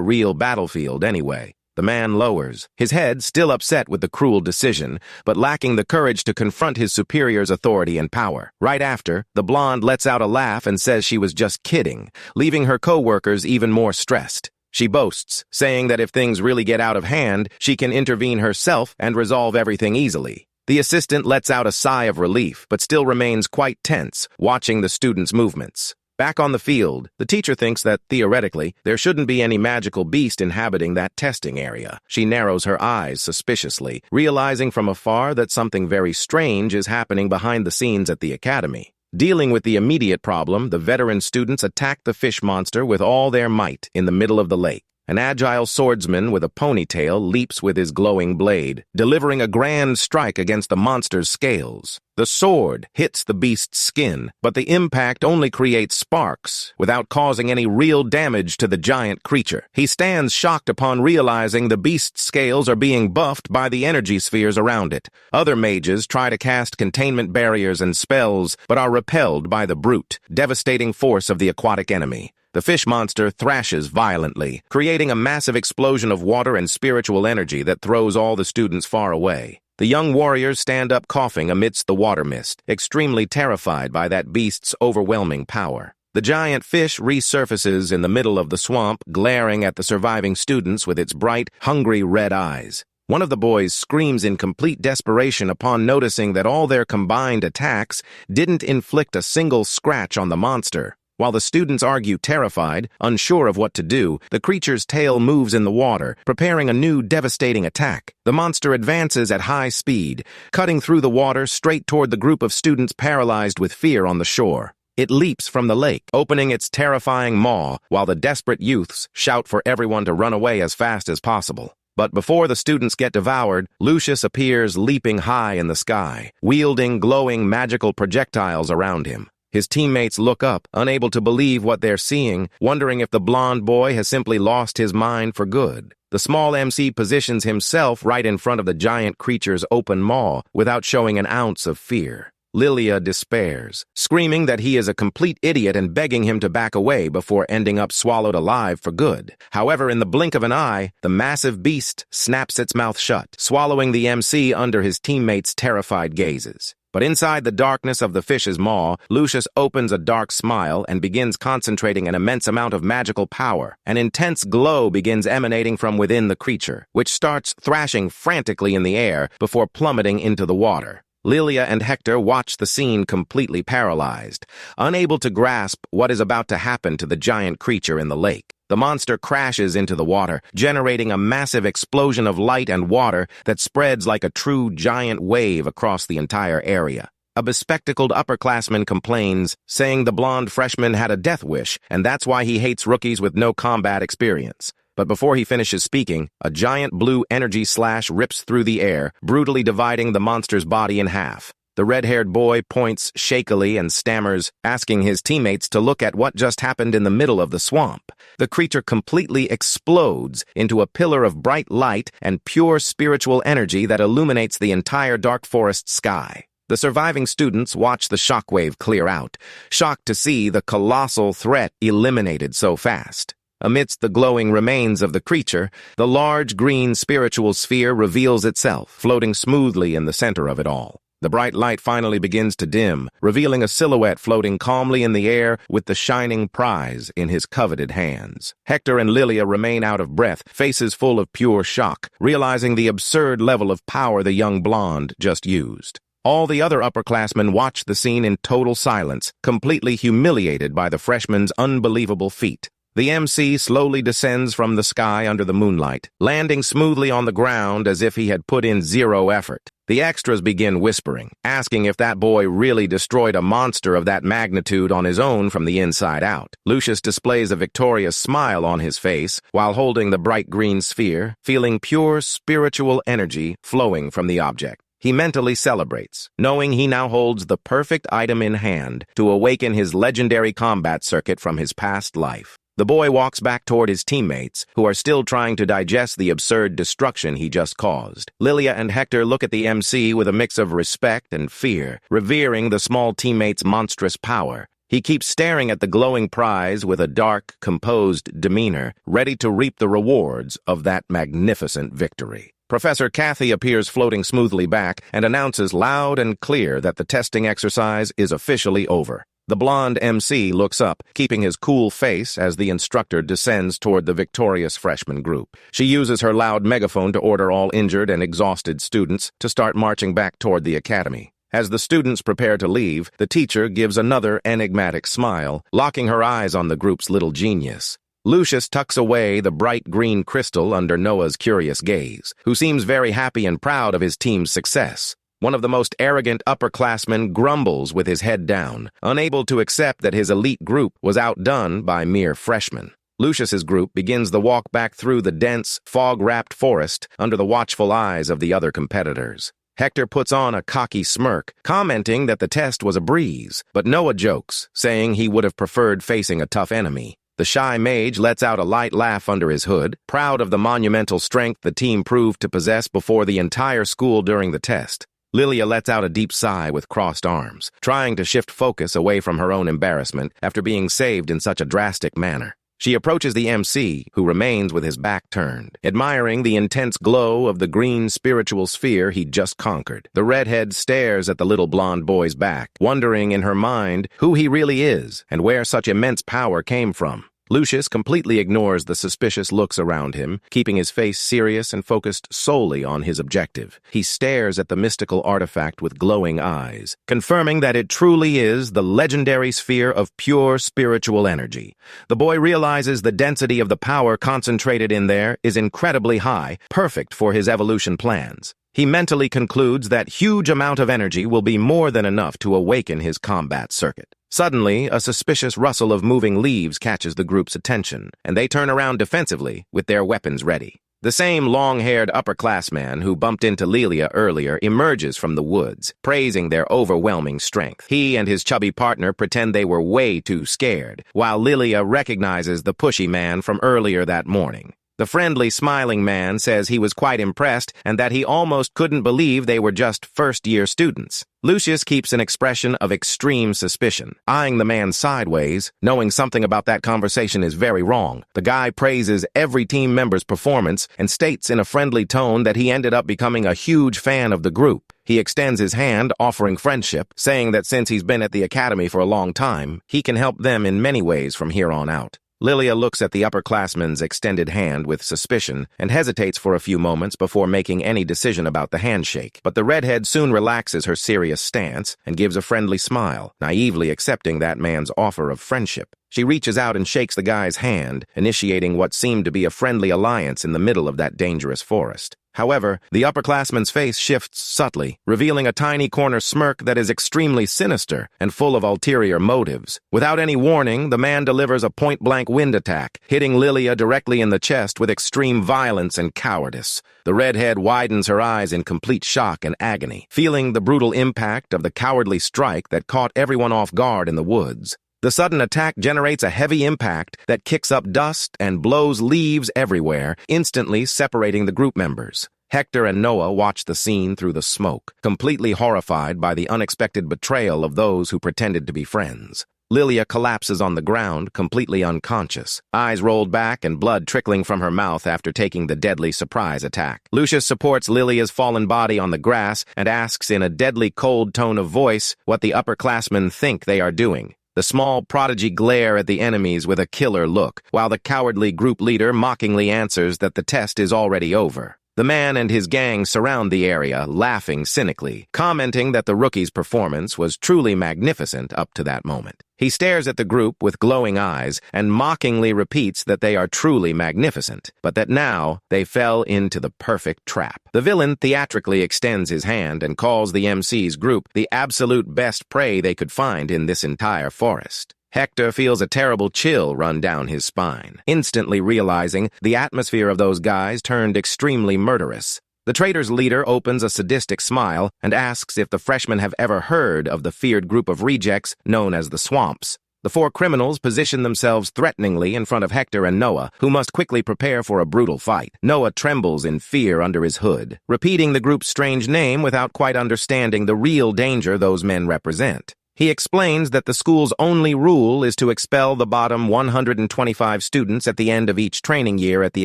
real battlefield anyway. The man lowers, his head still upset with the cruel decision, but lacking the courage to confront his superior's authority and power. Right after, the blonde lets out a laugh and says she was just kidding, leaving her co-workers even more stressed. She boasts, saying that if things really get out of hand, she can intervene herself and resolve everything easily. The assistant lets out a sigh of relief, but still remains quite tense, watching the students' movements. Back on the field, the teacher thinks that, theoretically, there shouldn't be any magical beast inhabiting that testing area. She narrows her eyes suspiciously, realizing from afar that something very strange is happening behind the scenes at the academy. Dealing with the immediate problem, the veteran students attack the fish monster with all their might in the middle of the lake. An agile swordsman with a ponytail leaps with his glowing blade, delivering a grand strike against the monster's scales. The sword hits the beast's skin, but the impact only creates sparks, without causing any real damage to the giant creature. He stands shocked upon realizing the beast's scales are being buffed by the energy spheres around it. Other mages try to cast containment barriers and spells, but are repelled by the brute, devastating force of the aquatic enemy. The fish monster thrashes violently, creating a massive explosion of water and spiritual energy that throws all the students far away. The young warriors stand up coughing amidst the water mist, extremely terrified by that beast's overwhelming power. The giant fish resurfaces in the middle of the swamp, glaring at the surviving students with its bright, hungry red eyes. One of the boys screams in complete desperation upon noticing that all their combined attacks didn't inflict a single scratch on the monster. While the students argue terrified, unsure of what to do, the creature's tail moves in the water, preparing a new devastating attack. The monster advances at high speed, cutting through the water straight toward the group of students paralyzed with fear on the shore. It leaps from the lake, opening its terrifying maw, while the desperate youths shout for everyone to run away as fast as possible. But before the students get devoured, Lucius appears leaping high in the sky, wielding glowing magical projectiles around him. His teammates look up, unable to believe what they're seeing, wondering if the blonde boy has simply lost his mind for good. The small MC positions himself right in front of the giant creature's open maw, without showing an ounce of fear. Lilia despairs, screaming that he is a complete idiot and begging him to back away before ending up swallowed alive for good. However, in the blink of an eye, the massive beast snaps its mouth shut, swallowing the MC under his teammates' terrified gazes. But inside the darkness of the fish's maw, Lucius opens a dark smile and begins concentrating an immense amount of magical power. An intense glow begins emanating from within the creature, which starts thrashing frantically in the air before plummeting into the water. Lilia and Hector watch the scene completely paralyzed, unable to grasp what is about to happen to the giant creature in the lake. The monster crashes into the water, generating a massive explosion of light and water that spreads like a true giant wave across the entire area. A bespectacled upperclassman complains, saying the blonde freshman had a death wish, and that's why he hates rookies with no combat experience. But before he finishes speaking, a giant blue energy slash rips through the air, brutally dividing the monster's body in half. The red-haired boy points shakily and stammers, asking his teammates to look at what just happened in the middle of the swamp. The creature completely explodes into a pillar of bright light and pure spiritual energy that illuminates the entire dark forest sky. The surviving students watch the shockwave clear out, shocked to see the colossal threat eliminated so fast. Amidst the glowing remains of the creature, the large green spiritual sphere reveals itself, floating smoothly in the center of it all. The bright light finally begins to dim, revealing a silhouette floating calmly in the air with the shining prize in his coveted hands. Hector and Lilia remain out of breath, faces full of pure shock, realizing the absurd level of power the young blonde just used. All the other upperclassmen watch the scene in total silence, completely humiliated by the freshman's unbelievable feat. The MC slowly descends from the sky under the moonlight, landing smoothly on the ground as if he had put in zero effort. The extras begin whispering, asking if that boy really destroyed a monster of that magnitude on his own from the inside out. Lucius displays a victorious smile on his face while holding the bright green sphere, feeling pure spiritual energy flowing from the object. He mentally celebrates, knowing he now holds the perfect item in hand to awaken his legendary combat circuit from his past life. The boy walks back toward his teammates, who are still trying to digest the absurd destruction he just caused. Lilia and Hector look at the MC with a mix of respect and fear, revering the small teammate's monstrous power. He keeps staring at the glowing prize with a dark, composed demeanor, ready to reap the rewards of that magnificent victory. Professor Kathy appears floating smoothly back and announces loud and clear that the testing exercise is officially over. The blonde MC looks up, keeping his cool face as the instructor descends toward the victorious freshman group. She uses her loud megaphone to order all injured and exhausted students to start marching back toward the academy. As the students prepare to leave, the teacher gives another enigmatic smile, locking her eyes on the group's little genius. Lucius tucks away the bright green crystal under Noah's curious gaze, who seems very happy and proud of his team's success. One of the most arrogant upperclassmen grumbles with his head down, unable to accept that his elite group was outdone by mere freshmen. Lucius's group begins the walk back through the dense, fog-wrapped forest under the watchful eyes of the other competitors. Hector puts on a cocky smirk, commenting that the test was a breeze, but Noah jokes, saying he would have preferred facing a tough enemy. The shy mage lets out a light laugh under his hood, proud of the monumental strength the team proved to possess before the entire school during the test. Lilia lets out a deep sigh with crossed arms, trying to shift focus away from her own embarrassment after being saved in such a drastic manner. She approaches the MC, who remains with his back turned, admiring the intense glow of the green spiritual sphere he'd just conquered. The redhead stares at the little blonde boy's back, wondering in her mind who he really is and where such immense power came from. Lucius completely ignores the suspicious looks around him, keeping his face serious and focused solely on his objective. He stares at the mystical artifact with glowing eyes, confirming that it truly is the legendary sphere of pure spiritual energy. The boy realizes the density of the power concentrated in there is incredibly high, perfect for his evolution plans. He mentally concludes that huge amount of energy will be more than enough to awaken his combat circuit. Suddenly, a suspicious rustle of moving leaves catches the group's attention, and they turn around defensively with their weapons ready. The same long-haired upperclassman who bumped into Lilia earlier emerges from the woods, praising their overwhelming strength. He and his chubby partner pretend they were way too scared, while Lilia recognizes the pushy man from earlier that morning. The friendly, smiling man says he was quite impressed and that he almost couldn't believe they were just first-year students. Lucius keeps an expression of extreme suspicion, eyeing the man sideways, knowing something about that conversation is very wrong. The guy praises every team member's performance and states in a friendly tone that he ended up becoming a huge fan of the group. He extends his hand, offering friendship, saying that since he's been at the academy for a long time, he can help them in many ways from here on out. Lilia looks at the upperclassman's extended hand with suspicion and hesitates for a few moments before making any decision about the handshake. But the redhead soon relaxes her serious stance and gives a friendly smile, naively accepting that man's offer of friendship. She reaches out and shakes the guy's hand, initiating what seemed to be a friendly alliance in the middle of that dangerous forest. However, the upperclassman's face shifts subtly, revealing a tiny corner smirk that is extremely sinister and full of ulterior motives. Without any warning, the man delivers a point-blank wind attack, hitting Lilia directly in the chest with extreme violence and cowardice. The redhead widens her eyes in complete shock and agony, feeling the brutal impact of the cowardly strike that caught everyone off guard in the woods. The sudden attack generates a heavy impact that kicks up dust and blows leaves everywhere, instantly separating the group members. Hector and Noah watch the scene through the smoke, completely horrified by the unexpected betrayal of those who pretended to be friends. Lilia collapses on the ground, completely unconscious, eyes rolled back and blood trickling from her mouth after taking the deadly surprise attack. Lucius supports Lilia's fallen body on the grass and asks in a deadly cold tone of voice what the upperclassmen think they are doing. The small prodigy glare at the enemies with a killer look, while the cowardly group leader mockingly answers that the test is already over. The man and his gang surround the area, laughing cynically, commenting that the rookie's performance was truly magnificent up to that moment. He stares at the group with glowing eyes and mockingly repeats that they are truly magnificent, but that now they fell into the perfect trap. The villain theatrically extends his hand and calls the MC's group the absolute best prey they could find in this entire forest. Hector feels a terrible chill run down his spine, instantly realizing the atmosphere of those guys turned extremely murderous. The traitor's leader opens a sadistic smile and asks if the freshmen have ever heard of the feared group of rejects known as the Swamps. The four criminals position themselves threateningly in front of Hector and Noah, who must quickly prepare for a brutal fight. Noah trembles in fear under his hood, repeating the group's strange name without quite understanding the real danger those men represent. He explains that the school's only rule is to expel the bottom 125 students at the end of each training year at the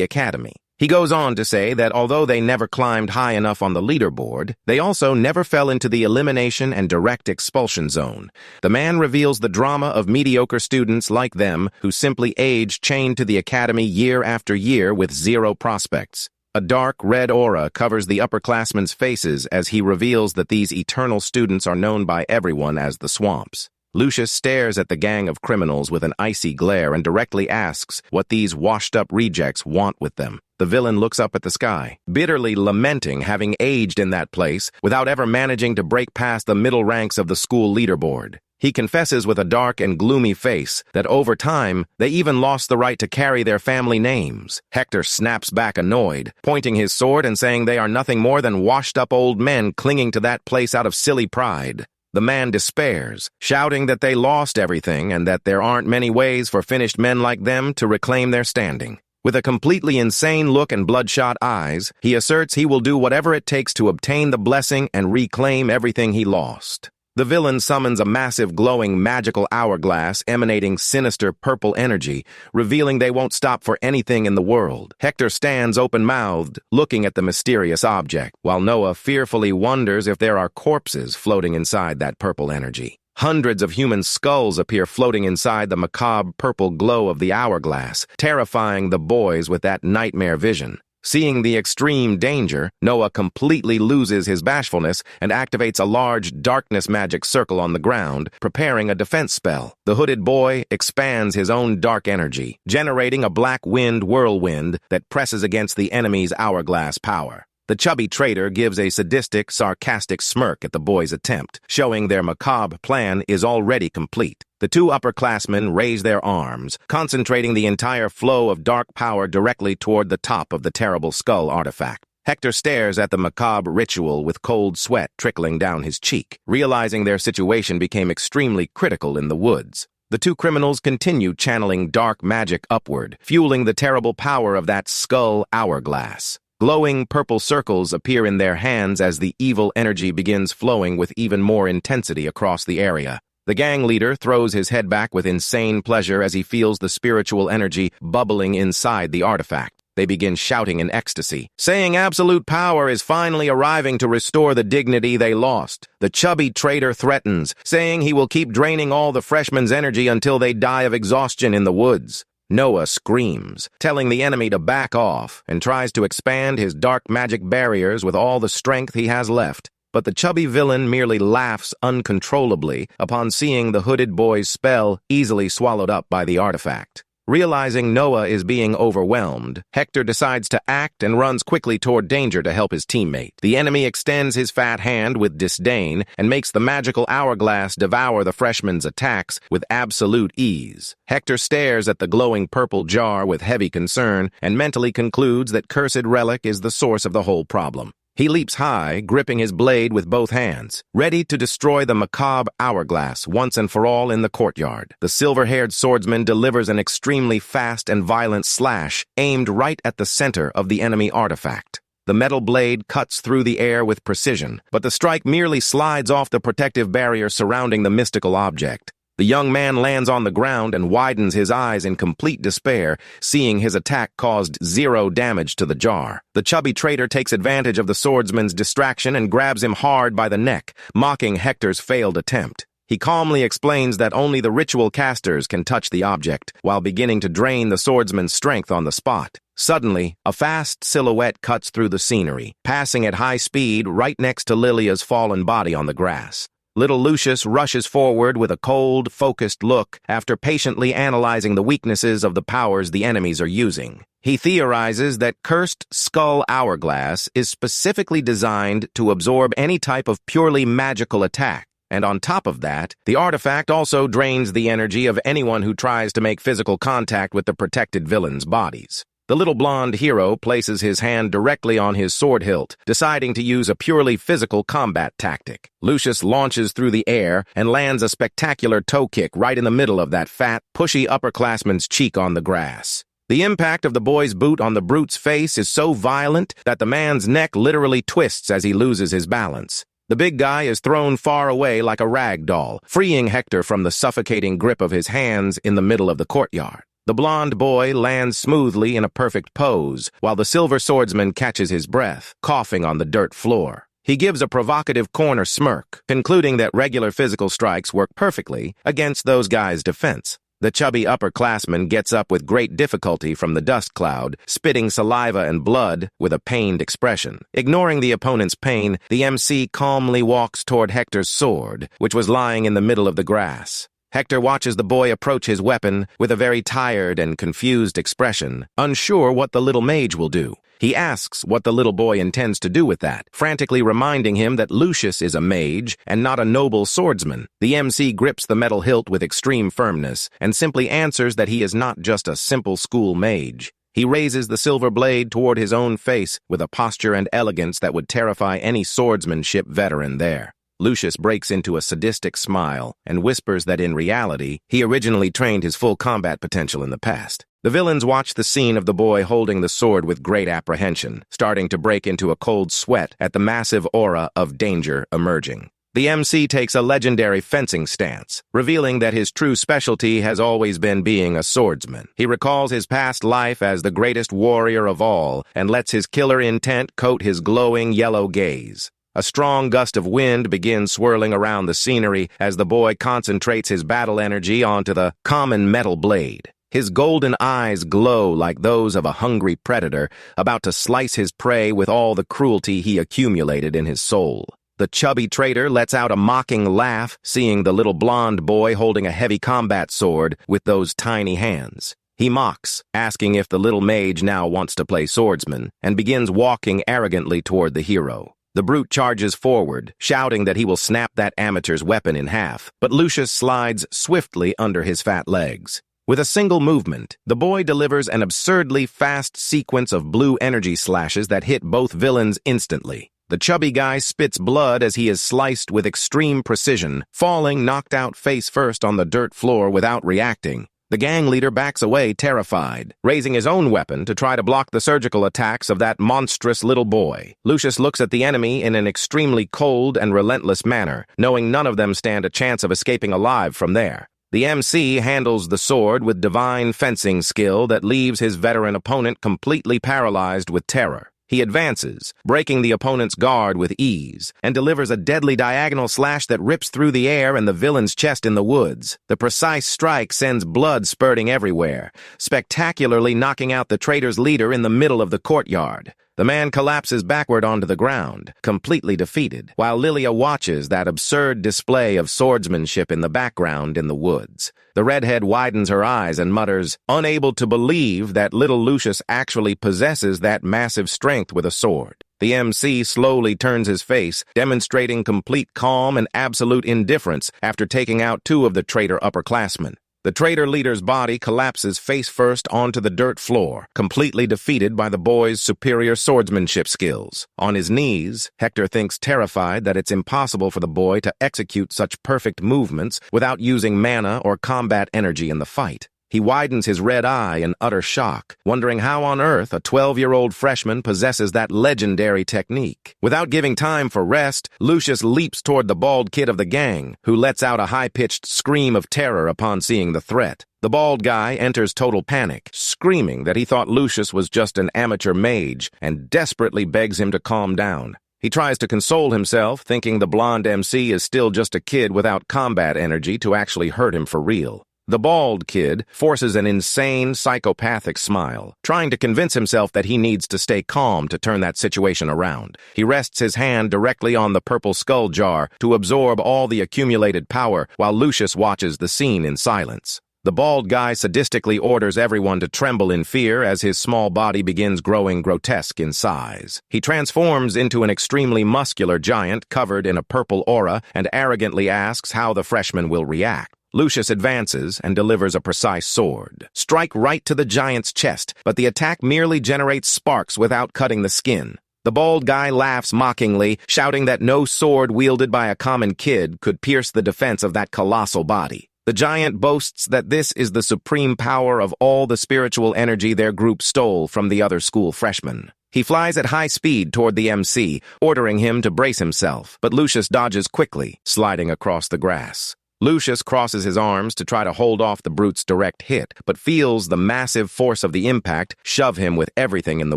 academy. He goes on to say that although they never climbed high enough on the leaderboard, they also never fell into the elimination and direct expulsion zone. The man reveals the drama of mediocre students like them who simply age chained to the academy year after year with zero prospects. A dark red aura covers the upperclassmen's faces as he reveals that these eternal students are known by everyone as the Swamps. Lucius stares at the gang of criminals with an icy glare and directly asks what these washed-up rejects want with them. The villain looks up at the sky, bitterly lamenting having aged in that place without ever managing to break past the middle ranks of the school leaderboard. He confesses with a dark and gloomy face that over time, they even lost the right to carry their family names. Hector snaps back annoyed, pointing his sword and saying they are nothing more than washed-up old men clinging to that place out of silly pride. The man despairs, shouting that they lost everything and that there aren't many ways for finished men like them to reclaim their standing. With a completely insane look and bloodshot eyes, he asserts he will do whatever it takes to obtain the blessing and reclaim everything he lost. The villain summons a massive glowing magical hourglass emanating sinister purple energy, revealing they won't stop for anything in the world. Hector stands open-mouthed, looking at the mysterious object, while Noah fearfully wonders if there are corpses floating inside that purple energy. Hundreds of human skulls appear floating inside the macabre purple glow of the hourglass, terrifying the boys with that nightmare vision. Seeing the extreme danger, Noah completely loses his bashfulness and activates a large darkness magic circle on the ground, preparing a defense spell. The hooded boy expands his own dark energy, generating a black wind whirlwind that presses against the enemy's hourglass power. The chubby traitor gives a sadistic, sarcastic smirk at the boy's attempt, showing their macabre plan is already complete. The two upperclassmen raise their arms, concentrating the entire flow of dark power directly toward the top of the terrible skull artifact. Hector stares at the macabre ritual with cold sweat trickling down his cheek, realizing their situation became extremely critical in the woods. The two criminals continue channeling dark magic upward, fueling the terrible power of that skull hourglass. Glowing purple circles appear in their hands as the evil energy begins flowing with even more intensity across the area. The gang leader throws his head back with insane pleasure as he feels the spiritual energy bubbling inside the artifact. They begin shouting in ecstasy, saying absolute power is finally arriving to restore the dignity they lost. The chubby traitor threatens, saying he will keep draining all the freshmen's energy until they die of exhaustion in the woods. Noah screams, telling the enemy to back off, and tries to expand his dark magic barriers with all the strength he has left. But the chubby villain merely laughs uncontrollably upon seeing the hooded boy's spell easily swallowed up by the artifact. Realizing Noah is being overwhelmed, Hector decides to act and runs quickly toward danger to help his teammate. The enemy extends his fat hand with disdain and makes the magical hourglass devour the freshman's attacks with absolute ease. Hector stares at the glowing purple jar with heavy concern and mentally concludes that cursed relic is the source of the whole problem. He leaps high, gripping his blade with both hands, ready to destroy the macabre hourglass once and for all in the courtyard. The silver-haired swordsman delivers an extremely fast and violent slash aimed right at the center of the enemy artifact. The metal blade cuts through the air with precision, but the strike merely slides off the protective barrier surrounding the mystical object. The young man lands on the ground and widens his eyes in complete despair, seeing his attack caused 0 damage to the jar. The chubby traitor takes advantage of the swordsman's distraction and grabs him hard by the neck, mocking Hector's failed attempt. He calmly explains that only the ritual casters can touch the object, while beginning to drain the swordsman's strength on the spot. Suddenly, a fast silhouette cuts through the scenery, passing at high speed right next to Lilia's fallen body on the grass. Little Lucius rushes forward with a cold, focused look after patiently analyzing the weaknesses of the powers the enemies are using. He theorizes that cursed skull hourglass is specifically designed to absorb any type of purely magical attack, and on top of that, the artifact also drains the energy of anyone who tries to make physical contact with the protected villains' bodies. The little blonde hero places his hand directly on his sword hilt, deciding to use a purely physical combat tactic. Lucius launches through the air and lands a spectacular toe kick right in the middle of that fat, pushy upperclassman's cheek on the grass. The impact of the boy's boot on the brute's face is so violent that the man's neck literally twists as he loses his balance. The big guy is thrown far away like a rag doll, freeing Hector from the suffocating grip of his hands in the middle of the courtyard. The blonde boy lands smoothly in a perfect pose, while the silver swordsman catches his breath, coughing on the dirt floor. He gives a provocative corner smirk, concluding that regular physical strikes work perfectly against those guys' defense. The chubby upperclassman gets up with great difficulty from the dust cloud, spitting saliva and blood with a pained expression. Ignoring the opponent's pain, the MC calmly walks toward Hector's sword, which was lying in the middle of the grass. Hector watches the boy approach his weapon with a very tired and confused expression, unsure what the little mage will do. He asks what the little boy intends to do with that, frantically reminding him that Lucius is a mage and not a noble swordsman. The MC grips the metal hilt with extreme firmness and simply answers that he is not just a simple school mage. He raises the silver blade toward his own face with a posture and elegance that would terrify any swordsmanship veteran there. Lucius breaks into a sadistic smile and whispers that in reality, he originally trained his full combat potential in the past. The villains watch the scene of the boy holding the sword with great apprehension, starting to break into a cold sweat at the massive aura of danger emerging. The MC takes a legendary fencing stance, revealing that his true specialty has always been being a swordsman. He recalls his past life as the greatest warrior of all and lets his killer intent coat his glowing yellow gaze. A strong gust of wind begins swirling around the scenery as the boy concentrates his battle energy onto the common metal blade. His golden eyes glow like those of a hungry predator about to slice his prey with all the cruelty he accumulated in his soul. The chubby traitor lets out a mocking laugh, seeing the little blonde boy holding a heavy combat sword with those tiny hands. He mocks, asking if the little mage now wants to play swordsman, and begins walking arrogantly toward the hero. The brute charges forward, shouting that he will snap that amateur's weapon in half, but Lucius slides swiftly under his fat legs. With a single movement, the boy delivers an absurdly fast sequence of blue energy slashes that hit both villains instantly. The chubby guy spits blood as he is sliced with extreme precision, falling knocked out face first on the dirt floor without reacting. The gang leader backs away terrified, raising his own weapon to try to block the surgical attacks of that monstrous little boy. Lucius looks at the enemy in an extremely cold and relentless manner, knowing none of them stand a chance of escaping alive from there. The MC handles the sword with divine fencing skill that leaves his veteran opponent completely paralyzed with terror. He advances, breaking the opponent's guard with ease, and delivers a deadly diagonal slash that rips through the air and the villain's chest in the woods. The precise strike sends blood spurting everywhere, spectacularly knocking out the traitor's leader in the middle of the courtyard. The man collapses backward onto the ground, completely defeated, while Lilia watches that absurd display of swordsmanship in the background in the woods. The redhead widens her eyes and mutters, unable to believe that little Lucius actually possesses that massive strength with a sword. The MC slowly turns his face, demonstrating complete calm and absolute indifference after taking out two of the traitor upperclassmen. The traitor leader's body collapses face first onto the dirt floor, completely defeated by the boy's superior swordsmanship skills. On his knees, Hector thinks terrified that it's impossible for the boy to execute such perfect movements without using mana or combat energy in the fight. He widens his red eye in utter shock, wondering how on earth a 12-year-old freshman possesses that legendary technique. Without giving time for rest, Lucius leaps toward the bald kid of the gang, who lets out a high-pitched scream of terror upon seeing the threat. The bald guy enters total panic, screaming that he thought Lucius was just an amateur mage, and desperately begs him to calm down. He tries to console himself, thinking the blonde MC is still just a kid without combat energy to actually hurt him for real. The bald kid forces an insane, psychopathic smile, trying to convince himself that he needs to stay calm to turn that situation around. He rests his hand directly on the purple skull jar to absorb all the accumulated power while Lucius watches the scene in silence. The bald guy sadistically orders everyone to tremble in fear as his small body begins growing grotesque in size. He transforms into an extremely muscular giant covered in a purple aura and arrogantly asks how the freshman will react. Lucius advances and delivers a precise sword strike right to the giant's chest, but the attack merely generates sparks without cutting the skin. The bald guy laughs mockingly, shouting that no sword wielded by a common kid could pierce the defense of that colossal body. The giant boasts that this is the supreme power of all the spiritual energy their group stole from the other school freshmen. He flies at high speed toward the MC, ordering him to brace himself, but Lucius dodges quickly, sliding across the grass. Lucius crosses his arms to try to hold off the brute's direct hit, but feels the massive force of the impact shove him with everything in the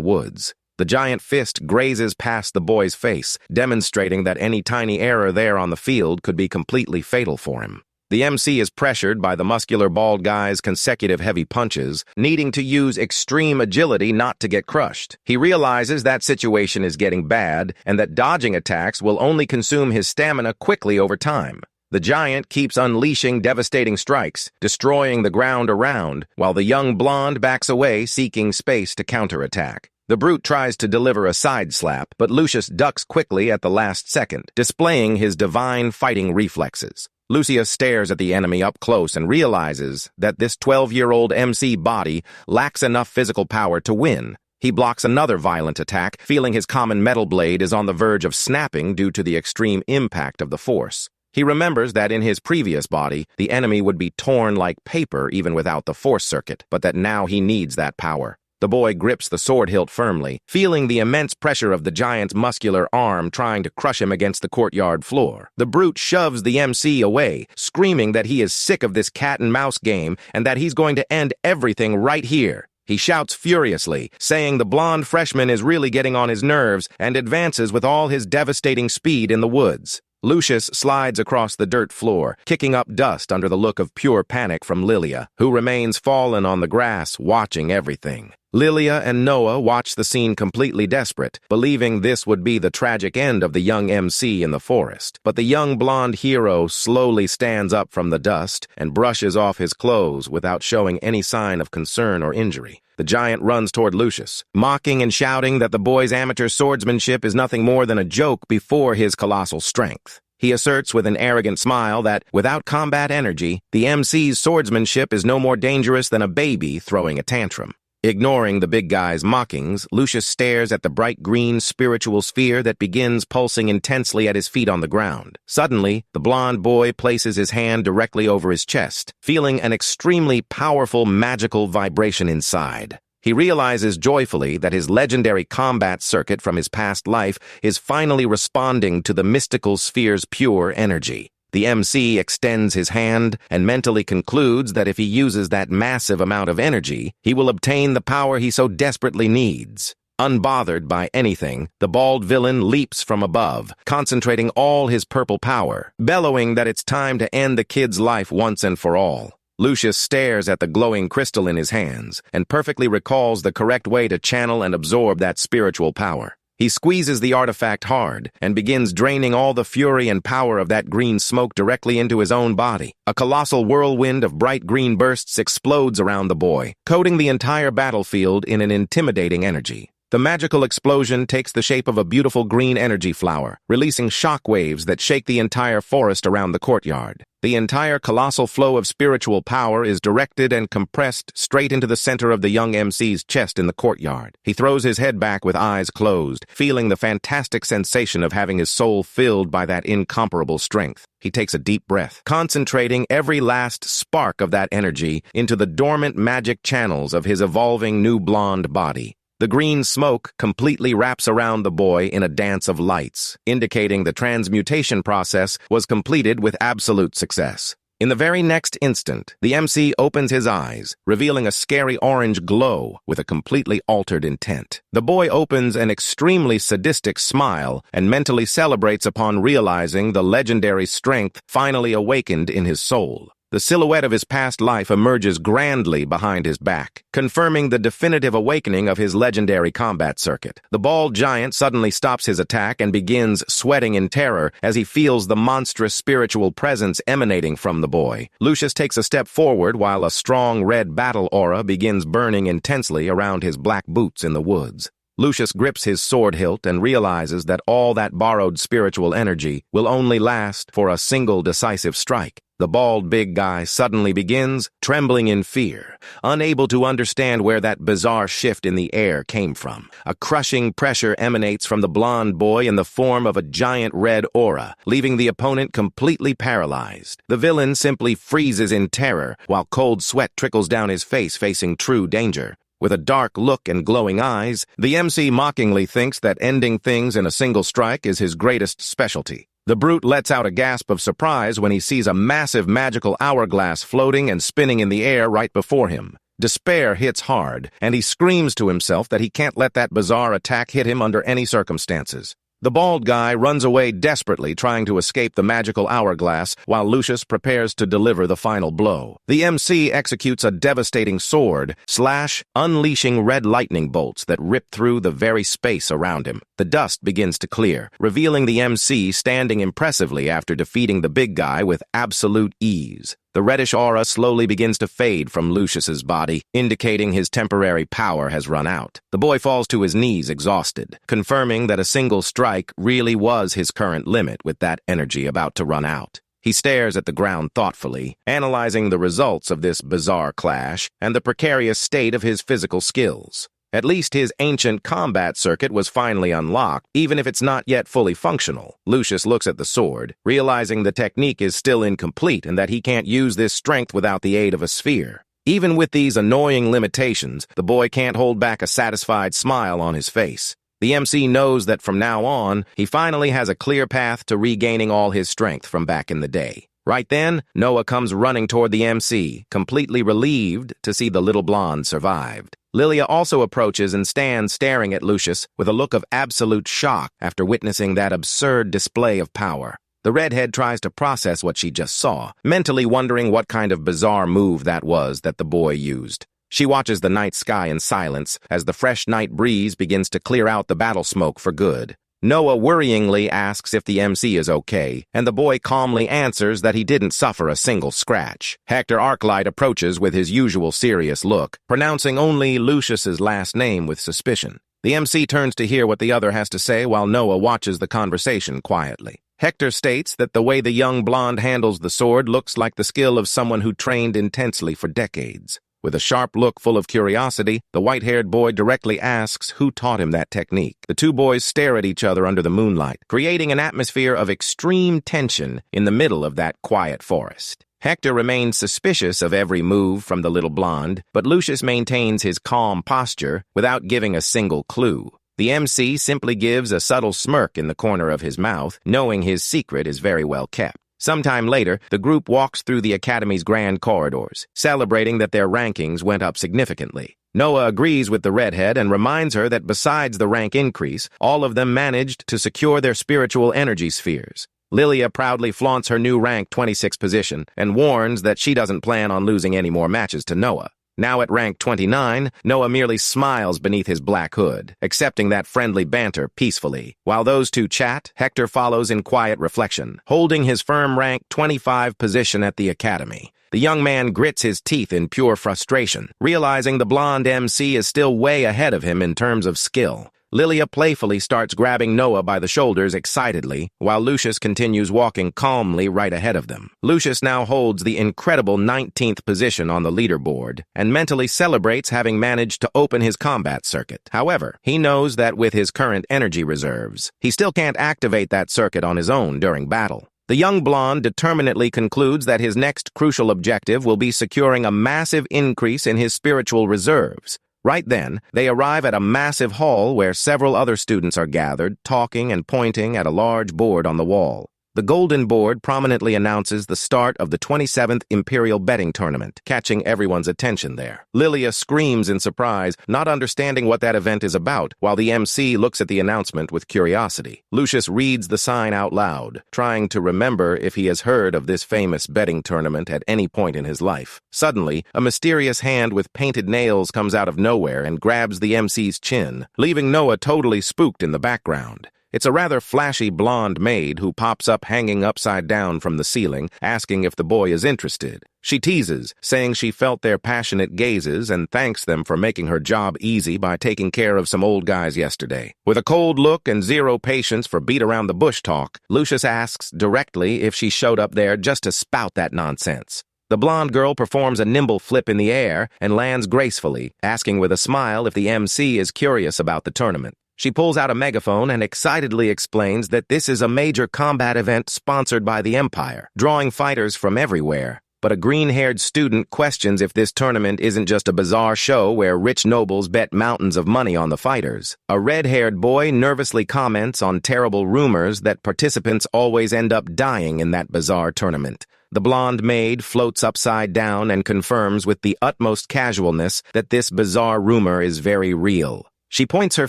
woods. The giant fist grazes past the boy's face, demonstrating that any tiny error there on the field could be completely fatal for him. The MC is pressured by the muscular bald guy's consecutive heavy punches, needing to use extreme agility not to get crushed. He realizes that situation is getting bad and that dodging attacks will only consume his stamina quickly over time. The giant keeps unleashing devastating strikes, destroying the ground around, while the young blonde backs away, seeking space to counterattack. The brute tries to deliver a side slap, but Lucius ducks quickly at the last second, displaying his divine fighting reflexes. Lucius stares at the enemy up close and realizes that this 12-year-old MC body lacks enough physical power to win. He blocks another violent attack, feeling his common metal blade is on the verge of snapping due to the extreme impact of the force. He remembers that in his previous body, the enemy would be torn like paper even without the force circuit, but that now he needs that power. The boy grips the sword hilt firmly, feeling the immense pressure of the giant's muscular arm trying to crush him against the courtyard floor. The brute shoves the MC away, screaming that he is sick of this cat-and-mouse game and that he's going to end everything right here. He shouts furiously, saying the blonde freshman is really getting on his nerves, and advances with all his devastating speed in the woods. Lucius slides across the dirt floor, kicking up dust under the look of pure panic from Lilia, who remains fallen on the grass, watching everything. Lilia and Noah watch the scene completely desperate, believing this would be the tragic end of the young MC in the forest. But the young blonde hero slowly stands up from the dust and brushes off his clothes without showing any sign of concern or injury. The giant runs toward Lucius, mocking and shouting that the boy's amateur swordsmanship is nothing more than a joke before his colossal strength. He asserts with an arrogant smile that, without combat energy, the MC's swordsmanship is no more dangerous than a baby throwing a tantrum. Ignoring the big guy's mockings, Lucius stares at the bright green spiritual sphere that begins pulsing intensely at his feet on the ground. Suddenly, the blonde boy places his hand directly over his chest, feeling an extremely powerful magical vibration inside. He realizes joyfully that his legendary combat circuit from his past life is finally responding to the mystical sphere's pure energy. The MC extends his hand and mentally concludes that if he uses that massive amount of energy, he will obtain the power he so desperately needs. Unbothered by anything, the bald villain leaps from above, concentrating all his purple power, bellowing that it's time to end the kid's life once and for all. Lucius stares at the glowing crystal in his hands and perfectly recalls the correct way to channel and absorb that spiritual power. He squeezes the artifact hard and begins draining all the fury and power of that green smoke directly into his own body. A colossal whirlwind of bright green bursts explodes around the boy, coating the entire battlefield in an intimidating energy. The magical explosion takes the shape of a beautiful green energy flower, releasing shock waves that shake the entire forest around the courtyard. The entire colossal flow of spiritual power is directed and compressed straight into the center of the young MC's chest in the courtyard. He throws his head back with eyes closed, feeling the fantastic sensation of having his soul filled by that incomparable strength. He takes a deep breath, concentrating every last spark of that energy into the dormant magic channels of his evolving new blonde body. The green smoke completely wraps around the boy in a dance of lights, indicating the transmutation process was completed with absolute success. In the very next instant, the MC opens his eyes, revealing a scary orange glow with a completely altered intent. The boy opens an extremely sadistic smile and mentally celebrates upon realizing the legendary strength finally awakened in his soul. The silhouette of his past life emerges grandly behind his back, confirming the definitive awakening of his legendary combat circuit. The bald giant suddenly stops his attack and begins sweating in terror as he feels the monstrous spiritual presence emanating from the boy. Lucius takes a step forward while a strong red battle aura begins burning intensely around his black boots in the woods. Lucius grips his sword hilt and realizes that all that borrowed spiritual energy will only last for a single decisive strike. The bald big guy suddenly begins, trembling in fear, unable to understand where that bizarre shift in the air came from. A crushing pressure emanates from the blonde boy in the form of a giant red aura, leaving the opponent completely paralyzed. The villain simply freezes in terror, while cold sweat trickles down his face, facing true danger. With a dark look and glowing eyes, the MC mockingly thinks that ending things in a single strike is his greatest specialty. The brute lets out a gasp of surprise when he sees a massive magical hourglass floating and spinning in the air right before him. Despair hits hard, and he screams to himself that he can't let that bizarre attack hit him under any circumstances. The bald guy runs away desperately, trying to escape the magical hourglass, while Lucius prepares to deliver the final blow. The MC executes a devastating sword slash, unleashing red lightning bolts that rip through the very space around him. The dust begins to clear, revealing the MC standing impressively after defeating the big guy with absolute ease. The reddish aura slowly begins to fade from Lucius's body, indicating his temporary power has run out. The boy falls to his knees exhausted, confirming that a single strike really was his current limit with that energy about to run out. He stares at the ground thoughtfully, analyzing the results of this bizarre clash and the precarious state of his physical skills. At least his ancient combat circuit was finally unlocked, even if it's not yet fully functional. Lucius looks at the sword, realizing the technique is still incomplete and that he can't use this strength without the aid of a sphere. Even with these annoying limitations, the boy can't hold back a satisfied smile on his face. The MC knows that from now on, he finally has a clear path to regaining all his strength from back in the day. Right then, Noah comes running toward the MC, completely relieved to see the little blonde survived. Lilia also approaches and stands staring at Lucius with a look of absolute shock after witnessing that absurd display of power. The redhead tries to process what she just saw, mentally wondering what kind of bizarre move that was that the boy used. She watches the night sky in silence as the fresh night breeze begins to clear out the battle smoke for good. Noah worryingly asks if the MC is okay, and the boy calmly answers that he didn't suffer a single scratch. Hector Arclight approaches with his usual serious look, pronouncing only Lucius's last name with suspicion. The MC turns to hear what the other has to say while Noah watches the conversation quietly. Hector states that the way the young blonde handles the sword looks like the skill of someone who trained intensely for decades. With a sharp look full of curiosity, the white-haired boy directly asks who taught him that technique. The two boys stare at each other under the moonlight, creating an atmosphere of extreme tension in the middle of that quiet forest. Hector remains suspicious of every move from the little blonde, but Lucius maintains his calm posture without giving a single clue. The MC simply gives a subtle smirk in the corner of his mouth, knowing his secret is very well kept. Sometime later, the group walks through the Academy's grand corridors, celebrating that their rankings went up significantly. Noah agrees with the redhead and reminds her that besides the rank increase, all of them managed to secure their spiritual energy spheres. Lilia proudly flaunts her new rank 26 position and warns that she doesn't plan on losing any more matches to Noah. Now at rank 29, Noah merely smiles beneath his black hood, accepting that friendly banter peacefully. While those two chat, Hector follows in quiet reflection, holding his firm rank 25 position at the Academy. The young man grits his teeth in pure frustration, realizing the blonde MC is still way ahead of him in terms of skill. Lilia playfully starts grabbing Noah by the shoulders excitedly, while Lucius continues walking calmly right ahead of them. Lucius now holds the incredible 19th position on the leaderboard and mentally celebrates having managed to open his combat circuit. However, he knows that with his current energy reserves, he still can't activate that circuit on his own during battle. The young blonde determinedly concludes that his next crucial objective will be securing a massive increase in his spiritual reserves. Right then, they arrive at a massive hall where several other students are gathered, talking and pointing at a large board on the wall. The golden board prominently announces the start of the 27th Imperial Betting Tournament, catching everyone's attention there. Lilia screams in surprise, not understanding what that event is about, while the MC looks at the announcement with curiosity. Lucius reads the sign out loud, trying to remember if he has heard of this famous betting tournament at any point in his life. Suddenly, a mysterious hand with painted nails comes out of nowhere and grabs the MC's chin, leaving Noah totally spooked in the background. It's a rather flashy blonde maid who pops up hanging upside down from the ceiling, asking if the boy is interested. She teases, saying she felt their passionate gazes and thanks them for making her job easy by taking care of some old guys yesterday. With a cold look and zero patience for beat-around-the-bush talk, Lucius asks directly if she showed up there just to spout that nonsense. The blonde girl performs a nimble flip in the air and lands gracefully, asking with a smile if the MC is curious about the tournament. She pulls out a megaphone and excitedly explains that this is a major combat event sponsored by the Empire, drawing fighters from everywhere. But a green-haired student questions if this tournament isn't just a bizarre show where rich nobles bet mountains of money on the fighters. A red-haired boy nervously comments on terrible rumors that participants always end up dying in that bizarre tournament. The blonde maid floats upside down and confirms with the utmost casualness that this bizarre rumor is very real. She points her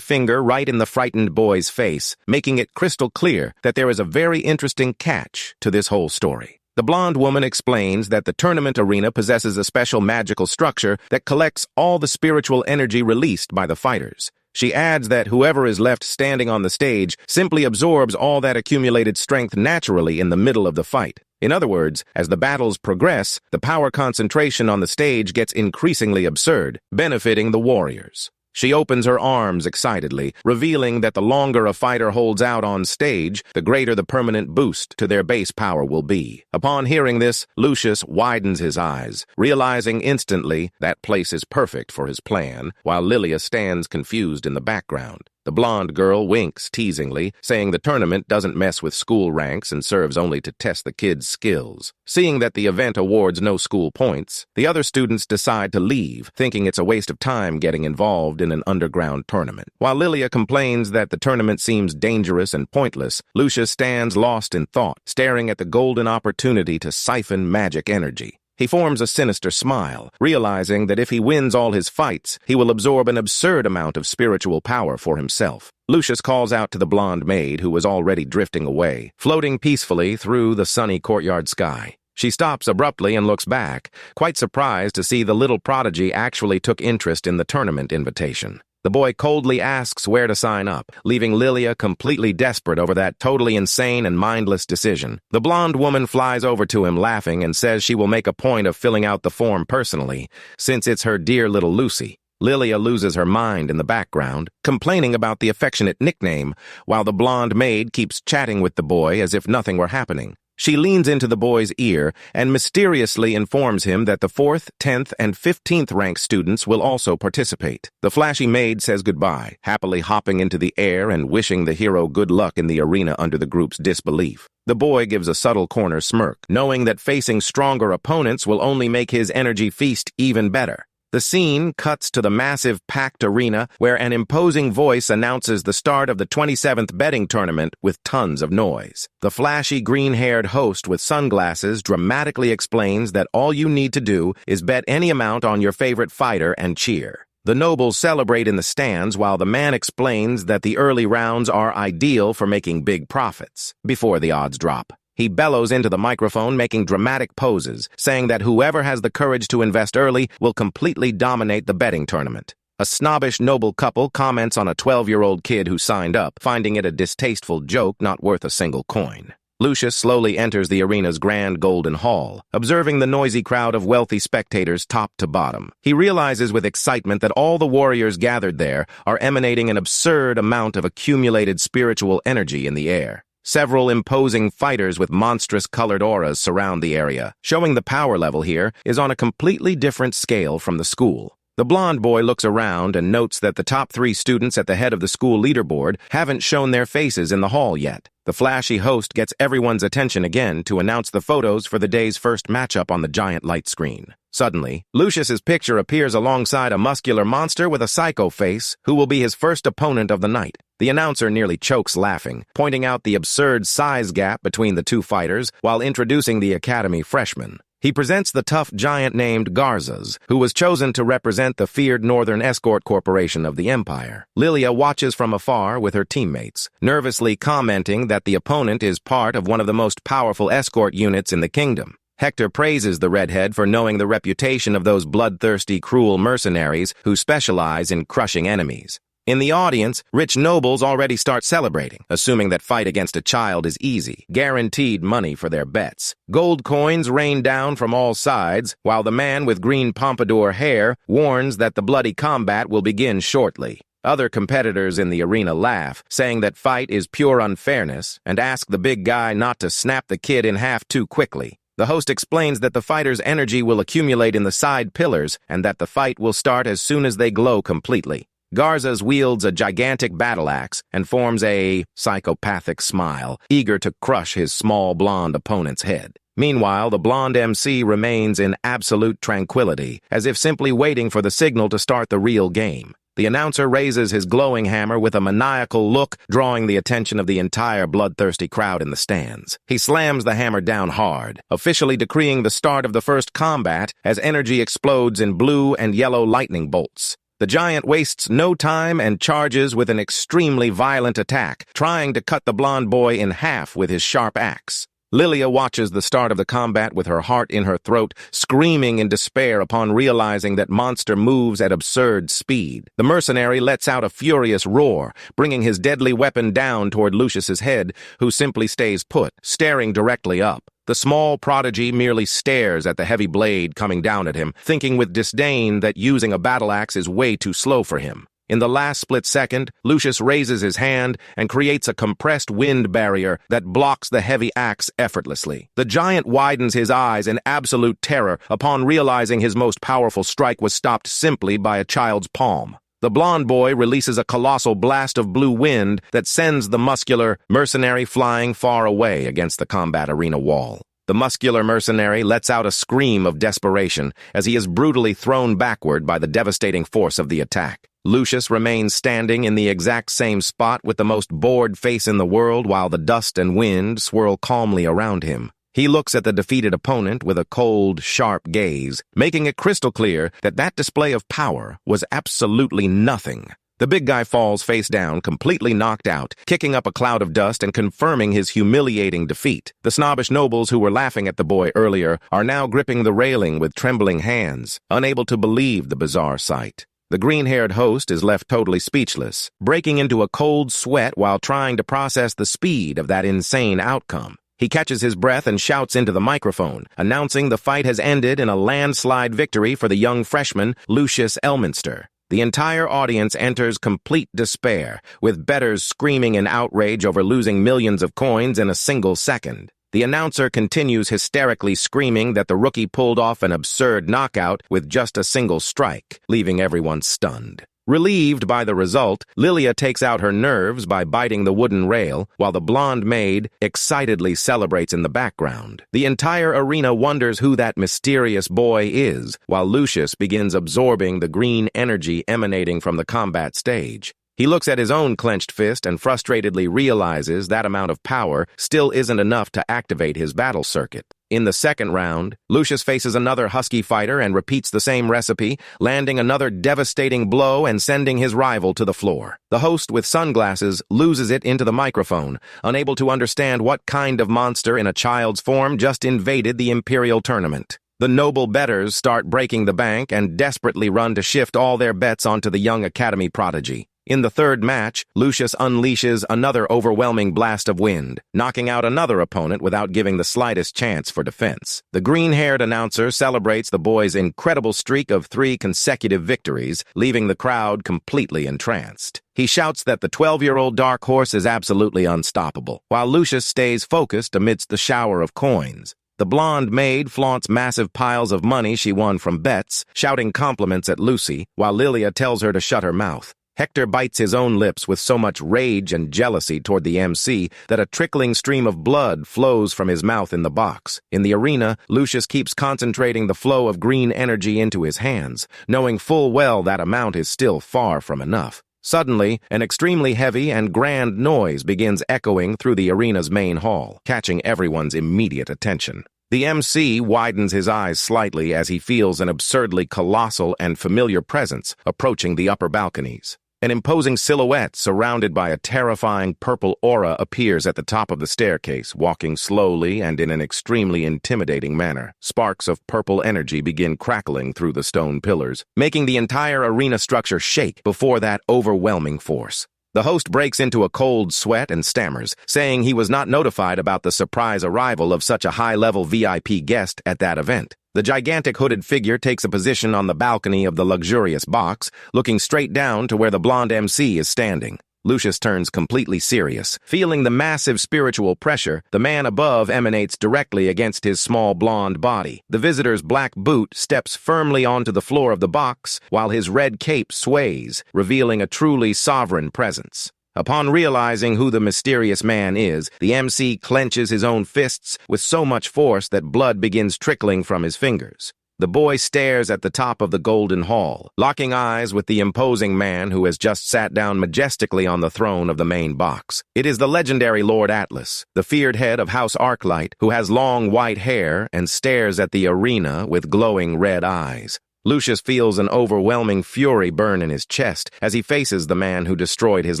finger right in the frightened boy's face, making it crystal clear that there is a very interesting catch to this whole story. The blonde woman explains that the tournament arena possesses a special magical structure that collects all the spiritual energy released by the fighters. She adds that whoever is left standing on the stage simply absorbs all that accumulated strength naturally in the middle of the fight. In other words, as the battles progress, the power concentration on the stage gets increasingly absurd, benefiting the warriors. She opens her arms excitedly, revealing that the longer a fighter holds out on stage, the greater the permanent boost to their base power will be. Upon hearing this, Lucius widens his eyes, realizing instantly that place is perfect for his plan, while Lilia stands confused in the background. The blonde girl winks teasingly, saying the tournament doesn't mess with school ranks and serves only to test the kids' skills. Seeing that the event awards no school points, the other students decide to leave, thinking it's a waste of time getting involved in an underground tournament. While Lilia complains that the tournament seems dangerous and pointless, Lucius stands lost in thought, staring at the golden opportunity to siphon magic energy. He forms a sinister smile, realizing that if he wins all his fights, he will absorb an absurd amount of spiritual power for himself. Lucius calls out to the blonde maid who was already drifting away, floating peacefully through the sunny courtyard sky. She stops abruptly and looks back, quite surprised to see the little prodigy actually took interest in the tournament invitation. The boy coldly asks where to sign up, leaving Lilia completely desperate over that totally insane and mindless decision. The blonde woman flies over to him laughing and says she will make a point of filling out the form personally, since it's her dear little Lucy. Lilia loses her mind in the background, complaining about the affectionate nickname, while the blonde maid keeps chatting with the boy as if nothing were happening. She leans into the boy's ear and mysteriously informs him that the 4th, 10th, and 15th rank students will also participate. The flashy maid says goodbye, happily hopping into the air and wishing the hero good luck in the arena under the group's disbelief. The boy gives a subtle corner smirk, knowing that facing stronger opponents will only make his energy feast even better. The scene cuts to the massive packed arena where an imposing voice announces the start of the 27th betting tournament with tons of noise. The flashy green-haired host with sunglasses dramatically explains that all you need to do is bet any amount on your favorite fighter and cheer. The nobles celebrate in the stands while the man explains that the early rounds are ideal for making big profits before the odds drop. He bellows into the microphone, making dramatic poses, saying that whoever has the courage to invest early will completely dominate the betting tournament. A snobbish noble couple comments on a 12-year-old kid who signed up, finding it a distasteful joke not worth a single coin. Lucius slowly enters the arena's grand golden hall, observing the noisy crowd of wealthy spectators top to bottom. He realizes with excitement that all the warriors gathered there are emanating an absurd amount of accumulated spiritual energy in the air. Several imposing fighters with monstrous colored auras surround the area, showing the power level here is on a completely different scale from the school. The blonde boy looks around and notes that the top 3 students at the head of the school leaderboard haven't shown their faces in the hall yet. The flashy host gets everyone's attention again to announce the photos for the day's first matchup on the giant light screen. Suddenly, Lucius's picture appears alongside a muscular monster with a psycho face who will be his first opponent of the night. The announcer nearly chokes laughing, pointing out the absurd size gap between the two fighters while introducing the academy freshman. He presents the tough giant named Garzas, who was chosen to represent the feared Northern Escort Corporation of the Empire. Lilia watches from afar with her teammates, nervously commenting that the opponent is part of one of the most powerful escort units in the kingdom. Hector praises the redhead for knowing the reputation of those bloodthirsty, cruel mercenaries who specialize in crushing enemies. In the audience, rich nobles already start celebrating, assuming that fight against a child is easy, guaranteed money for their bets. Gold coins rain down from all sides, while the man with green pompadour hair warns that the bloody combat will begin shortly. Other competitors in the arena laugh, saying that fight is pure unfairness, and ask the big guy not to snap the kid in half too quickly. The host explains that the fighter's energy will accumulate in the side pillars, and that the fight will start as soon as they glow completely. Garzas wields a gigantic battle axe and forms a psychopathic smile, eager to crush his small blonde opponent's head. Meanwhile, the blonde MC remains in absolute tranquility, as if simply waiting for the signal to start the real game. The announcer raises his glowing hammer with a maniacal look, drawing the attention of the entire bloodthirsty crowd in the stands. He slams the hammer down hard, officially decreeing the start of the first combat as energy explodes in blue and yellow lightning bolts. The giant wastes no time and charges with an extremely violent attack, trying to cut the blonde boy in half with his sharp axe. Lilia watches the start of the combat with her heart in her throat, screaming in despair upon realizing that monster moves at absurd speed. The mercenary lets out a furious roar, bringing his deadly weapon down toward Lucius's head, who simply stays put, staring directly up. The small prodigy merely stares at the heavy blade coming down at him, thinking with disdain that using a battle axe is way too slow for him. In the last split second, Lucius raises his hand and creates a compressed wind barrier that blocks the heavy axe effortlessly. The giant widens his eyes in absolute terror upon realizing his most powerful strike was stopped simply by a child's palm. The blonde boy releases a colossal blast of blue wind that sends the muscular mercenary flying far away against the combat arena wall. The muscular mercenary lets out a scream of desperation as he is brutally thrown backward by the devastating force of the attack. Lucius remains standing in the exact same spot with the most bored face in the world while the dust and wind swirl calmly around him. He looks at the defeated opponent with a cold, sharp gaze, making it crystal clear that that display of power was absolutely nothing. The big guy falls face down, completely knocked out, kicking up a cloud of dust and confirming his humiliating defeat. The snobbish nobles who were laughing at the boy earlier are now gripping the railing with trembling hands, unable to believe the bizarre sight. The green-haired host is left totally speechless, breaking into a cold sweat while trying to process the speed of that insane outcome. He catches his breath and shouts into the microphone, announcing the fight has ended in a landslide victory for the young freshman, Lucius Elminster. The entire audience enters complete despair, with bettors screaming in outrage over losing millions of coins in a single second. The announcer continues hysterically screaming that the rookie pulled off an absurd knockout with just a single strike, leaving everyone stunned. Relieved by the result, Lilia takes out her nerves by biting the wooden rail, while the blonde maid excitedly celebrates in the background. The entire arena wonders who that mysterious boy is, while Lucius begins absorbing the green energy emanating from the combat stage. He looks at his own clenched fist and frustratedly realizes that amount of power still isn't enough to activate his battle circuit. In the second round, Lucius faces another husky fighter and repeats the same recipe, landing another devastating blow and sending his rival to the floor. The host with sunglasses loses it into the microphone, unable to understand what kind of monster in a child's form just invaded the Imperial tournament. The noble bettors start breaking the bank and desperately run to shift all their bets onto the young academy prodigy. In the third match, Lucius unleashes another overwhelming blast of wind, knocking out another opponent without giving the slightest chance for defense. The green-haired announcer celebrates the boy's incredible streak of 3 consecutive victories, leaving the crowd completely entranced. He shouts that the 12-year-old dark horse is absolutely unstoppable, while Lucius stays focused amidst the shower of coins. The blonde maid flaunts massive piles of money she won from bets, shouting compliments at Lucy, while Lilia tells her to shut her mouth. Hector bites his own lips with so much rage and jealousy toward the MC that a trickling stream of blood flows from his mouth in the box. In the arena, Lucius keeps concentrating the flow of green energy into his hands, knowing full well that amount is still far from enough. Suddenly, an extremely heavy and grand noise begins echoing through the arena's main hall, catching everyone's immediate attention. The MC widens his eyes slightly as he feels an absurdly colossal and familiar presence approaching the upper balconies. An imposing silhouette surrounded by a terrifying purple aura appears at the top of the staircase, walking slowly and in an extremely intimidating manner. Sparks of purple energy begin crackling through the stone pillars, making the entire arena structure shake before that overwhelming force. The host breaks into a cold sweat and stammers, saying he was not notified about the surprise arrival of such a high-level VIP guest at that event. The gigantic hooded figure takes a position on the balcony of the luxurious box, looking straight down to where the blonde MC is standing. Lucius turns completely serious. Feeling the massive spiritual pressure, the man above emanates directly against his small blonde body. The visitor's black boot steps firmly onto the floor of the box, while his red cape sways, revealing a truly sovereign presence. Upon realizing who the mysterious man is, the MC clenches his own fists with so much force that blood begins trickling from his fingers. The boy stares at the top of the golden hall, locking eyes with the imposing man who has just sat down majestically on the throne of the main box. It is the legendary Lord Atlas, the feared head of House Arclight, who has long white hair and stares at the arena with glowing red eyes. Lucius feels an overwhelming fury burn in his chest as he faces the man who destroyed his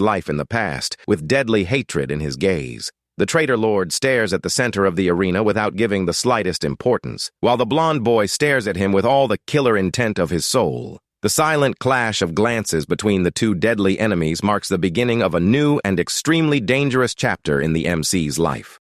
life in the past, with deadly hatred in his gaze. The traitor lord stares at the center of the arena without giving the slightest importance, while the blonde boy stares at him with all the killer intent of his soul. The silent clash of glances between the two deadly enemies marks the beginning of a new and extremely dangerous chapter in the MC's life.